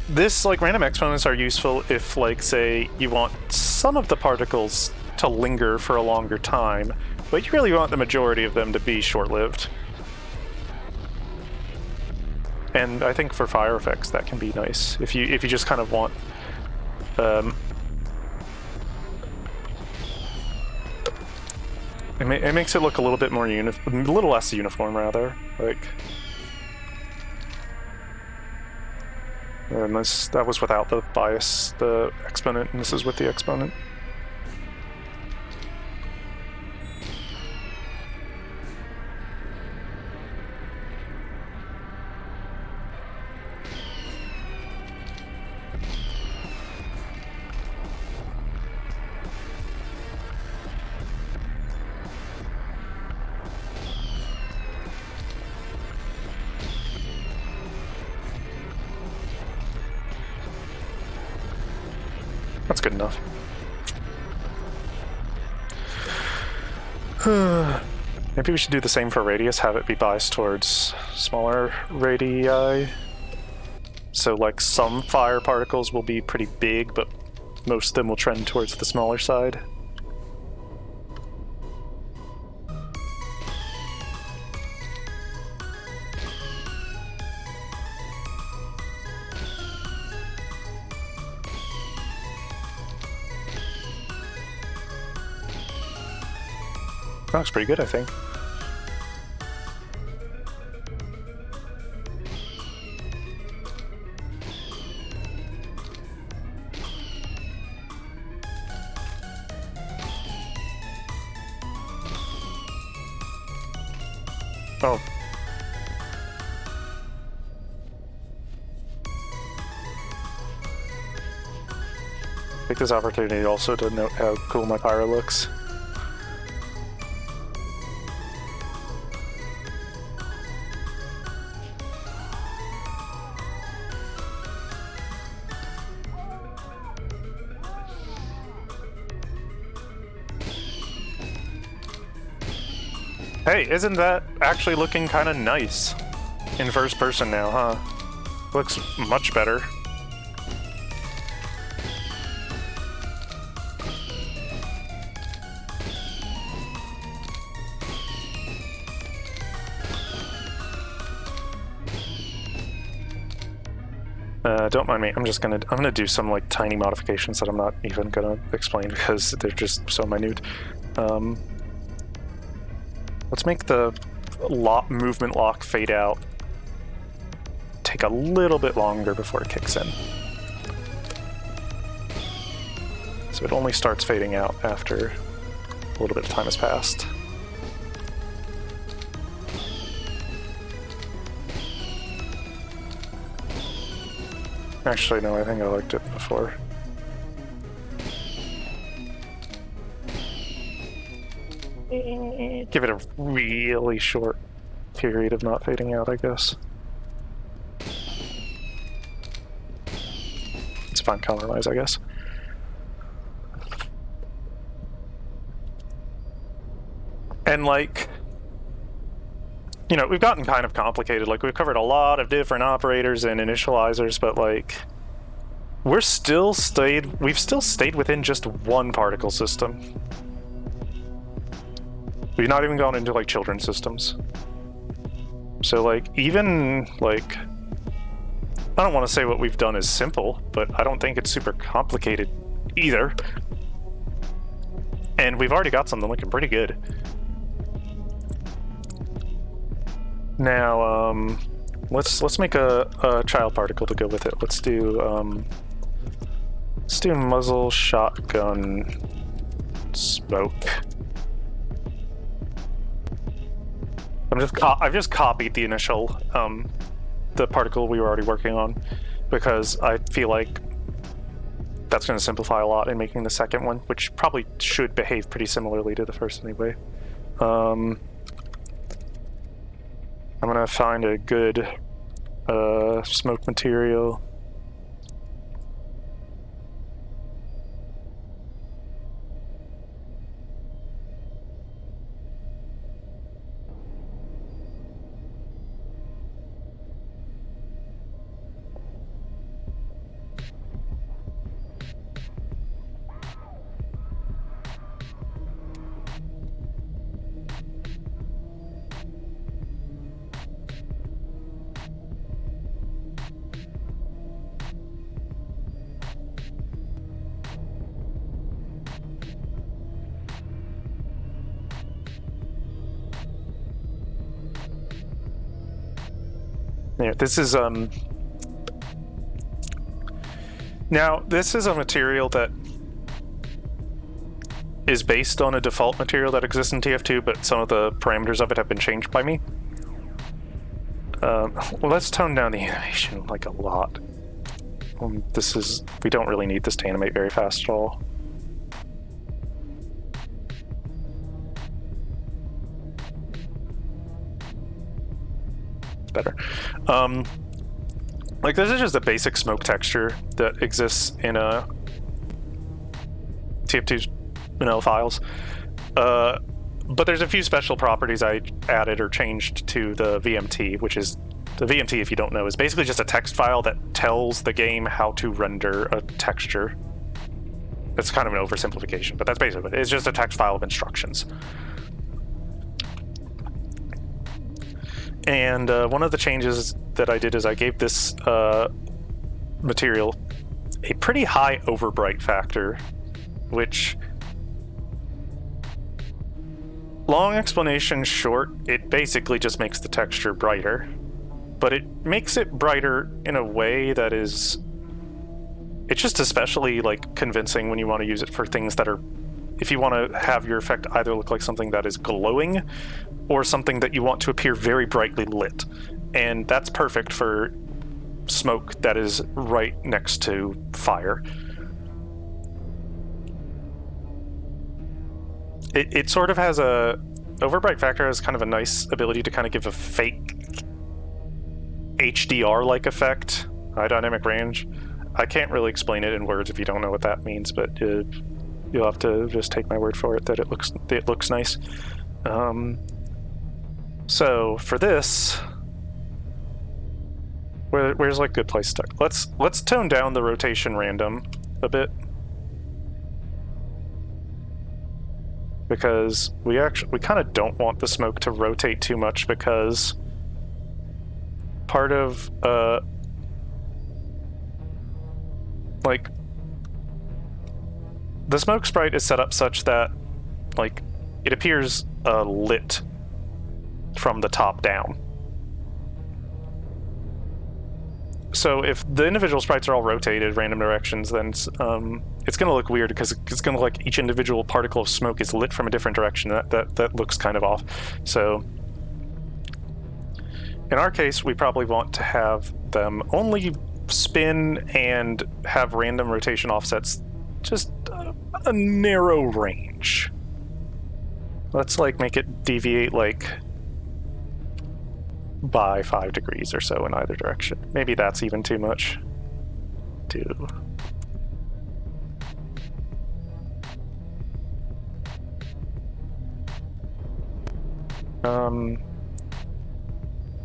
Speaker 2: this, like, random exponents are useful if, like, say, you want some of the particles to linger for a longer time, but you really want the majority of them to be short-lived. And I think for fire effects that can be nice. If you just kind of want it makes it look a little bit more a little less uniform rather. Like, and that was without the bias, the exponent, and this is with the exponent. That's good enough. Maybe we should do the same for radius, have it be biased towards smaller radii. So like some fire particles will be pretty big, but most of them will trend towards the smaller side. That looks pretty good, I think. Oh. Take this opportunity also to note how cool my pyro looks. Hey, isn't that actually looking kind of nice in first person now, huh? Looks much better. Don't mind me. I'm gonna do some like tiny modifications that I'm not even gonna explain because they're just so minute. Let's make the movement lock fade out take a little bit longer before it kicks in. So it only starts fading out after a little bit of time has passed. Actually, no, I think I liked it before. Give it a really short period of not fading out, I guess. It's a fine compromise, I guess. And like, you know, we've gotten kind of complicated. Like, we've covered a lot of different operators and initializers, but like, we've still stayed within just one particle system. We've not even gone into like children's systems. So like, even like, I don't want to say what we've done is simple, but I don't think it's super complicated either. And we've already got something looking pretty good. Now, let's make a child particle to go with it. Let's do muzzle shotgun smoke. I've just copied the initial the particle we were already working on because I feel like that's going to simplify a lot in making the second one, which probably should behave pretty similarly to the first anyway. I'm gonna find a good smoke material. Yeah, this is now this is a material that is based on a default material that exists in TF2, but some of the parameters of it have been changed by me. Well, let's tone down the animation like a lot. We don't really need this to animate very fast at all. Better. Like, this is just a basic smoke texture that exists in a TF2's vanilla files. But there's a few special properties I added or changed to the VMT, which is the VMT, if you don't know, is basically just a text file that tells the game how to render a texture. It's kind of an oversimplification, but that's basically it. It's just a text file of instructions. And one of the changes that I did is I gave this material a pretty high overbright factor, which, long explanation short, it basically just makes the texture brighter. But it makes it brighter in a way that is... It's just especially like convincing when you want to use it for things that are... If you want to have your effect either look like something that is glowing or something that you want to appear very brightly lit. And that's perfect for smoke that is right next to fire. It sort of has a... Overbright factor has kind of a nice ability to kind of give a fake HDR-like effect, high dynamic range. I can't really explain it in words if you don't know what that means, but you'll have to just take my word for it that it looks nice. So for this, where's like a good place to start? Let's tone down the rotation random a bit, because we kind of don't want the smoke to rotate too much, because part of like the smoke sprite is set up such that like it appears lit from the top down. So if the individual sprites are all rotated random directions, then it's going to look weird, because it's going to look like each individual particle of smoke is lit from a different direction. That looks kind of off. So in our case, we probably want to have them only spin and have random rotation offsets, just a narrow range. Let's like make it deviate like by 5 degrees or so in either direction. Maybe that's even too much. You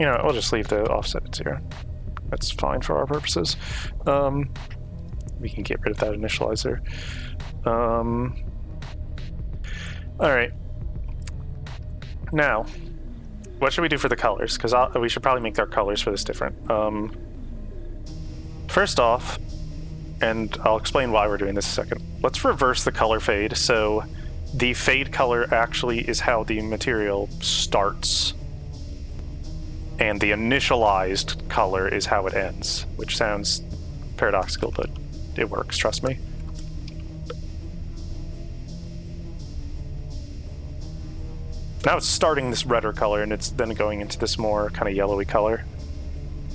Speaker 2: know, we'll just leave the offset at 0. That's fine for our purposes. We can get rid of that initializer. All right. Now, what should we do for the colors? Because we should probably make our colors for this different. First off, and I'll explain why we're doing this in a second, let's reverse the color fade. So the fade color actually is how the material starts, and the initialized color is how it ends, which sounds paradoxical, but it works, trust me. Now it's starting this redder color, and it's then going into this more kind of yellowy color.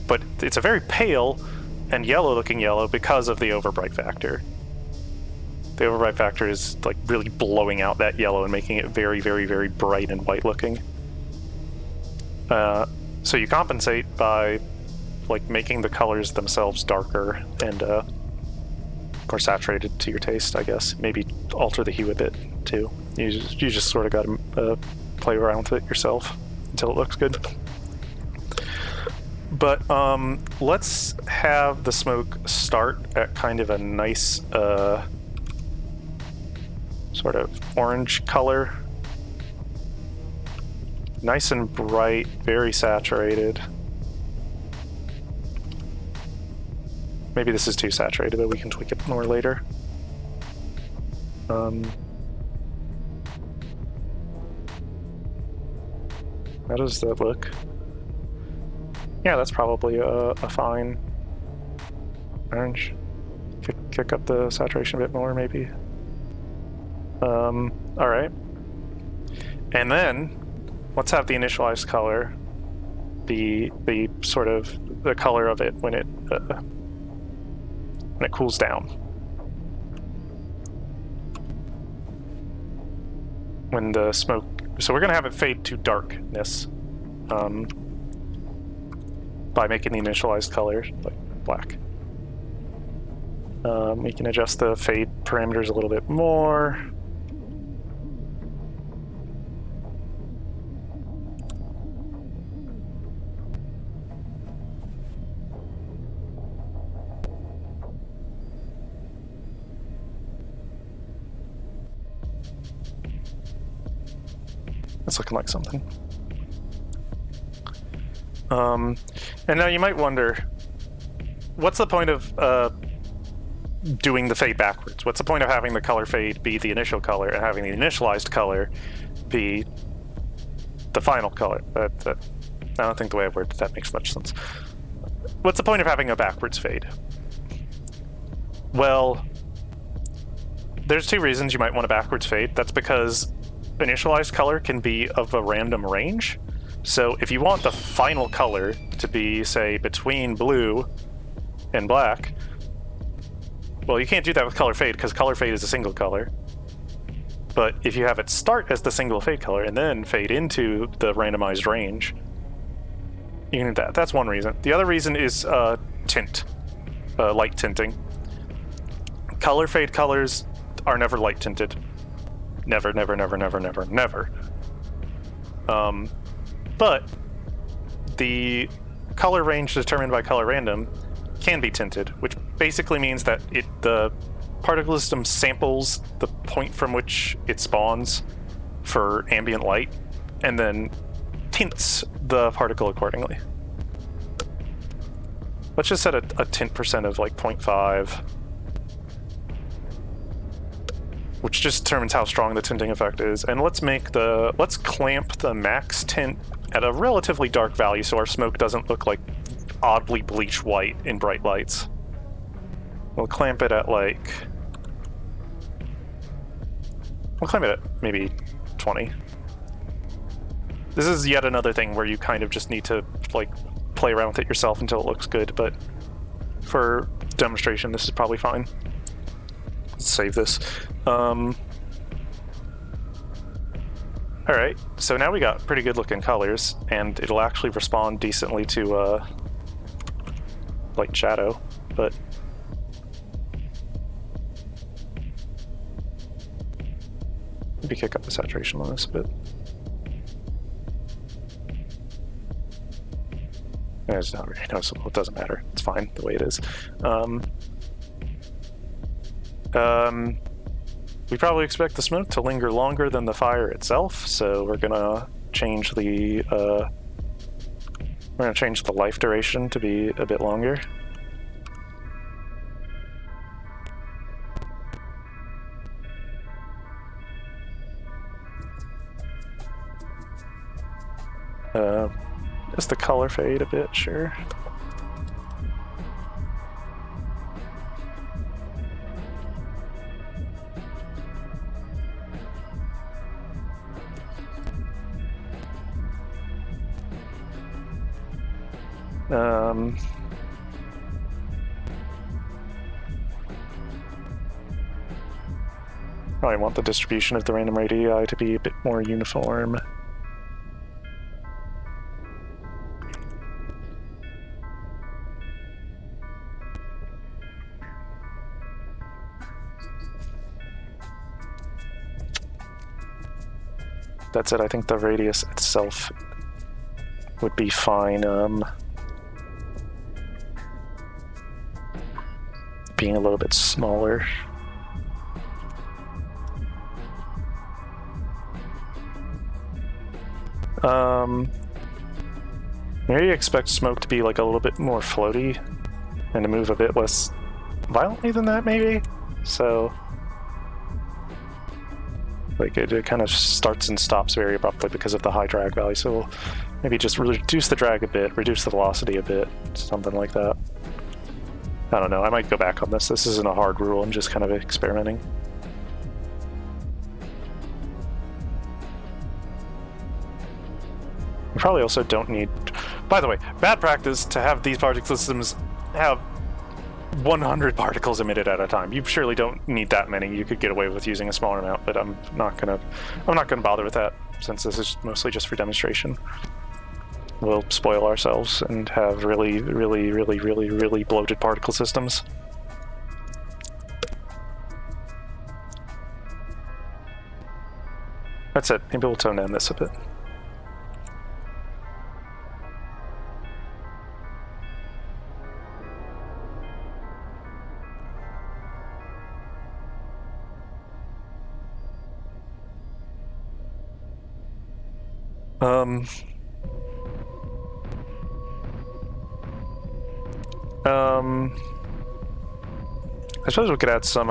Speaker 2: But it's a very pale and yellow-looking yellow because of the overbright factor. The overbright factor is like really blowing out that yellow and making it very, very, very bright and white-looking. So you compensate by like making the colors themselves darker and more saturated to your taste, I guess. Maybe alter the hue a bit too. You just sort of got to play around with it yourself until it looks good. But let's have the smoke start at kind of a nice sort of orange color. Nice and bright, very saturated. Maybe this is too saturated, but we can tweak it more later. How does that look? Yeah, that's probably a fine orange. Kick up the saturation a bit more, maybe. All right. And then let's have the initialized color be the sort of the color of it when it cools down. When the smoke, so we're gonna have it fade to darkness by making the initialized color like black. We can adjust the fade parameters a little bit more. It's looking like something. And now you might wonder, what's the point of doing the fade backwards? What's the point of having the color fade be the initial color and having the initialized color be the final color? I don't think the way I've worded that makes much sense. What's the point of having a backwards fade? Well, there's two reasons you might want a backwards fade. That's because initialized color can be of a random range. So if you want the final color to be, say, between blue and black, well, you can't do that with color fade because color fade is a single color. But if you have it start as the single fade color and then fade into the randomized range, you can do that. That's one reason. The other reason is tint, light tinting. Color fade colors are never light tinted. Never, never, never, never, never, never. But the color range determined by color random can be tinted, which basically means that the particle system samples the point from which it spawns for ambient light and then tints the particle accordingly. Let's just set a tint percent of like 0.5, which just determines how strong the tinting effect is. And let's clamp the max tint at a relatively dark value so our smoke doesn't look like oddly bleach white in bright lights. We'll clamp it at maybe 20. This is yet another thing where you kind of just need to like play around with it yourself until it looks good, but for demonstration this is probably fine. Let's save this. Alright, so now we got pretty good looking colors, and it'll actually respond decently to light shadow, but maybe kick up the saturation on this a bit. It's not really noticeable, it doesn't matter. It's fine the way it is. We probably expect the smoke to linger longer than the fire itself, so we're gonna change the life duration to be a bit longer. Just the color fade a bit, sure. Probably want the distribution of the random radii to be a bit more uniform. That's it, I think the radius itself would be fine. Being a little bit smaller. Maybe expect smoke to be like a little bit more floaty and to move a bit less violently than that, maybe? So, like it kind of starts and stops very abruptly because of the high drag value, so we'll maybe just reduce the drag a bit, reduce the velocity a bit, something like that. I don't know, I might go back on this. This isn't a hard rule, I'm just kind of experimenting. We probably also don't need... By the way, bad practice to have these particle systems have 100 particles emitted at a time. You surely don't need that many. You could get away with using a smaller amount, but I'm not gonna bother with that since this is mostly just for demonstration. We'll spoil ourselves and have really, really, really, really, really bloated particle systems. That's it. Maybe we'll tone down this a bit. I suppose we could add some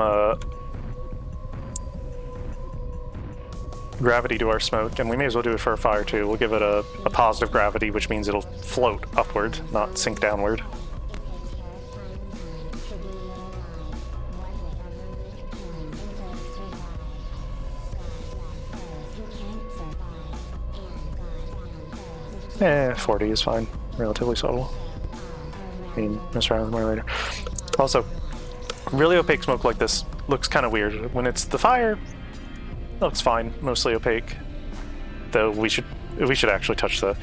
Speaker 2: gravity to our smoke, and we may as well do it for a fire too. We'll give it a positive gravity, which means it'll float upward, not sink downward. Eh, 40 is fine. Relatively subtle. I mean, mess around with more later. Also, really opaque smoke like this looks kind of weird. When it's the fire, it looks fine, mostly opaque. Though we should actually touch the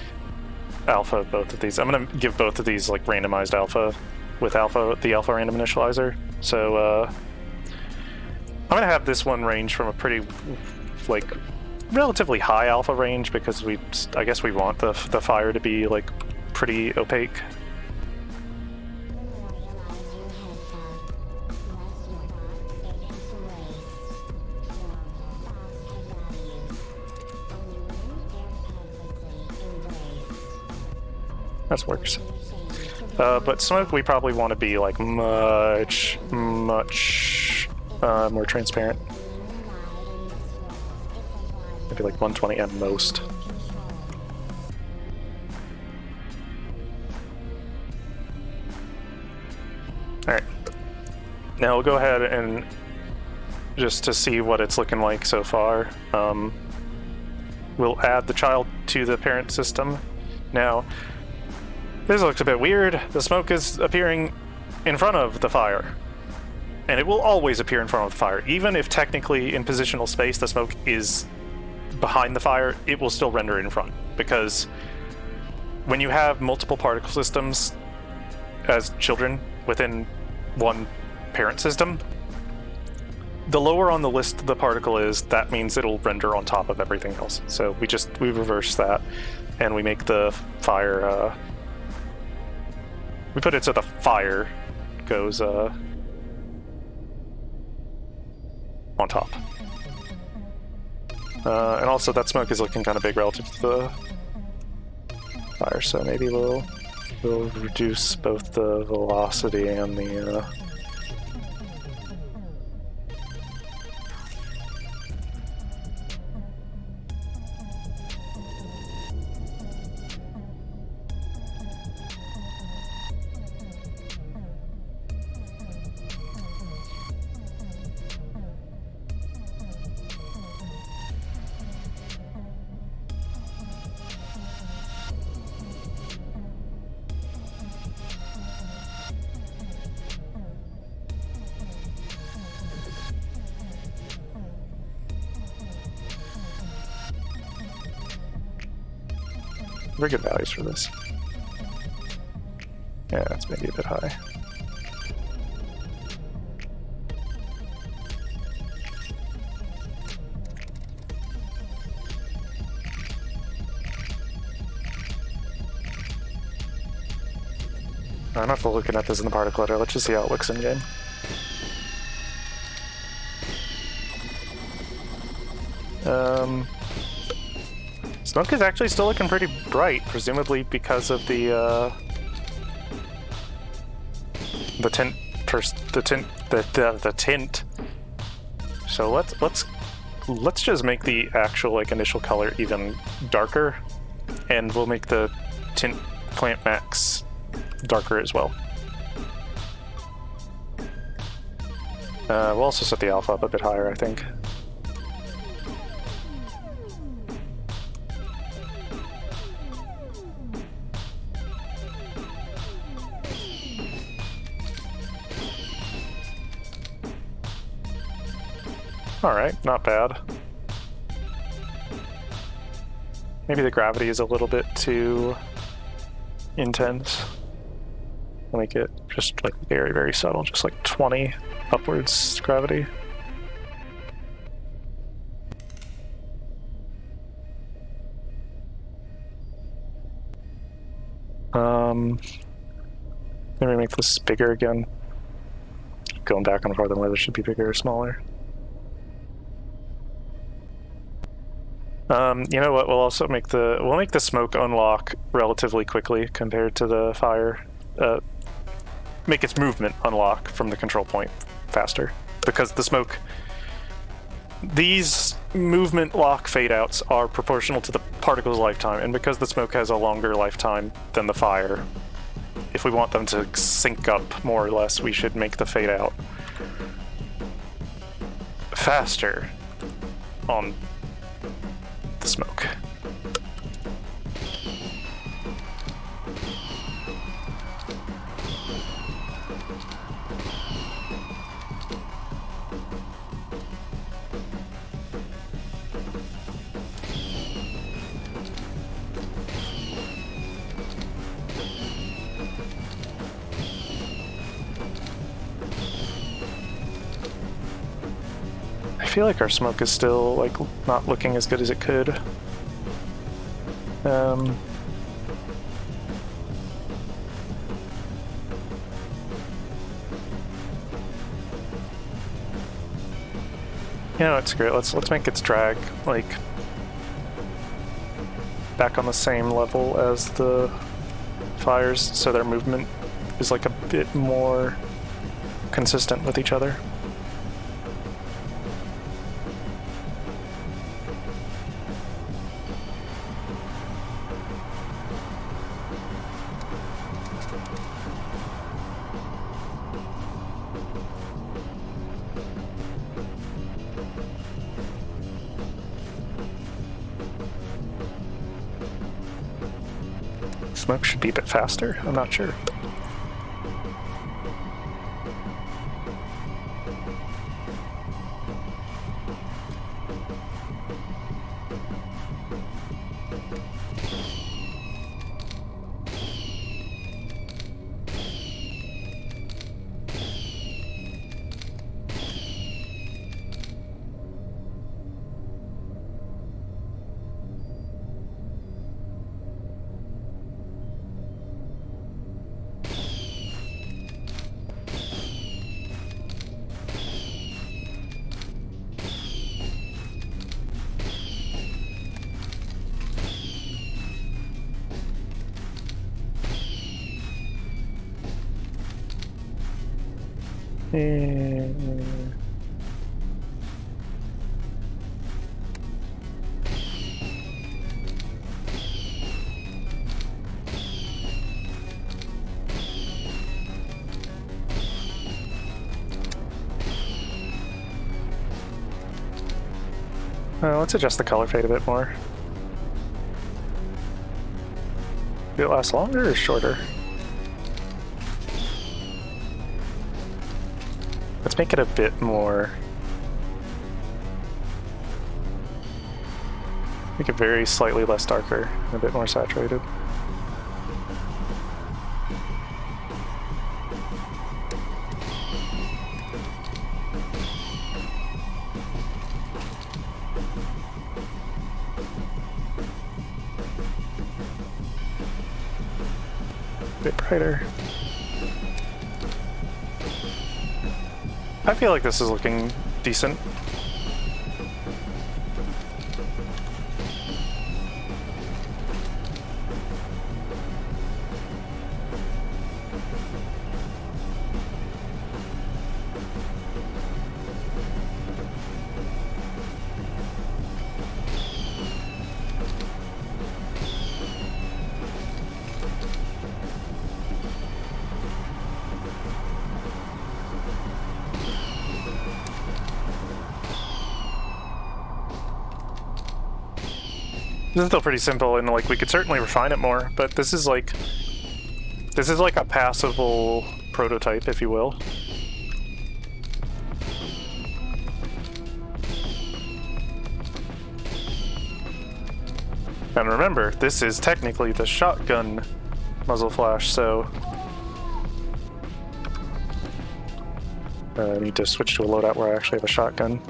Speaker 2: alpha of both of these. I'm gonna give both of these like randomized alpha with the alpha random initializer. So I'm gonna have this one range from a pretty like relatively high alpha range because I guess we want the fire to be like pretty opaque. That works. But smoke, we probably want to be like much more transparent. Maybe like 120 at most. Alright. Now we'll go ahead and just to see what it's looking like so far, we'll add the child to the parent system. Now, this looks a bit weird. The smoke is appearing in front of the fire. And it will always appear in front of the fire. Even if technically in positional space the smoke is behind the fire, it will still render in front. Because when you have multiple particle systems as children within one parent system, the lower on the list the particle is, that means it'll render on top of everything else. So we reverse that, and we make the fire, we put it so the fire goes on top. And also that smoke is looking kind of big relative to the fire, so maybe we'll reduce both the velocity and the very good values for this. Yeah, that's maybe a bit high. I'm not fully looking at this in the particle editor. Let's just see how it looks in game. Smoke is actually still looking pretty bright, presumably because of the tint. The tint. So let's just make the actual like initial color even darker, and we'll make the tint clamp max darker as well. We'll also set the alpha up a bit higher, I think. Alright, not bad. Maybe the gravity is a little bit too intense. I'll make it just like very, very subtle, just like 20 upwards gravity. Maybe make this bigger again. Going back and forth on whether it should be bigger or smaller. You know what? We'll also make the smoke unlock relatively quickly compared to the fire. Make its movement unlock from the control point faster, because the smoke. These movement lock fade outs are proportional to the particle's lifetime, and because the smoke has a longer lifetime than the fire, if we want them to sync up more or less, we should make the fade out faster on the smoke. I feel like our smoke is still like not looking as good as it could. You know, it's great. Let's make its drag like back on the same level as the fires, so their movement is like a bit more consistent with each other. Smoke should be a bit faster, I'm not sure. Let's adjust the color fade a bit more. Do it last longer or shorter? Let's make it a bit more. Make it very slightly less darker, and a bit more saturated. A bit brighter. I feel like this is looking decent. This is still pretty simple, and like we could certainly refine it more, but this is like a passable prototype, if you will. And remember, this is technically the shotgun muzzle flash, so I need to switch to a loadout where I actually have a shotgun.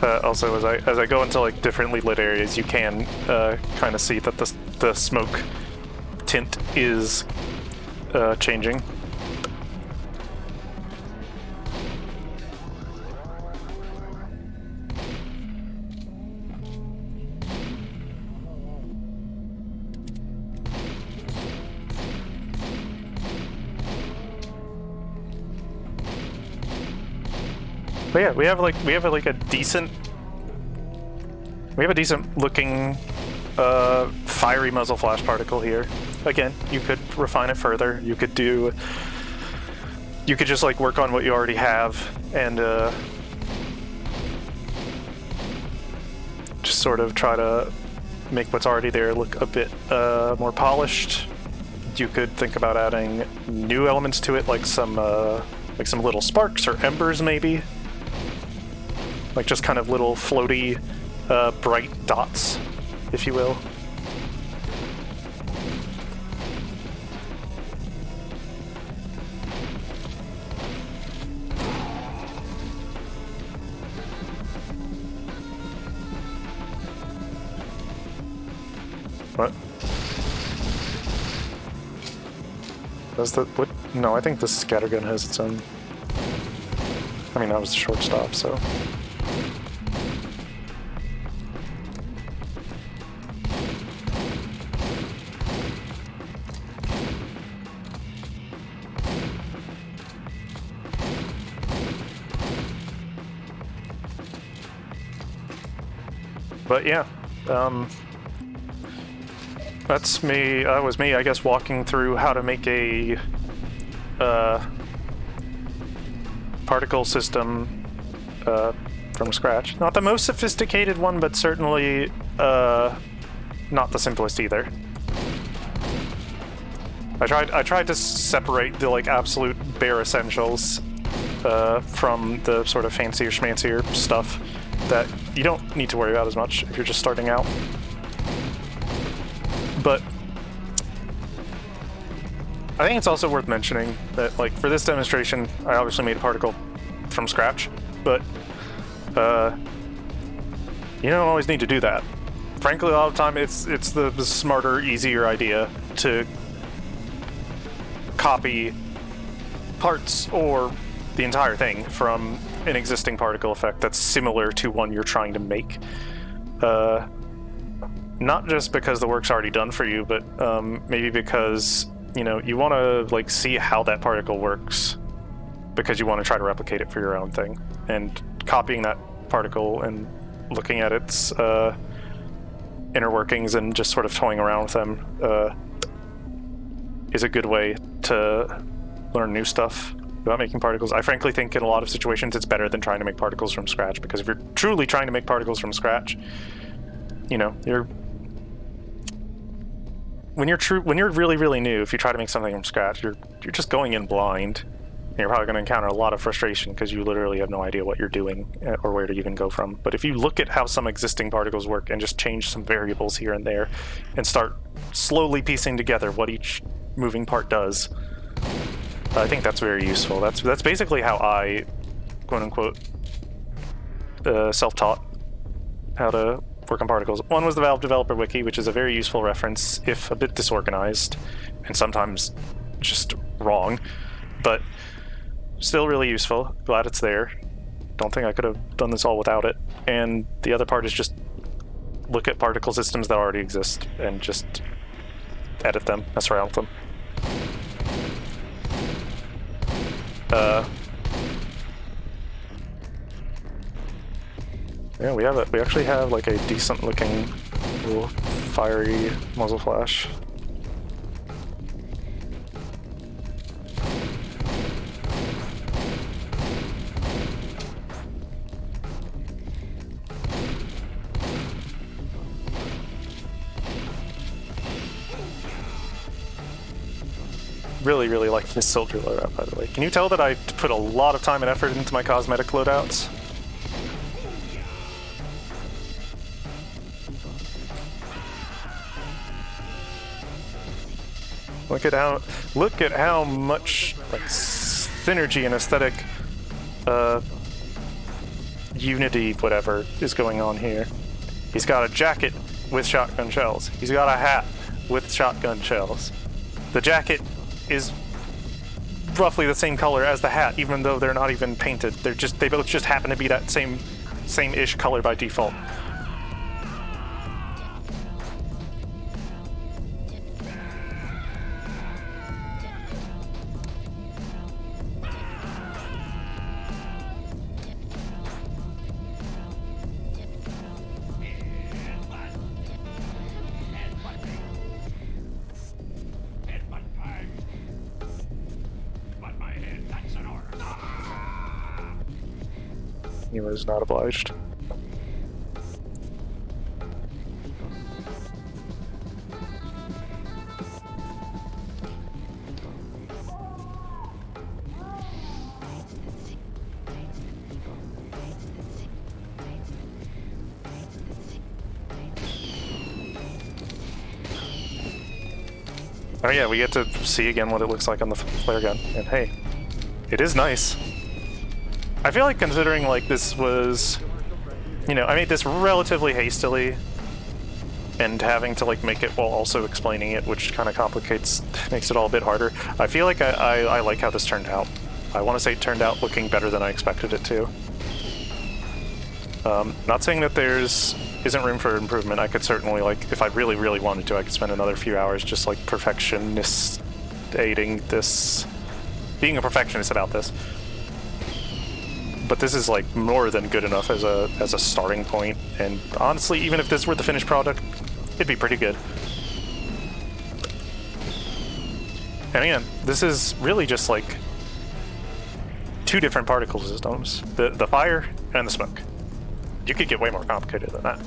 Speaker 2: Also, as I go into like differently lit areas, you can kind of see that the smoke tint is changing. But yeah, we have a decent looking fiery muzzle flash particle here. Again, you could refine it further. You could just like work on what you already have and just sort of try to make what's already there look a bit more polished. You could think about adding new elements to it, like some little sparks or embers, maybe. Like just kind of little floaty, bright dots, if you will. What? Does the what? No, I think the scattergun has its own. I mean, that was the shortstop, so. But yeah, that's me. That was me, I guess, walking through how to make a particle system from scratch. Not the most sophisticated one, but certainly not the simplest either. I tried to separate the like absolute bare essentials from the sort of fancier schmancier stuff that you don't need to worry about as much if you're just starting out. But I think it's also worth mentioning that, like, for this demonstration, I obviously made a particle from scratch, but you don't always need to do that. Frankly, a lot of the time, it's the smarter, easier idea to copy parts or the entire thing from an existing particle effect that's similar to one you're trying to make. Not just because the work's already done for you, but maybe because, you know, you want to like see how that particle works because you want to try to replicate it for your own thing. And copying that particle and looking at its inner workings and just sort of toying around with them is a good way to learn new stuff about making particles. I frankly think in a lot of situations it's better than trying to make particles from scratch, because if you're truly trying to make particles from scratch, you know, when you're really new, if you try to make something from scratch, you're just going in blind, and you're probably going to encounter a lot of frustration because you literally have no idea what you're doing or where to even go from. But if you look at how some existing particles work and just change some variables here and there and start slowly piecing together what each moving part does, I think that's very useful. That's basically how I, quote unquote, self-taught how to work on particles. One was the Valve Developer Wiki, which is a very useful reference, if a bit disorganized and sometimes just wrong, but still really useful. Glad it's there. Don't think I could have done this all without it. And the other part is just look at particle systems that already exist and just edit them, mess around with them. Yeah, we actually have like a decent looking little fiery muzzle flash. Really like this soldier loadout, by the way. Can you tell that I put a lot of time and effort into my cosmetic loadouts? Look at how much like synergy and aesthetic Unity whatever is going on here. He's got a jacket with shotgun shells. He's got a hat with shotgun shells. The jacket is roughly the same color as the hat, even though they're not even painted. They both just happen to be that same-ish color by default. He was not obliged. Oh yeah, we get to see again what it looks like on the flare gun, and hey, it is nice. I feel like considering like this was, you know, I made this relatively hastily, and having to like make it while also explaining it, which kind of makes it all a bit harder. I feel like I like how this turned out. I want to say it turned out looking better than I expected it to. Not saying that isn't room for improvement. I could certainly, like, if I really, really wanted to, I could spend another few hours just like perfectionist-aiding this, being a perfectionist about this. But this is like more than good enough as a starting point, and honestly, even if this were the finished product, it'd be pretty good. And again, this is really just like two different particle systems: the fire and the smoke. You could get way more complicated than that.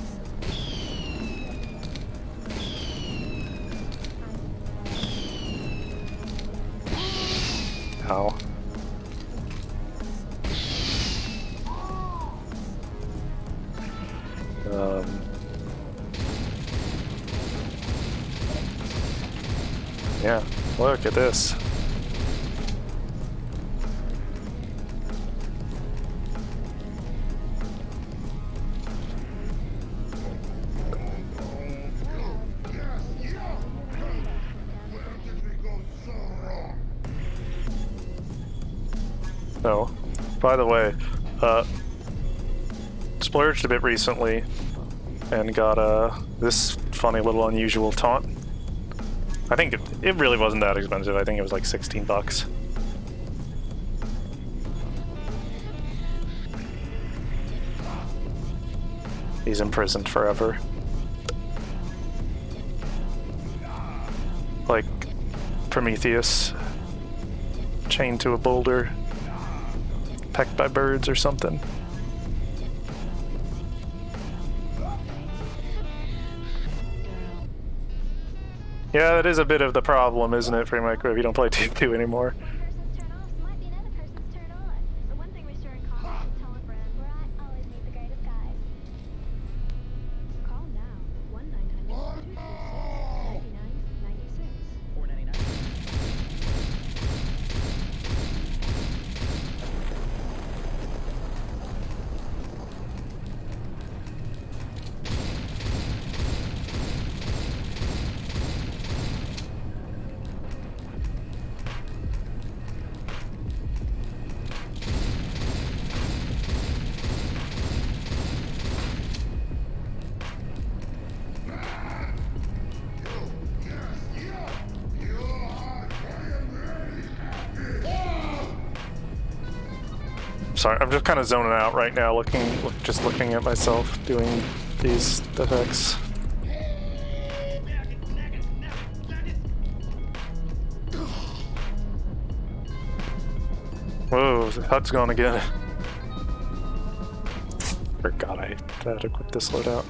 Speaker 2: Ow. Yeah, look at this. Oh, by the way, splurged a bit recently and got this funny little unusual taunt. I think it really wasn't that expensive. I think it was like 16 bucks. He's imprisoned forever. Like Prometheus, chained to a boulder, pecked by birds or something. Yeah, that is a bit of the problem, isn't it, Free Micro, if you don't play TF2 anymore? Sorry, I'm just kind of zoning out right now, just looking at myself doing these effects. Whoa, the HUD's gone again. Forgot I had to quit this loadout.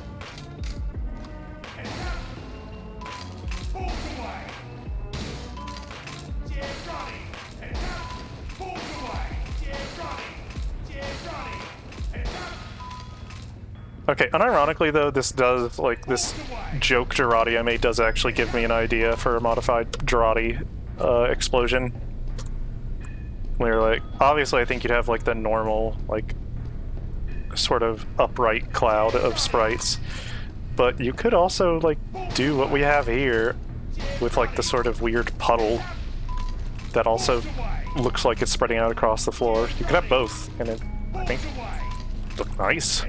Speaker 2: Okay, unironically though, this joke Girardi I made does actually give me an idea for a modified Girardi explosion. Where, like, obviously I think you'd have like the normal, like, sort of upright cloud of sprites. But you could also like do what we have here with like the sort of weird puddle that also looks like it's spreading out across the floor. You could have both, and it, I think, look nice.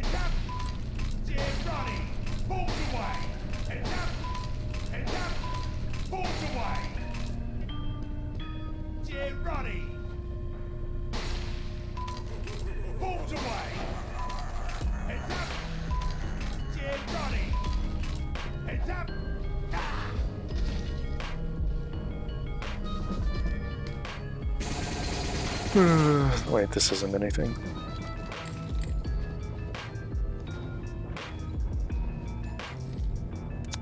Speaker 2: Wait, this isn't anything.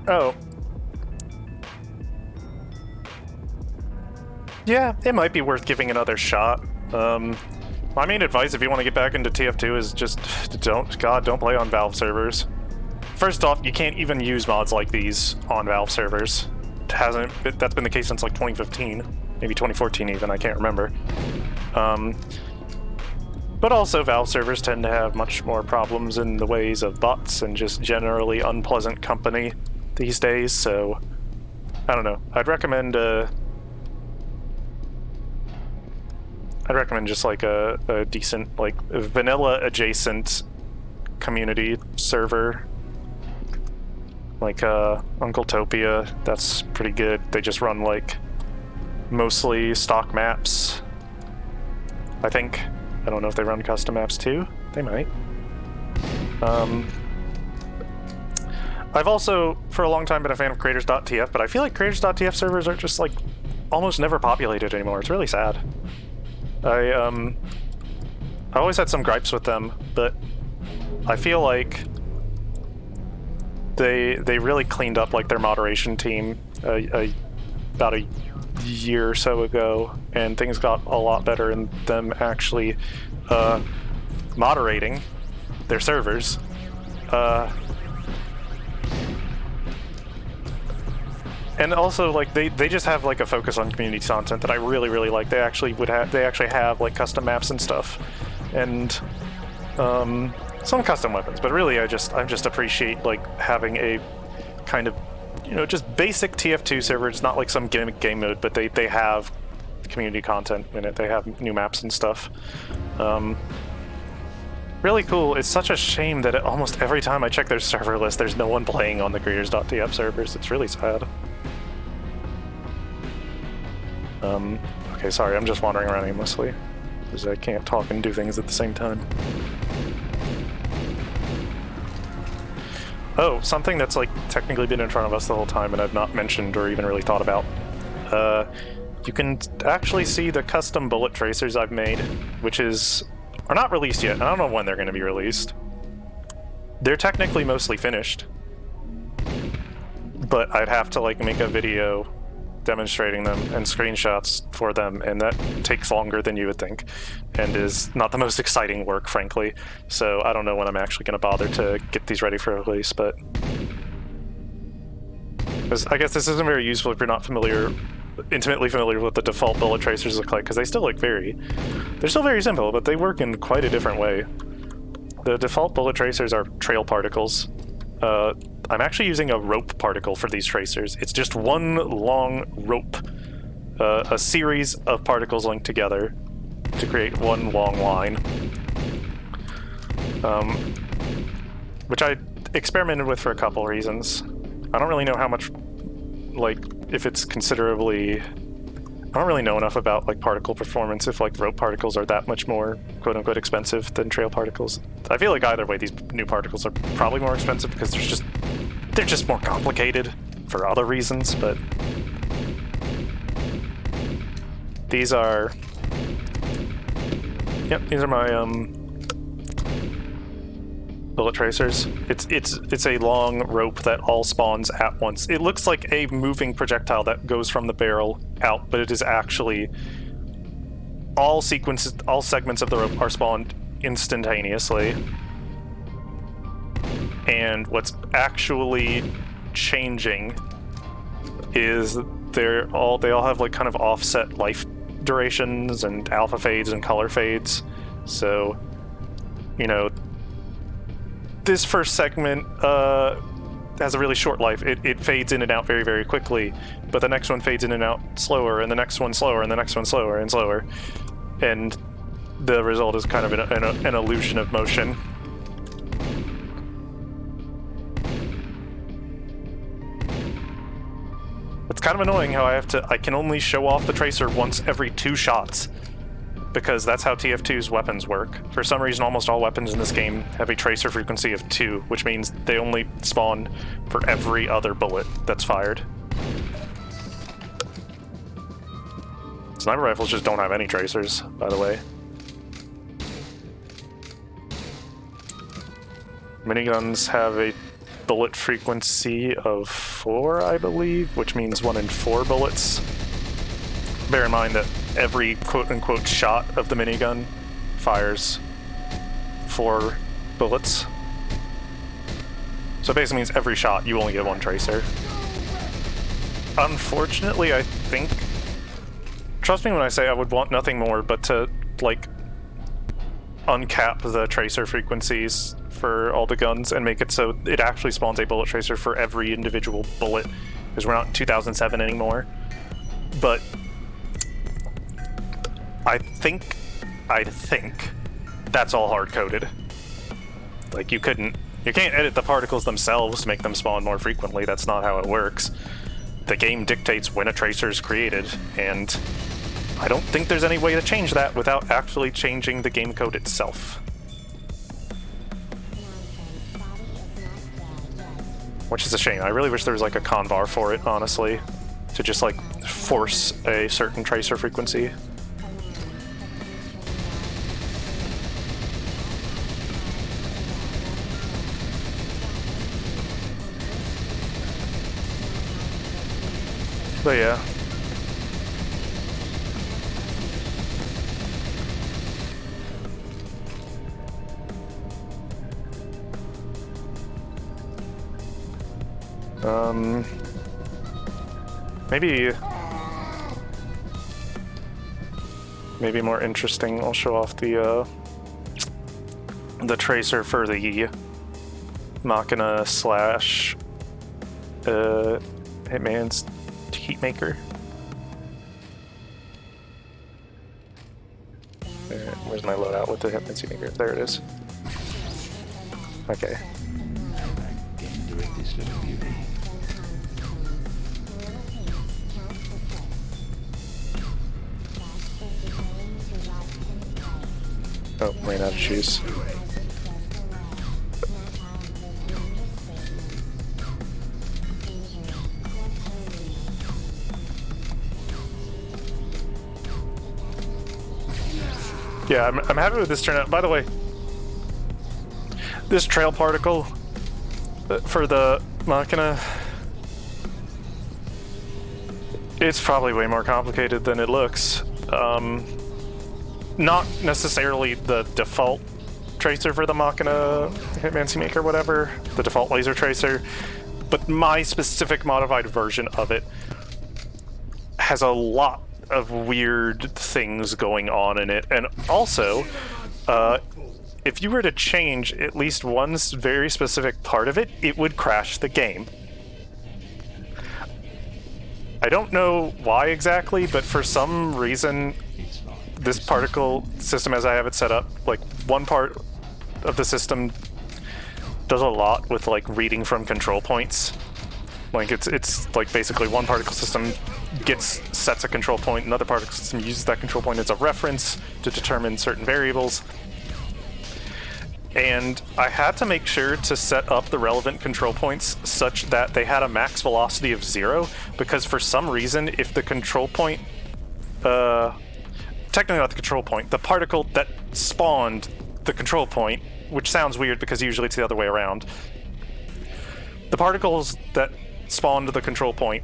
Speaker 2: Oh. Yeah, it might be worth giving another shot. My main advice if you want to get back into TF2 is just don't play on Valve servers. First off, you can't even use mods like these on Valve servers. That's been the case since like 2015, maybe 2014 even, I can't remember. But also Valve servers tend to have much more problems in the ways of bots and just generally unpleasant company these days, so I don't know. I'd recommend just like a decent, like, vanilla adjacent community server. Like Uncletopia, that's pretty good. They just run like mostly stock maps, I think. I don't know if they run custom maps too. They might. I've also, for a long time, been a fan of creators.tf, but I feel like creators.tf servers are just like almost never populated anymore. It's really sad. I always had some gripes with them, but I feel like they really cleaned up like their moderation team about a year or so ago, and things got a lot better in them actually moderating their servers. And also, like, they just have like a focus on community content that I really like. They actually have like custom maps and stuff, and some custom weapons. But really, I just appreciate like having a kind of, you know, just basic TF2 server. It's not like some gimmick game mode, but they have community content in it. They have new maps and stuff. Really cool. It's such a shame that almost every time I check their server list, there's no one playing on the creators.tf servers. It's really sad. Okay, sorry, I'm just wandering around aimlessly, because I can't talk and do things at the same time. Oh, something that's like technically been in front of us the whole time and I've not mentioned or even really thought about. You can actually see the custom bullet tracers I've made, which are not released yet. I don't know when they're going to be released. They're technically mostly finished, but I'd have to like make a video demonstrating them and screenshots for them, and that takes longer than you would think and is not the most exciting work, frankly. So I don't know when I'm actually going to bother to get these ready for release, but I guess this isn't very useful if you're not intimately familiar with what the default bullet tracers look like, because they're still very simple, but they work in quite a different way. The default bullet tracers are trail particles. I'm actually using a rope particle for these tracers. It's just one long rope, a series of particles linked together to create one long line, which I experimented with for a couple reasons. I don't really know how much, like, if it's considerably... I don't really know enough about like particle performance if like rope particles are that much more quote-unquote expensive than trail particles. I feel like either way these new particles are probably more expensive because they're just more complicated for other reasons, but these are these are my bullet tracers. It's a long rope that all spawns at once. It looks like a moving projectile that goes from the barrel out, but it is actually all segments of the rope are spawned instantaneously. And what's actually changing is they all have like kind of offset life durations and alpha fades and color fades. So, you know, this first segment has a really short life. It fades in and out very, very quickly, but the next one fades in and out slower, and the next one slower, and the next one slower and slower. And the result is kind of an illusion of motion. It's kind of annoying how I can only show off the tracer once every 2 shots, because that's how TF2's weapons work. For some reason, almost all weapons in this game have a tracer frequency of 2, which means they only spawn for every other bullet that's fired. Sniper rifles just don't have any tracers, by the way. Miniguns have a bullet frequency of 4, I believe, which means 1 in 4 bullets. Bear in mind that every quote-unquote shot of the minigun fires 4 bullets. So it basically means every shot you only get 1 tracer. Unfortunately, I think... Trust me when I say I would want nothing more but to, like, uncap the tracer frequencies for all the guns and make it so it actually spawns a bullet tracer for every individual bullet, because we're not in 2007 anymore. But I think that's all hard-coded. Like, you can't edit the particles themselves to make them spawn more frequently. That's not how it works. The game dictates when a tracer is created, and I don't think there's any way to change that without actually changing the game code itself. Which is a shame. I really wish there was like a convar for it, honestly, to just like force a certain tracer frequency. But yeah. Maybe more interesting, I'll show off the tracer for the Machina slash Hitman's Heatmaker. Where's my loadout with the Hitman's Heatmaker? There it is. Okay. Oh, ran out of shoes. Yeah, I'm happy with this turnout. By the way, this trail particle for the Machina, it's probably way more complicated than it looks. Not necessarily the default tracer for the Machina Hitman's Heatmaker, whatever, the default laser tracer, but my specific modified version of it has a lot of weird things going on in it. And also, if you were to change at least one very specific part of it, it would crash the game. I don't know why exactly, but for some reason, this particle system, as I have it set up, like one part of the system does a lot with like reading from control points. Like it's like basically one particle system sets a control point, another particle system uses that control point as a reference to determine certain variables. And I had to make sure to set up the relevant control points such that they had a max velocity of 0, because for some reason, if the control point, technically not the control point, the particle that spawned the control point, which sounds weird because usually it's the other way around, the particles that spawned the control point,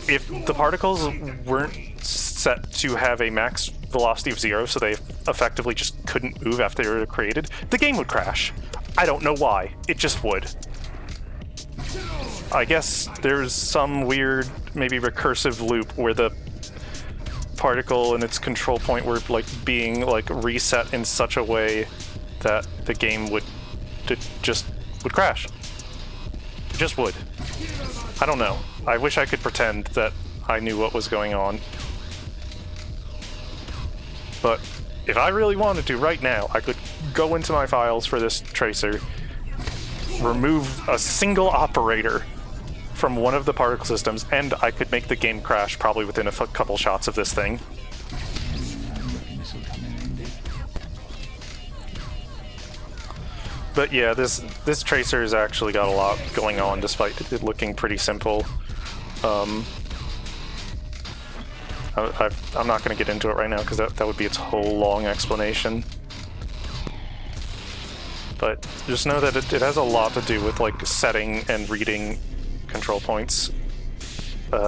Speaker 2: if the particles weren't set to have a max velocity of 0, so they effectively just couldn't move after they were created, the game would crash. I don't know why. It just would. I guess there's some weird, maybe recursive loop where the particle and its control point were like being like reset in such a way that the game would it just would crash. It just would. I don't know. I wish I could pretend that I knew what was going on. But if I really wanted to right now, I could go into my files for this tracer, remove a single operator from one of the particle systems, and I could make the game crash probably within a couple shots of this thing. But yeah, this tracer has actually got a lot going on, despite it looking pretty simple. I'm not going to get into it right now because that would be its whole long explanation. But just know that it has a lot to do with like setting and reading control points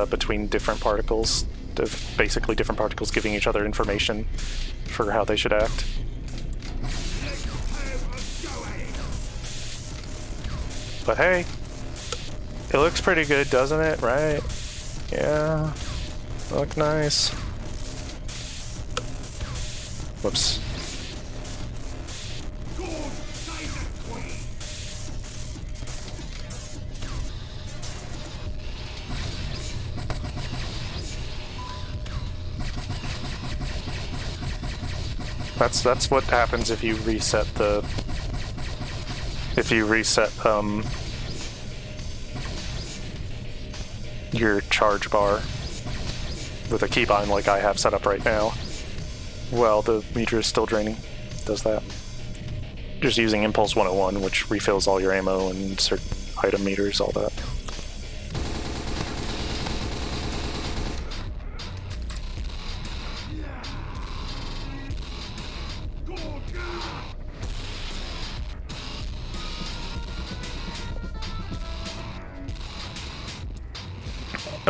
Speaker 2: between different particles. Basically, different particles giving each other information for how they should act. But hey, it looks pretty good, doesn't it? Right? Yeah. Look nice. Whoops. That's what happens if you reset the your charge bar with a keybind like I have set up right now. Well, the meter is still draining. Does that. Just using Impulse 101, which refills all your ammo and certain item meters, all that.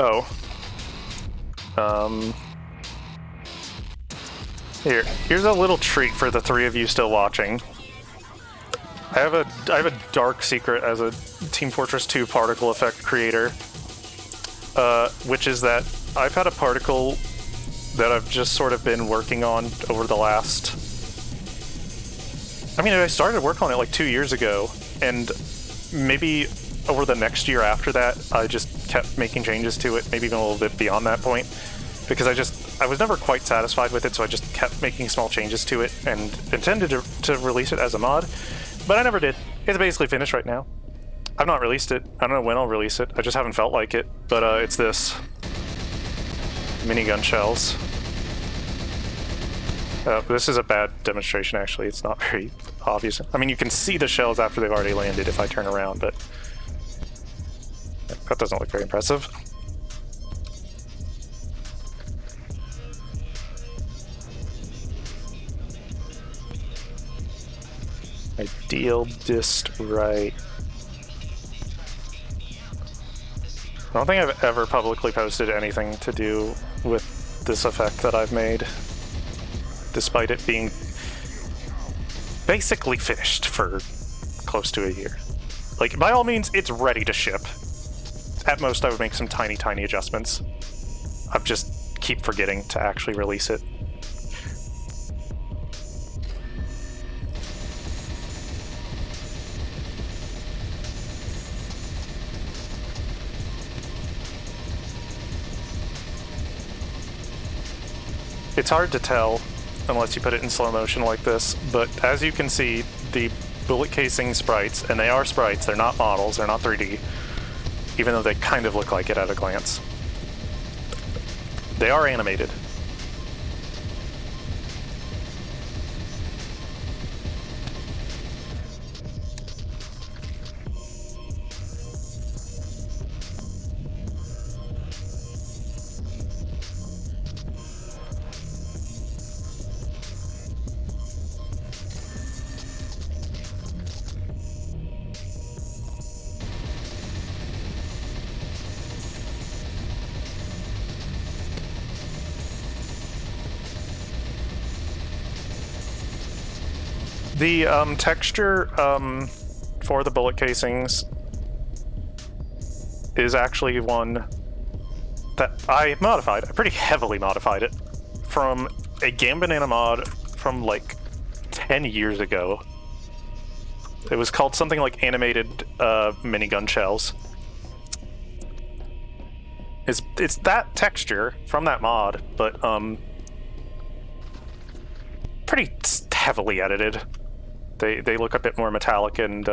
Speaker 2: Oh. Here's a little treat for the three of you still watching. I have a dark secret as a Team Fortress 2 particle effect creator, which is that I've had a particle that I've just sort of been working on over the last... I mean, I started work on it like 2 years ago, and maybe over the next year after that, I just kept making changes to it, maybe even a little bit beyond that point, because I was never quite satisfied with it, so I just kept making small changes to it and intended to release it as a mod, but I never did. It's basically finished right now. I've not released it. I don't know when I'll release it. I just haven't felt like it, but it's this. Minigun shells. This is a bad demonstration, actually. It's not very obvious. I mean, you can see the shells after they've already landed if I turn around, but that doesn't look very impressive. Ideal dist right. I don't think I've ever publicly posted anything to do with this effect that I've made, despite it being basically finished for close to a year. Like, by all means, it's ready to ship. At most, I would make some tiny, tiny adjustments. I just keep forgetting to actually release it. It's hard to tell unless you put it in slow motion like this, but as you can see, the bullet casing sprites, and they are sprites, they're not models, they're not 3D, even though they kind of look like it at a glance. They are animated. The texture for the bullet casings is actually one that I modified. I pretty heavily modified it from a Game Banana mod from like 10 years ago. It was called something like animated minigun shells. It's that texture from that mod, but pretty heavily edited. They look a bit more metallic and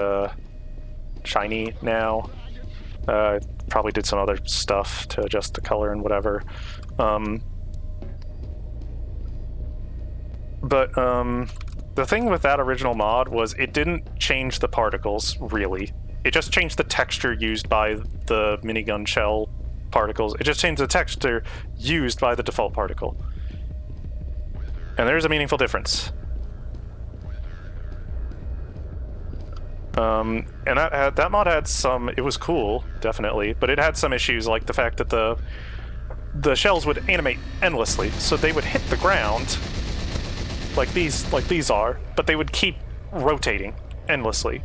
Speaker 2: shiny now. Probably did some other stuff to adjust the color and whatever. But the thing with that original mod was it didn't change the particles, really. It just changed the texture used by the minigun shell particles. It just changed the texture used by the default particle. And there's a meaningful difference. And that mod had some... It was cool, definitely, but it had some issues, like the fact that the shells would animate endlessly, so they would hit the ground like these are, but they would keep rotating endlessly.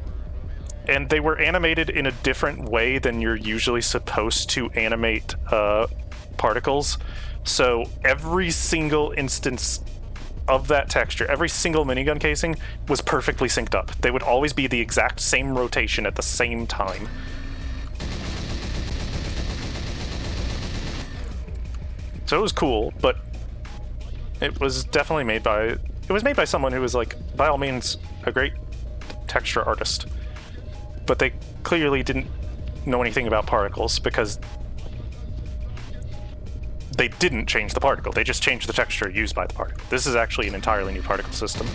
Speaker 2: And they were animated in a different way than you're usually supposed to animate particles. So every single instance of that texture, every single minigun casing was perfectly synced up. They would always be the exact same rotation at the same time. So it was cool, but it was definitely made by... It was made by someone who was, like, by all means, a great texture artist. But they clearly didn't know anything about particles, because they didn't change the particle. They just changed the texture used by the particle. This is actually an entirely new particle system.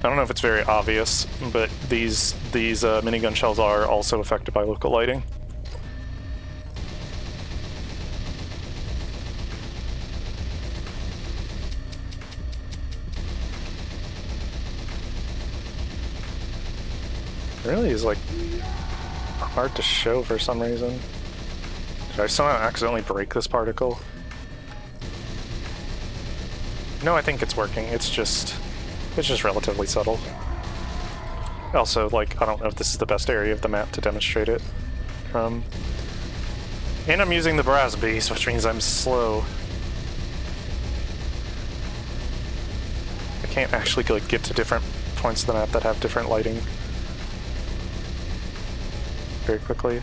Speaker 2: I don't know if it's very obvious, but these minigun shells are also affected by local lighting. It really is, like, hard to show for some reason. Did I somehow accidentally break this particle? No, I think it's working. It's just relatively subtle. Also, like, I don't know if this is the best area of the map to demonstrate it. And I'm using the brass beast, which means I'm slow. I can't actually, like, get to different points of the map that have different lighting very quickly.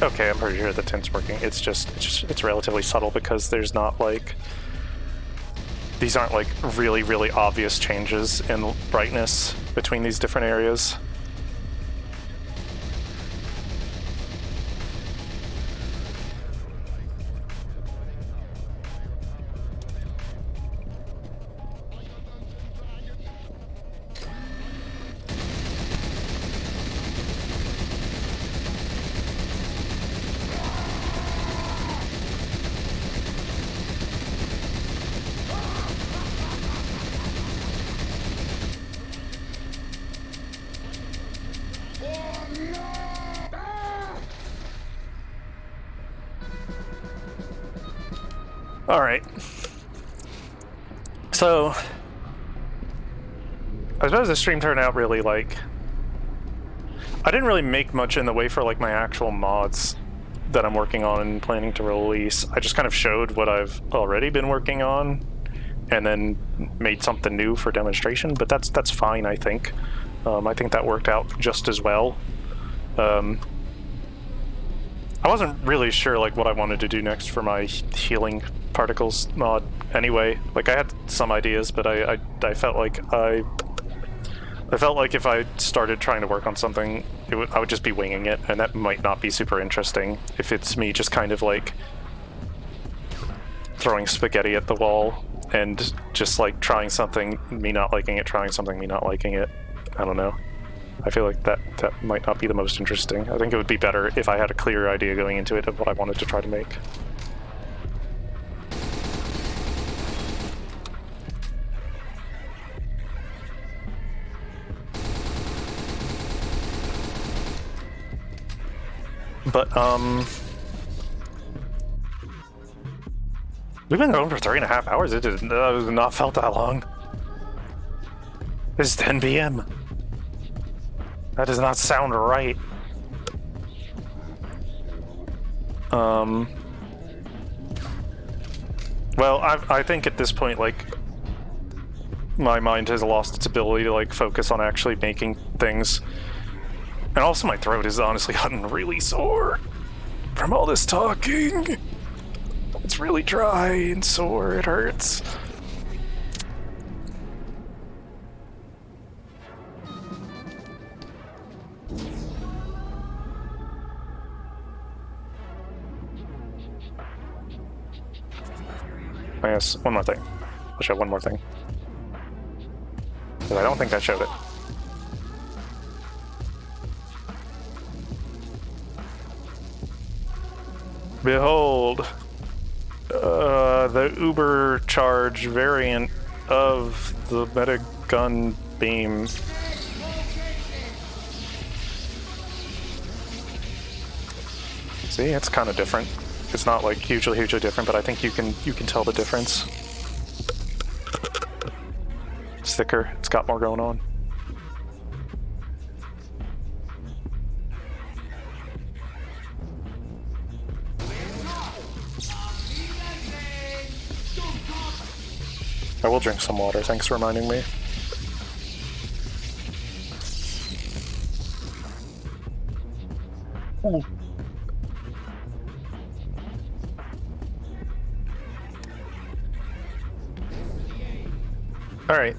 Speaker 2: Okay, I'm pretty sure the tint's working. It's relatively subtle because there's not, like... These aren't, like, really, really obvious changes in brightness between these different areas. Alright. So, I suppose the stream turned out really, like... I didn't really make much in the way for, like, my actual mods that I'm working on and planning to release. I just kind of showed what I've already been working on, and then made something new for demonstration, but that's fine, I think. I think that worked out just as well. I wasn't really sure, like, what I wanted to do next for my healing particles mod anyway. Like, I had some ideas, but I felt like I felt like if I started trying to work on something, I would just be winging it, and that might not be super interesting if it's me just kind of, like, throwing spaghetti at the wall and just, like, trying something, me not liking it, trying something, me not liking it. I don't know. I feel like that might not be the most interesting. I think it would be better if I had a clear idea going into it of what I wanted to try to make. But, we've been going for 3.5 hours. It has not felt that long. It's 10 p.m. That does not sound right. Well, I think at this point, like, my mind has lost its ability to, like, focus on actually making things. And also my throat has honestly gotten really sore from all this talking. It's really dry and sore, it hurts. I guess one more thing. I'll show one more thing. Because I don't think I showed it. Behold, the Uber charge variant of the medi gun beam. See, it's kind of different. It's not like hugely different, but I think you can tell the difference. It's thicker. It's got more going on. I will drink some water. Thanks for reminding me. Ooh. Alright,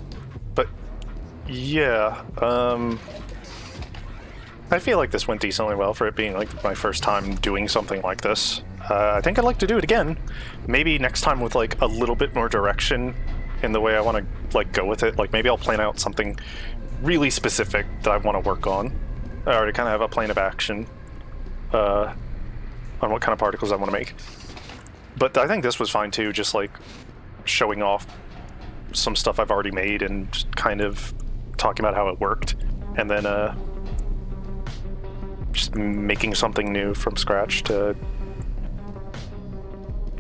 Speaker 2: but yeah, I feel like this went decently well for it being like my first time doing something like this. I think I'd like to do it again. Maybe next time with like a little bit more direction in the way I want to like go with it. Like maybe I'll plan out something really specific that I want to work on. I already kind of have a plan of action on what kind of particles I want to make. But I think this was fine too, just like showing off some stuff I've already made and just kind of talking about how it worked, and then just making something new from scratch to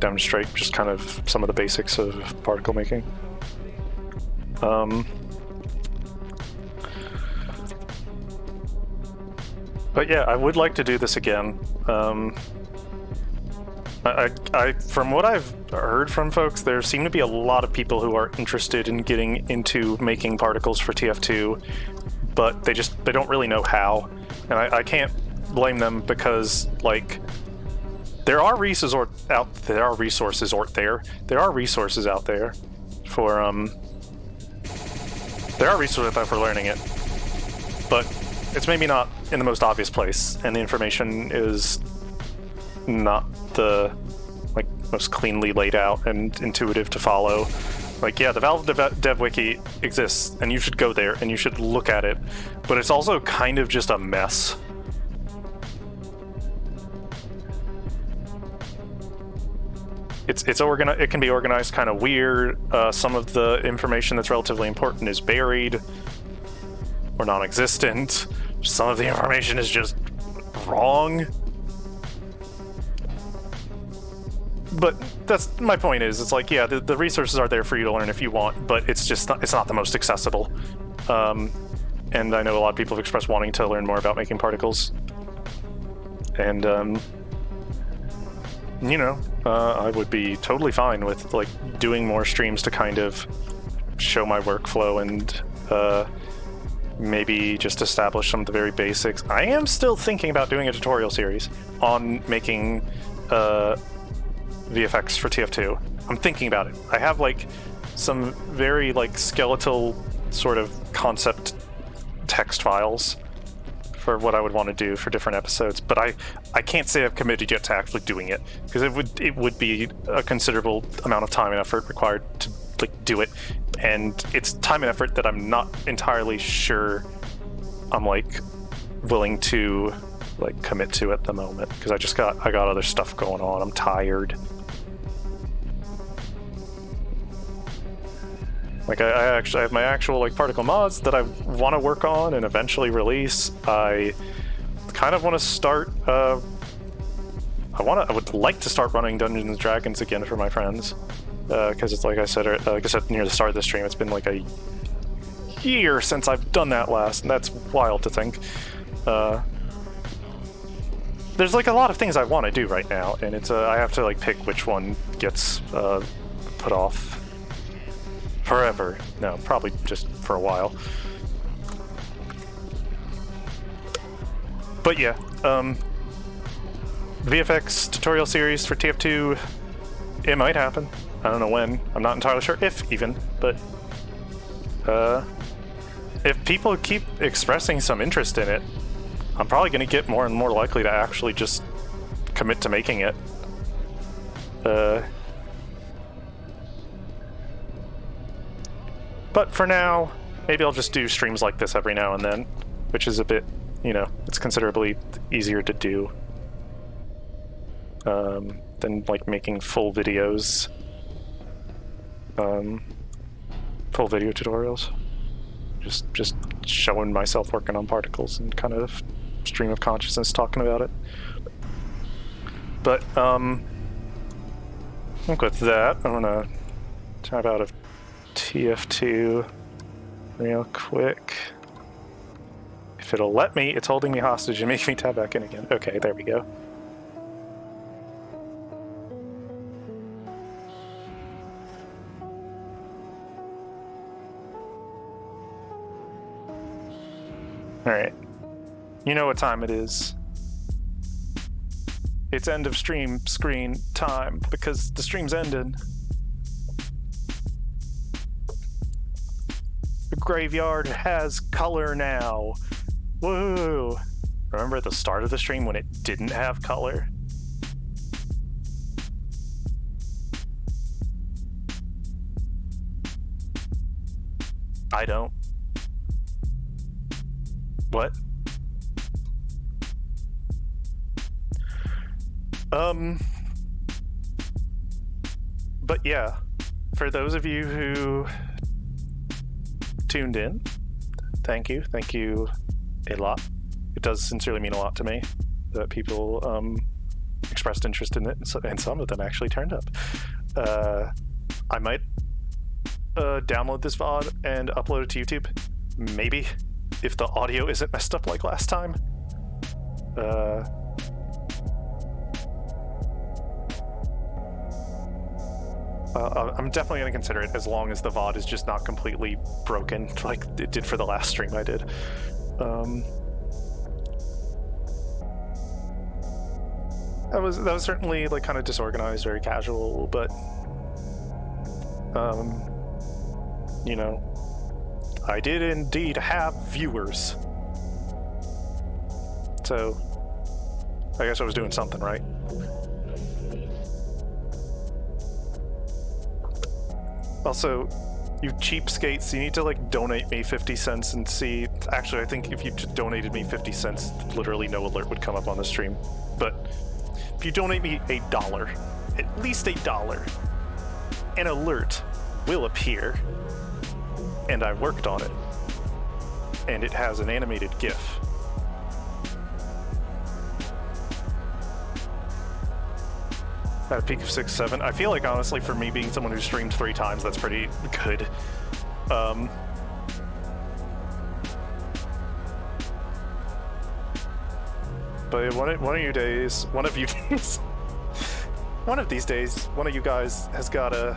Speaker 2: demonstrate just kind of some of the basics of particle making. But yeah, I would like to do this again. I from what I've heard from folks, there seem to be a lot of people who are interested in getting into making particles for TF2, but they don't really know how, and I can't blame them because like there are resources out there for learning it, but it's maybe not in the most obvious place, and the information is not the like most cleanly laid out and intuitive to follow. Like, yeah, the Valve Dev Wiki exists, and you should go there and you should look at it, but it's also kind of just a mess. It can be organized kind of weird. Some of the information that's relatively important is buried or non-existent. Some of the information is just wrong. But that's my point is, it's like, yeah, the resources are there for you to learn if you want, but it's not the most accessible. And I know a lot of people have expressed wanting to learn more about making particles. And, you know, I would be totally fine with like doing more streams to kind of show my workflow and maybe just establish some of the very basics. I am still thinking about doing a tutorial series on making VFX for TF2. I'm thinking about it. I have like some very like skeletal sort of concept text files for what I would want to do for different episodes, but I can't say I've committed yet to actually doing it, because it would be a considerable amount of time and effort required to like do it, and it's time and effort that I'm not entirely sure I'm like willing to like commit to at the moment, because I got other stuff going on. I'm tired. Like I actually have my actual like particle mods that I want to work on and eventually release. I kind of want to start. I would like to start running Dungeons and Dragons again for my friends, because it's like I said near the start of the stream, it's been like a year since I've done that last, and that's wild to think. There's like a lot of things I want to do right now, and it's I have to like pick which one gets put off forever. No, probably just for a while. But yeah, VFX tutorial series for TF2, it might happen. I don't know when. I'm not entirely sure if even, but if people keep expressing some interest in it, I'm probably going to get more and more likely to actually just commit to making it. But for now, maybe I'll just do streams like this every now and then, which is a bit, you know, it's considerably easier to do than like making full videos, full video tutorials. Just showing myself working on particles and kind of stream of consciousness talking about it. But I think with that, I'm gonna tab out of TF2 real quick. If it'll let me, it's holding me hostage and making me tab back in again. Okay, there we go. Alright. You know what time it is. It's end of stream screen time, because the stream's ended. The graveyard has color now. Woo! Remember at the start of the stream when it didn't have color? I don't. What? But yeah, for those of you who tuned in, thank you a lot. It does sincerely mean a lot to me that people expressed interest in it, and some of them actually turned up. I might download this VOD and upload it to YouTube, maybe, if the audio isn't messed up like last time. I'm definitely going to consider it, as long as the VOD is just not completely broken like it did for the last stream I did. That was certainly like kind of disorganized, very casual, but you know, I did indeed have viewers, so I guess I was doing something right. Also, you cheapskates, you need to like donate me 50 cents and see. Actually, I think if you donated me 50 cents, literally no alert would come up on the stream. But if you donate me $1, at least $1, an alert will appear. And I worked on it. And it has an animated GIF. At a peak of 6-7. I feel like, honestly, for me being someone who streamed 3 times, that's pretty good. But one of these days, one of you guys has got to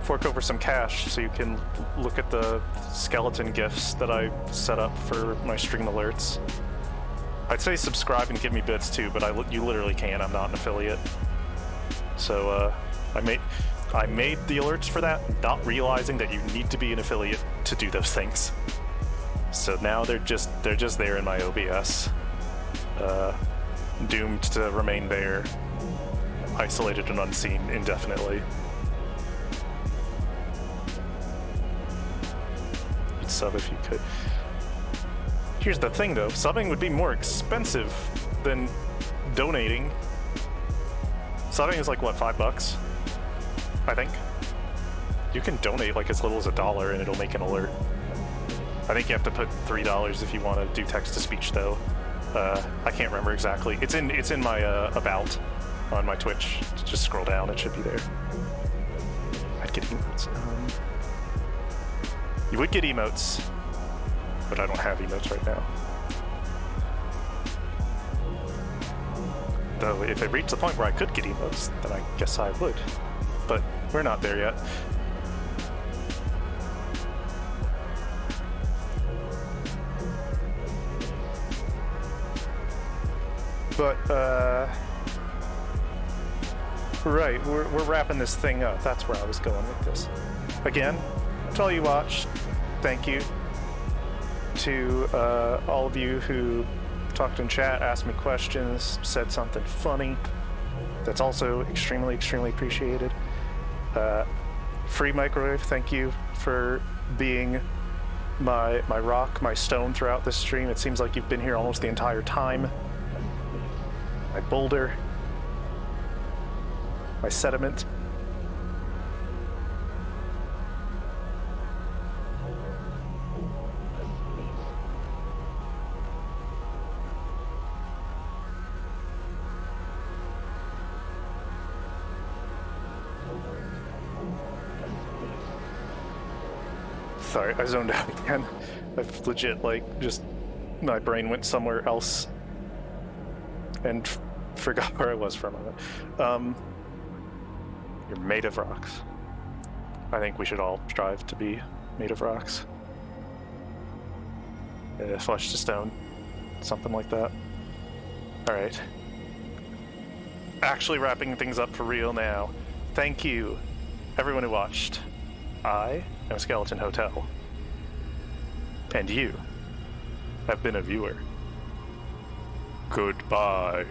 Speaker 2: fork over some cash so you can look at the skeleton GIFs that I set up for my stream alerts. I'd say subscribe and give me bits too, but you literally can't. I'm not an affiliate. So I made the alerts for that, not realizing that you need to be an affiliate to do those things. So now they're just there in my OBS, doomed to remain there, isolated and unseen indefinitely. You'd sub if you could. Here's the thing though, subbing would be more expensive than donating. Subbing is like, what, $5? I think. You can donate like as little as $1 and it'll make an alert. I think you have to put $3 if you want to do text-to-speech though. I can't remember exactly. It's in my about on my Twitch. Just scroll down, it should be there. I'd get emails.
Speaker 1: You would get emotes, but I don't have emotes right now. Though, if it reached the point where I could get emotes, then I guess I would. But we're not there yet. But, right, we're wrapping this thing up. That's where I was going with this. Again, to all you watched, thank you. To all of you who talked in chat, asked me questions, said something funny. That's also extremely, extremely appreciated. Free Microwave, thank you for being my rock, my stone throughout this stream. It seems like you've been here almost the entire time. My boulder, my sediment. Sorry, I zoned out again. I've legit, like, just, my brain went somewhere else and forgot where I was for a moment. You're made of rocks. I think we should all strive to be made of rocks. Flesh to stone. Something like that. Alright. Actually wrapping things up for real now. Thank you, everyone who watched. I am Skeleton Hotel. And you have been a viewer. Goodbye.